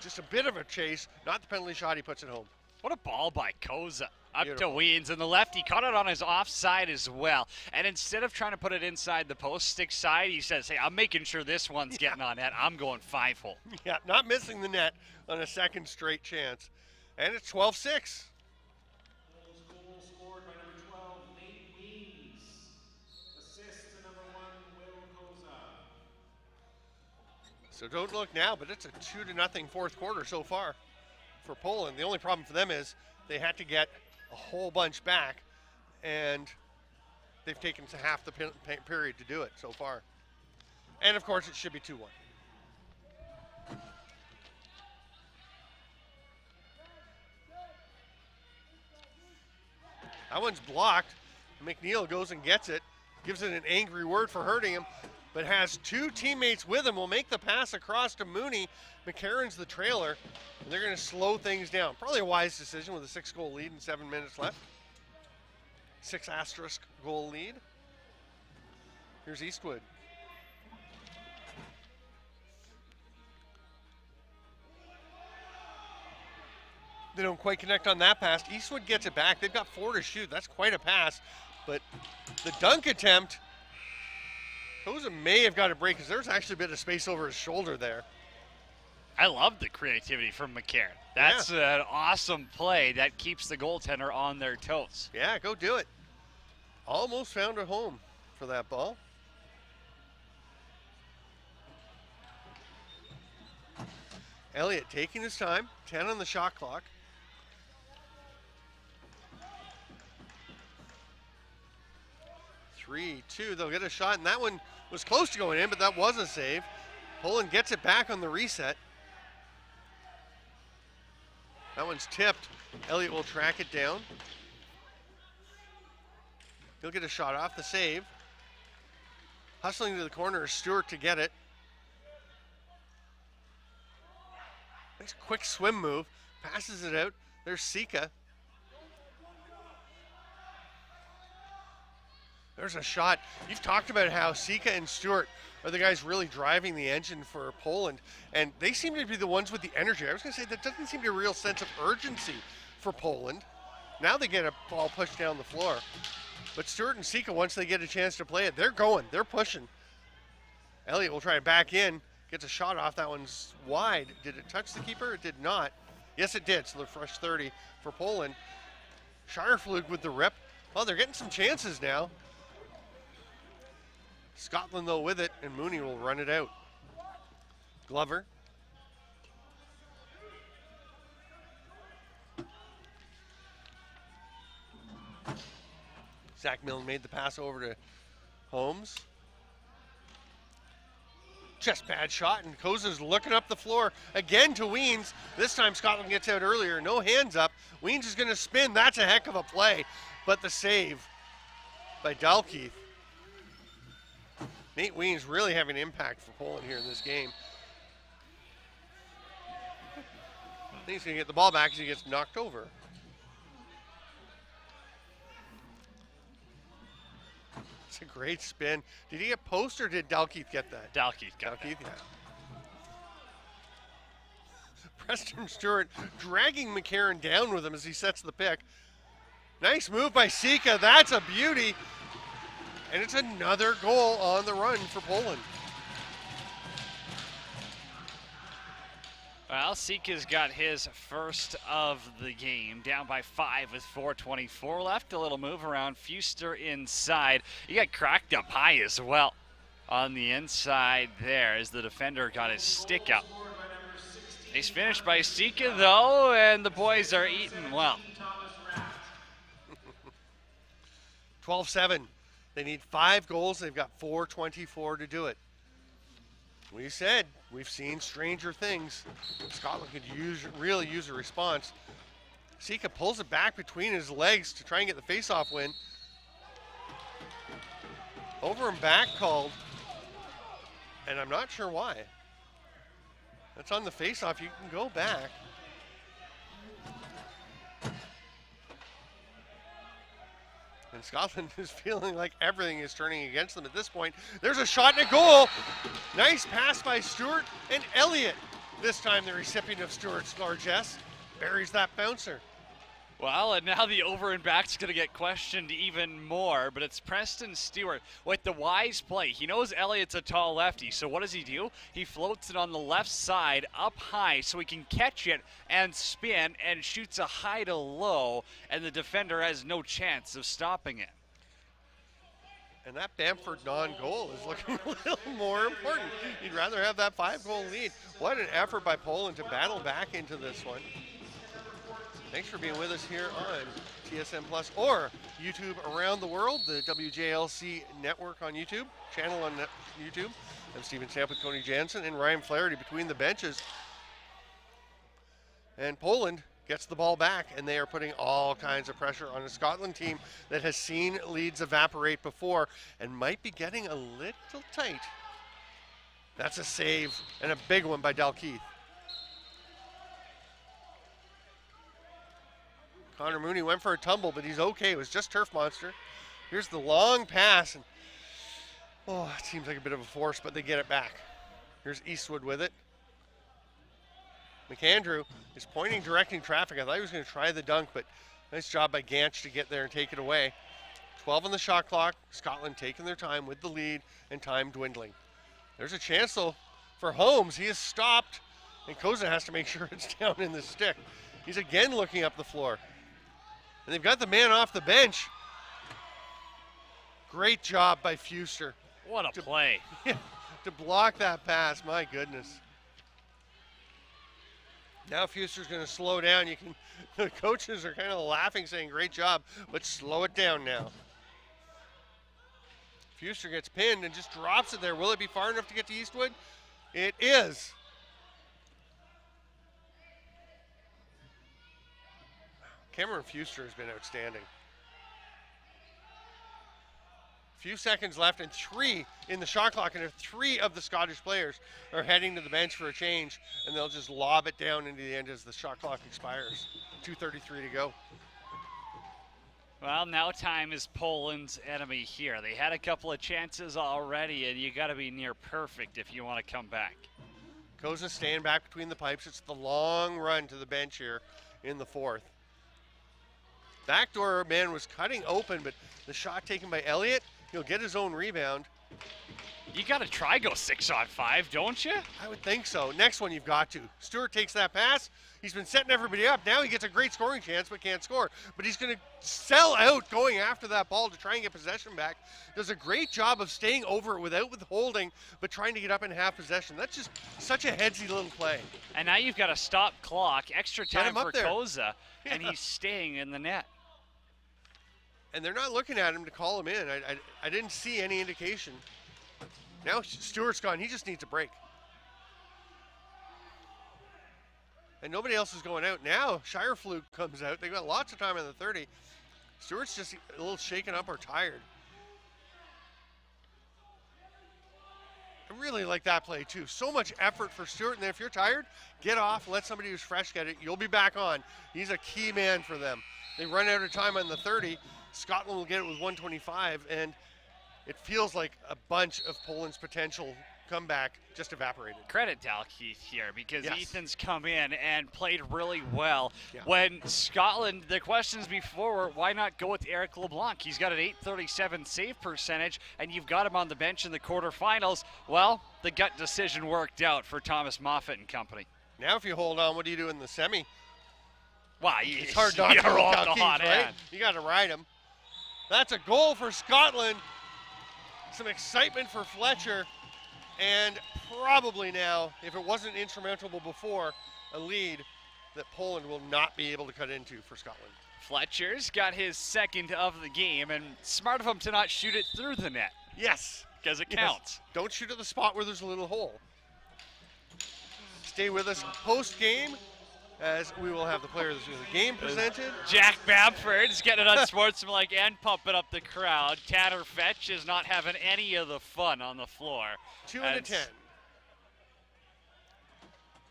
S1: Just a bit of a chase, not the penalty shot, he puts it home.
S2: What a ball by Koza. Up
S1: Beautiful.
S2: to Weens, and the lefty caught it on his offside as well. And instead of trying to put it inside the post stick side, he says, hey, I'm making sure this one's getting on net. I'm going 5-hole.
S1: Yeah, not missing the net on a second straight chance. And it's 12-6.
S3: Goal scored by number 12, Nate Weens. Assist to number 1, Will Koza.
S1: So don't look now, but it's a 2-0 fourth quarter so far for Poland. The only problem for them is they had to get a whole bunch back, and they've taken half the period to do it so far. And of course, it should be 2-1. That one's blocked. McNeil goes and gets it, gives it an angry word for hurting him, but has 2 teammates with him. Will make the pass across to Mooney. McCarron's the trailer, and they're going to slow things down. Probably a wise decision with a 6-goal lead and 7 minutes left. 6 asterisk goal lead. Here's Eastwood. They don't quite connect on that pass. Eastwood gets it back. They've got 4 to shoot. That's quite a pass. But the dunk attempt, Koza may have got a break because there's actually a bit of space over his shoulder there.
S2: I love the creativity from McCarron. That's an awesome play that keeps the goaltender on their toes.
S1: Yeah, go do it. Almost found a home for that ball. Elliott taking his time, 10 on the shot clock. Three, 2, they'll get a shot, and that one was close to going in, but that was a save. Poland gets it back on the reset. That one's tipped. Elliott will track it down. He'll get a shot off the save. Hustling to the corner is Stewart to get it. Nice quick swim move. Passes it out. There's Sika. There's a shot. You've talked about how Sika and Stewart are the guys really driving the engine for Poland, and they seem to be the ones with the energy. I was going to say that doesn't seem to be a real sense of urgency for Poland. Now they get a ball pushed down the floor. But Stewart and Sika, once they get a chance to play it, they're going, they're pushing. Elliott will try to back in, gets a shot off. That one's wide. Did it touch the keeper? It did not. Yes, it did. So the fresh 30 for Poland. Schierflug with the rip. Oh, they're getting some chances now. Scotland, though, with it, and Mooney will run it out. Glover. Zach Milne made the pass over to Holmes. Just bad shot, and Koza's looking up the floor again to Weens. This time Scotland gets out earlier, no hands up. Weens is going to spin. That's a heck of a play, but the save by Dalkeith. Nate Weens really having an impact for Poland here in this game. I think he's going to get the ball back as he gets knocked over. It's a great spin. Did he get post or did Dalkeith get that?
S2: Dalkeith got
S1: Dalkeith, yeah. Preston Stewart dragging McCarron down with him as he sets the pick. Nice move by Sika. That's a beauty. And it's another goal on the run for Poland.
S2: Well, Sika's got his first of the game, down by 5 with 4:24 left. A little move around Fuster inside. He got cracked up high as well on the inside there as the defender got his stick up. He's finished by Sika, though, and the boys are eating well.
S1: 12-7. They need 5 goals. They've got 4:24 to do it. We said we've seen stranger things. Scotland could really use a response. Sika pulls it back between his legs to try and get the face-off win. Over and back called, and I'm not sure why. That's on the face-off. You can go back. And Scotland is feeling like everything is turning against them at this point. There's a shot and a goal. Nice pass by Stewart, and Elliott, this time the recipient of Stewart's largesse, buries that bouncer.
S2: Well, and now the over and back's going to get questioned even more, but it's Preston Stewart with the wise play. He knows Elliott's a tall lefty, so what does he do? He floats it on the left side up high so he can catch it and spin and shoots a high to low, and the defender has no chance of stopping it.
S1: And that Bamford non-goal is looking a little more important. You'd rather have that 5-goal lead. What an effort by Poland to battle back into this one. Thanks for being with us here on TSN Plus or YouTube around the world, the WJLC network on YouTube, channel on YouTube. I'm Stephen Stamp with Cody Jansen and Ryan Flaherty between the benches. And Poland gets the ball back, and they are putting all kinds of pressure on a Scotland team that has seen leads evaporate before and might be getting a little tight. That's a save, and a big one by Dalkeith. Connor Mooney went for a tumble, but he's okay. It was just Turf Monster. Here's the long pass, and oh, it seems like a bit of a force, but they get it back. Here's Eastwood with it. McAndrew is pointing, directing traffic. I thought he was going to try the dunk, but nice job by Ganch to get there and take it away. 12 on the shot clock. Scotland taking their time with the lead and time dwindling. There's a chance, though, for Holmes. He is stopped, and Koza has to make sure it's down in the stick. He's again looking up the floor. And they've got the man off the bench. Great job by Fuster.
S2: What a play.
S1: To block that pass, my goodness. Now Fuster's going to slow down. The coaches are kind of laughing, saying great job, but slow it down now. Fuster gets pinned and just drops it there. Will it be far enough to get to Eastwood? It is. Cameron Fuster has been outstanding. Few seconds left and 3 in the shot clock, and if 3 of the Scottish players are heading to the bench for a change, and they'll just lob it down into the end as the shot clock expires. 2:33 to go.
S2: Well, now time is Poland's enemy here. They had a couple of chances already, and you got to be near perfect if you want to come back.
S1: Koza staying back between the pipes. It's the long run to the bench here in the 4th. Backdoor man was cutting open, but the shot taken by Elliott, he'll get his own rebound.
S2: You got to try go 6-on-5, don't you?
S1: I would think so. Next one you've got to. Stewart takes that pass. He's been setting everybody up. Now he gets a great scoring chance but can't score. But he's going to sell out going after that ball to try and get possession back. Does a great job of staying over it without withholding but trying to get up in half possession. That's just such a headsy little play.
S2: And now you've got a stop clock, extra time for
S1: there.
S2: Koza, and he's staying in the net.
S1: And they're not looking at him to call him in. I didn't see any indication. Now Stewart's gone. He just needs a break. And nobody else is going out. Now Shirefluke comes out. They've got lots of time in the 30. Stewart's just a little shaken up or tired. I really like that play too. So much effort for Stewart. And then if you're tired, get off. Let somebody who's fresh get it. You'll be back on. He's a key man for them. They run out of time on the 30. Scotland will get it with 1:25, and it feels like a bunch of Poland's potential comeback just evaporated.
S2: Credit Dalkeith here because
S1: Yes.
S2: Ethan's come in and played really well.
S1: Yeah.
S2: When Scotland, the questions before were, why not go with Eric LeBlanc? He's got an .837 save percentage, and you've got him on the bench in the quarterfinals. Well, the gut decision worked out for Thomas Moffat and company.
S1: Now if you hold on, what do you do in the semi?
S2: Wow,
S1: It's hard not to
S2: roll
S1: roll
S2: the hot
S1: right?
S2: hand.
S1: You got to ride him. That's a goal for Scotland. Some excitement for Fletcher. And probably now, if it wasn't insurmountable before, a lead. that Poland will not be able to cut into for Scotland.
S2: Fletcher's got his second of the game, and smart of him to not shoot it through the net.
S1: Yes.
S2: Because it
S1: Yes.
S2: counts.
S1: Don't shoot at the spot where there's a little hole. Stay with us post-game as we will have the player of the game presented.
S2: Jack Bamford's getting it unsportsmanlike and pumping up the crowd. Tanner Fetch is not having any of the fun on the floor.
S1: 2 and a 10.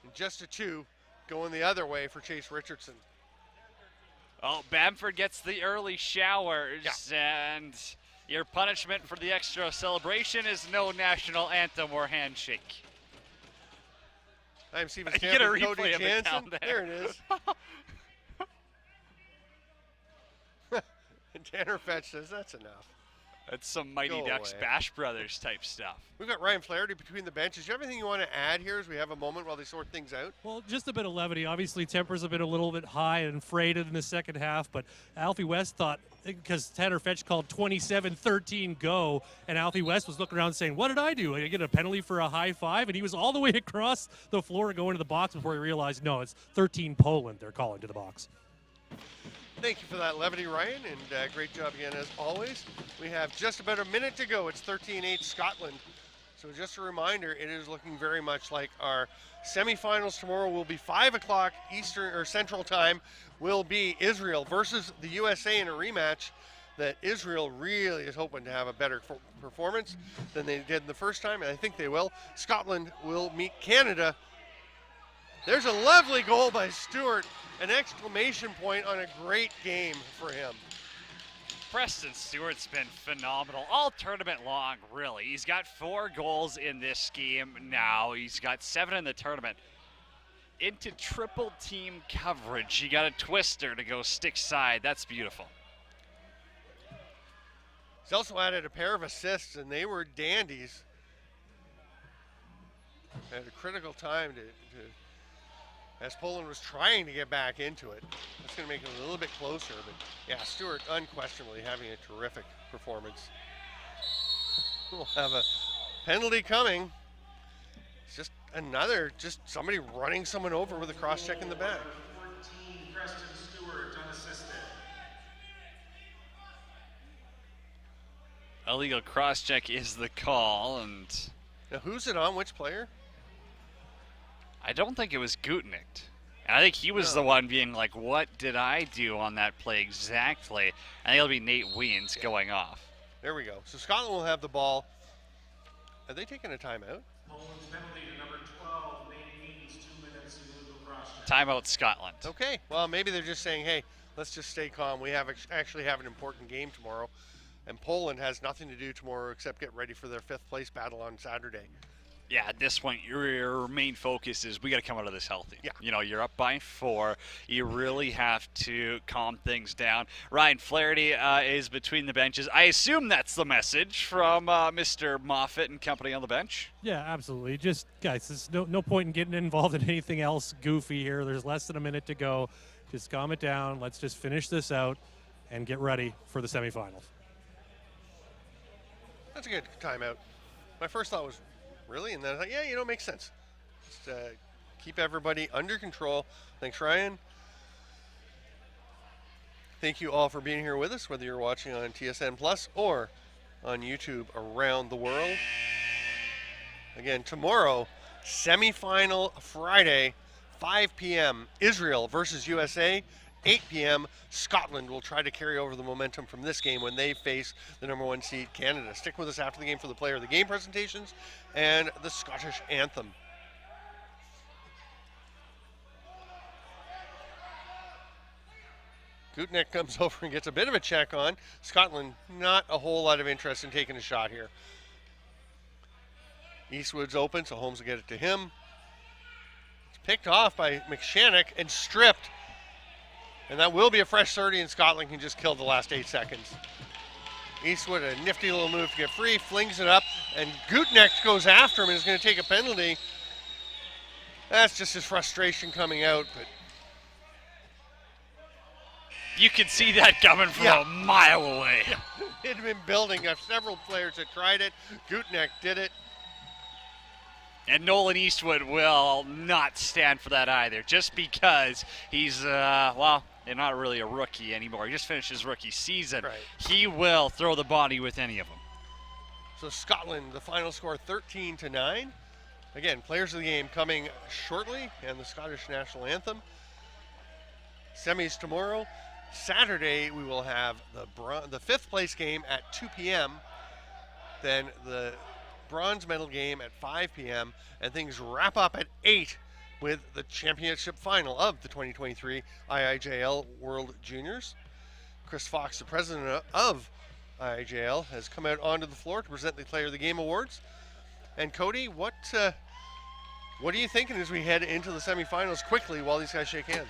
S1: And just a 2 going the other way for Chase Richardson.
S2: Oh, Bamford gets the early showers, and your punishment for the extra celebration is no national anthem or handshake.
S1: I'm Steven
S2: Get a
S1: Stamford,
S2: replay
S1: Cody
S2: of it
S1: Jansen.
S2: down there.
S1: There it is. And Tanner Fetch says that's enough.
S2: That's some Mighty
S1: Go
S2: Ducks
S1: away.
S2: Bash Brothers type stuff.
S1: We've got Ryan Flaherty between the benches. Do you have anything you want to add here as we have a moment while they sort things out?
S4: Well, just a bit of levity. Obviously, tempers have been a little bit high and freighted in the second half, but Alfie West thought, because Tanner Fetch called 27-13 go, and Alfie West was looking around saying, what did I do? I get a penalty for a high five? And he was all the way across the floor going to the box before he realized, no, it's 13 Poland they're calling to the box.
S1: Thank you for that levity, Ryan, and great job again as always. We have just about a minute to go. It's 13-8 Scotland. So just a reminder, it is looking very much like our semifinals tomorrow will be 5 o'clock Eastern or Central Time. Will be Israel versus the USA in a rematch that Israel really is hoping to have a better performance than they did the first time, and I think they will. Scotland will meet Canada. There's a lovely goal by Stewart. An exclamation point on a great game for him.
S2: Preston Stewart's been phenomenal all tournament long, really. He's got 4 goals in this game now. He's got 7 in the tournament. Into triple team coverage. He got a twister to go stick side. That's beautiful.
S1: He's also added a pair of assists, and they were dandies at a critical time as Poland was trying to get back into it. That's going to make it a little bit closer, but yeah, Stewart unquestionably having a terrific performance. We'll have a penalty coming. It's just somebody running someone over with a cross check in the back.
S3: 14, Preston Stewart, unassisted.
S2: Illegal cross check is the call, and
S1: Now who's it on? Which player?
S2: I don't think it was Gutnicht. And I think he was the one being like, what did I do on that play exactly? I think it'll be Nate Weens going off.
S1: There we go. So Scotland will have the ball. Are they taking a timeout?
S3: Poland's penalty to number 12, Nate Weens, 2 minutes, illegal cross check.
S2: Timeout Scotland.
S1: Okay. Well, maybe they're just saying, hey, let's just stay calm. We actually have an important game tomorrow. And Poland has nothing to do tomorrow except get ready for their 5th place battle on Saturday.
S2: Yeah, at this point, your main focus is we got to come out of this healthy.
S1: Yeah.
S2: You know, you're up by 4. You really have to calm things down. Ryan Flaherty is between the benches. I assume that's the message from Mr. Moffitt and company on the bench.
S4: Yeah, absolutely. Just, guys, there's no point in getting involved in anything else goofy here. There's less than a minute to go. Just calm it down. Let's just finish this out and get ready for the semifinals.
S1: That's a good timeout. My first thought was, really? And then I thought, yeah, it makes sense. Just keep everybody under control. Thanks, Ryan. Thank you all for being here with us, whether you're watching on TSN Plus or on YouTube around the world. Again, tomorrow, semifinal Friday, 5 p.m., Israel versus USA. 8 p.m., Scotland will try to carry over the momentum from this game when they face the number 1 seed, Canada. Stick with us after the game for the player of the game presentations and the Scottish anthem. Gutnicht comes over and gets a bit of a check on. Scotland, not a whole lot of interest in taking a shot here. Eastwood's open, so Holmes will get it to him. It's picked off by McShannock and stripped. And that will be a fresh 30, and Scotland can just kill the last 8 seconds. Eastwood, a nifty little move to get free, flings it up, and Gutnicht goes after him and is going to take a penalty. That's just his frustration coming out, but
S2: You could see that coming from a mile away.
S1: it had been building. Several players had tried it. Gutnicht did it.
S2: And Nolan Eastwood will not stand for that either, just because he's, well, not really a rookie anymore. He just finished his rookie season.
S1: Right.
S2: He will throw the body with any of them.
S1: So Scotland, the final score 13-9. Again, players of the game coming shortly, and the Scottish national anthem. Semis tomorrow. Saturday, we will have the fifth place game at 2 p.m. Then the bronze medal game at 5 p.m. and things wrap up at 8 with the championship final of the 2023 IIJL World Juniors. Chris Fox, the president of IIJL, has come out onto the floor to present the Player of the Game awards. And Cody, what are you thinking as we head into the semifinals quickly while these guys shake hands?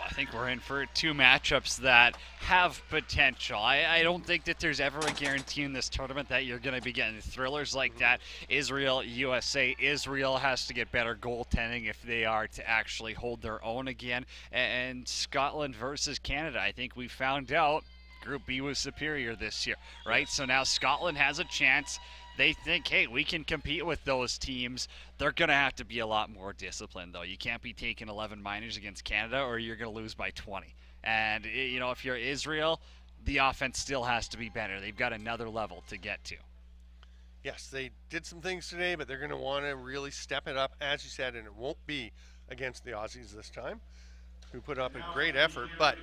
S2: I think we're in for two matchups that have potential. I don't think that there's ever a guarantee in this tournament that you're going to be getting thrillers like that. Israel, USA. Israel has to get better goaltending if they are to actually hold their own again. And Scotland versus Canada. I think we found out Group B was superior this year, right? So now Scotland has a chance. They think, hey, we can compete with those teams. They're going to have to be a lot more disciplined, though. You can't be taking 11 minors against Canada or you're going to lose by 20. And, you know, if you're Israel, the offense still has to be better. They've got another level to get to.
S1: Yes, they did some things today, but they're going to want to really step it up, as you said, and it won't be against the Aussies this time, who put up a great effort, but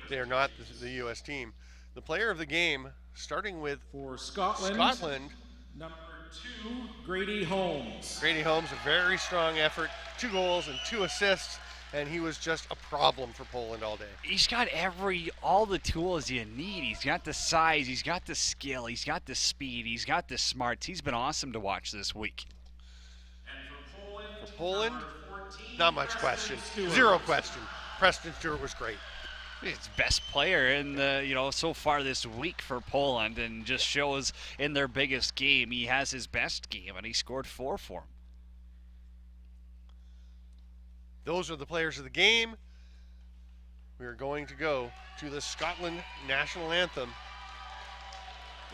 S1: they are not the U.S. team. The player of the game, starting with
S3: For Scotland. Number 2, Grady Holmes.
S1: Grady Holmes, a very strong effort, 2 goals and 2 assists, and he was just a problem for Poland all day.
S2: He's got all the tools you need. He's got the size, he's got the skill, he's got the speed, he's got the smarts. He's been awesome to watch this week.
S3: And
S1: For Poland,
S3: number 14,
S1: not much question, 0 question. Preston Stewart was great.
S2: He's best player in the, so far this week for Poland, and just shows in their biggest game he has his best game, and he scored 4 for him.
S1: Those are the players of the game. We are going to go to the Scotland national anthem.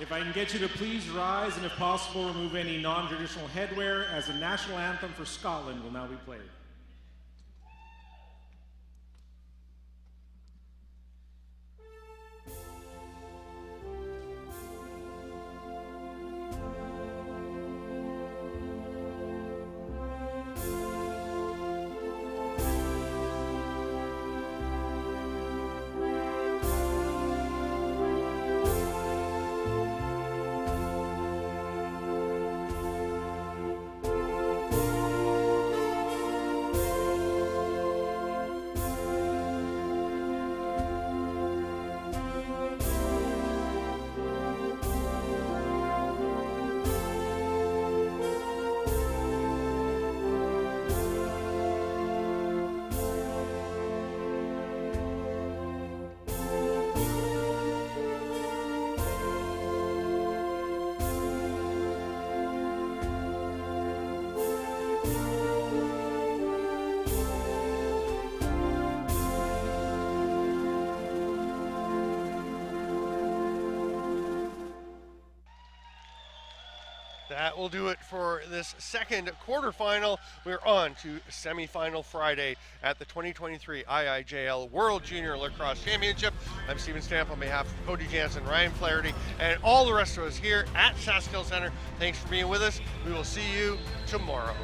S3: If I can get you to please rise and if possible remove any non-traditional headwear, as the national anthem for Scotland will now be played.
S1: That will do it for this second quarterfinal. We're on to semifinal Friday at the 2023 IIJL World Junior Lacrosse Championship. I'm Stephen Stamp on behalf of Cody Jansen, Ryan Flaherty, and all the rest of us here at SaskTel Center. Thanks for being with us. We will see you tomorrow.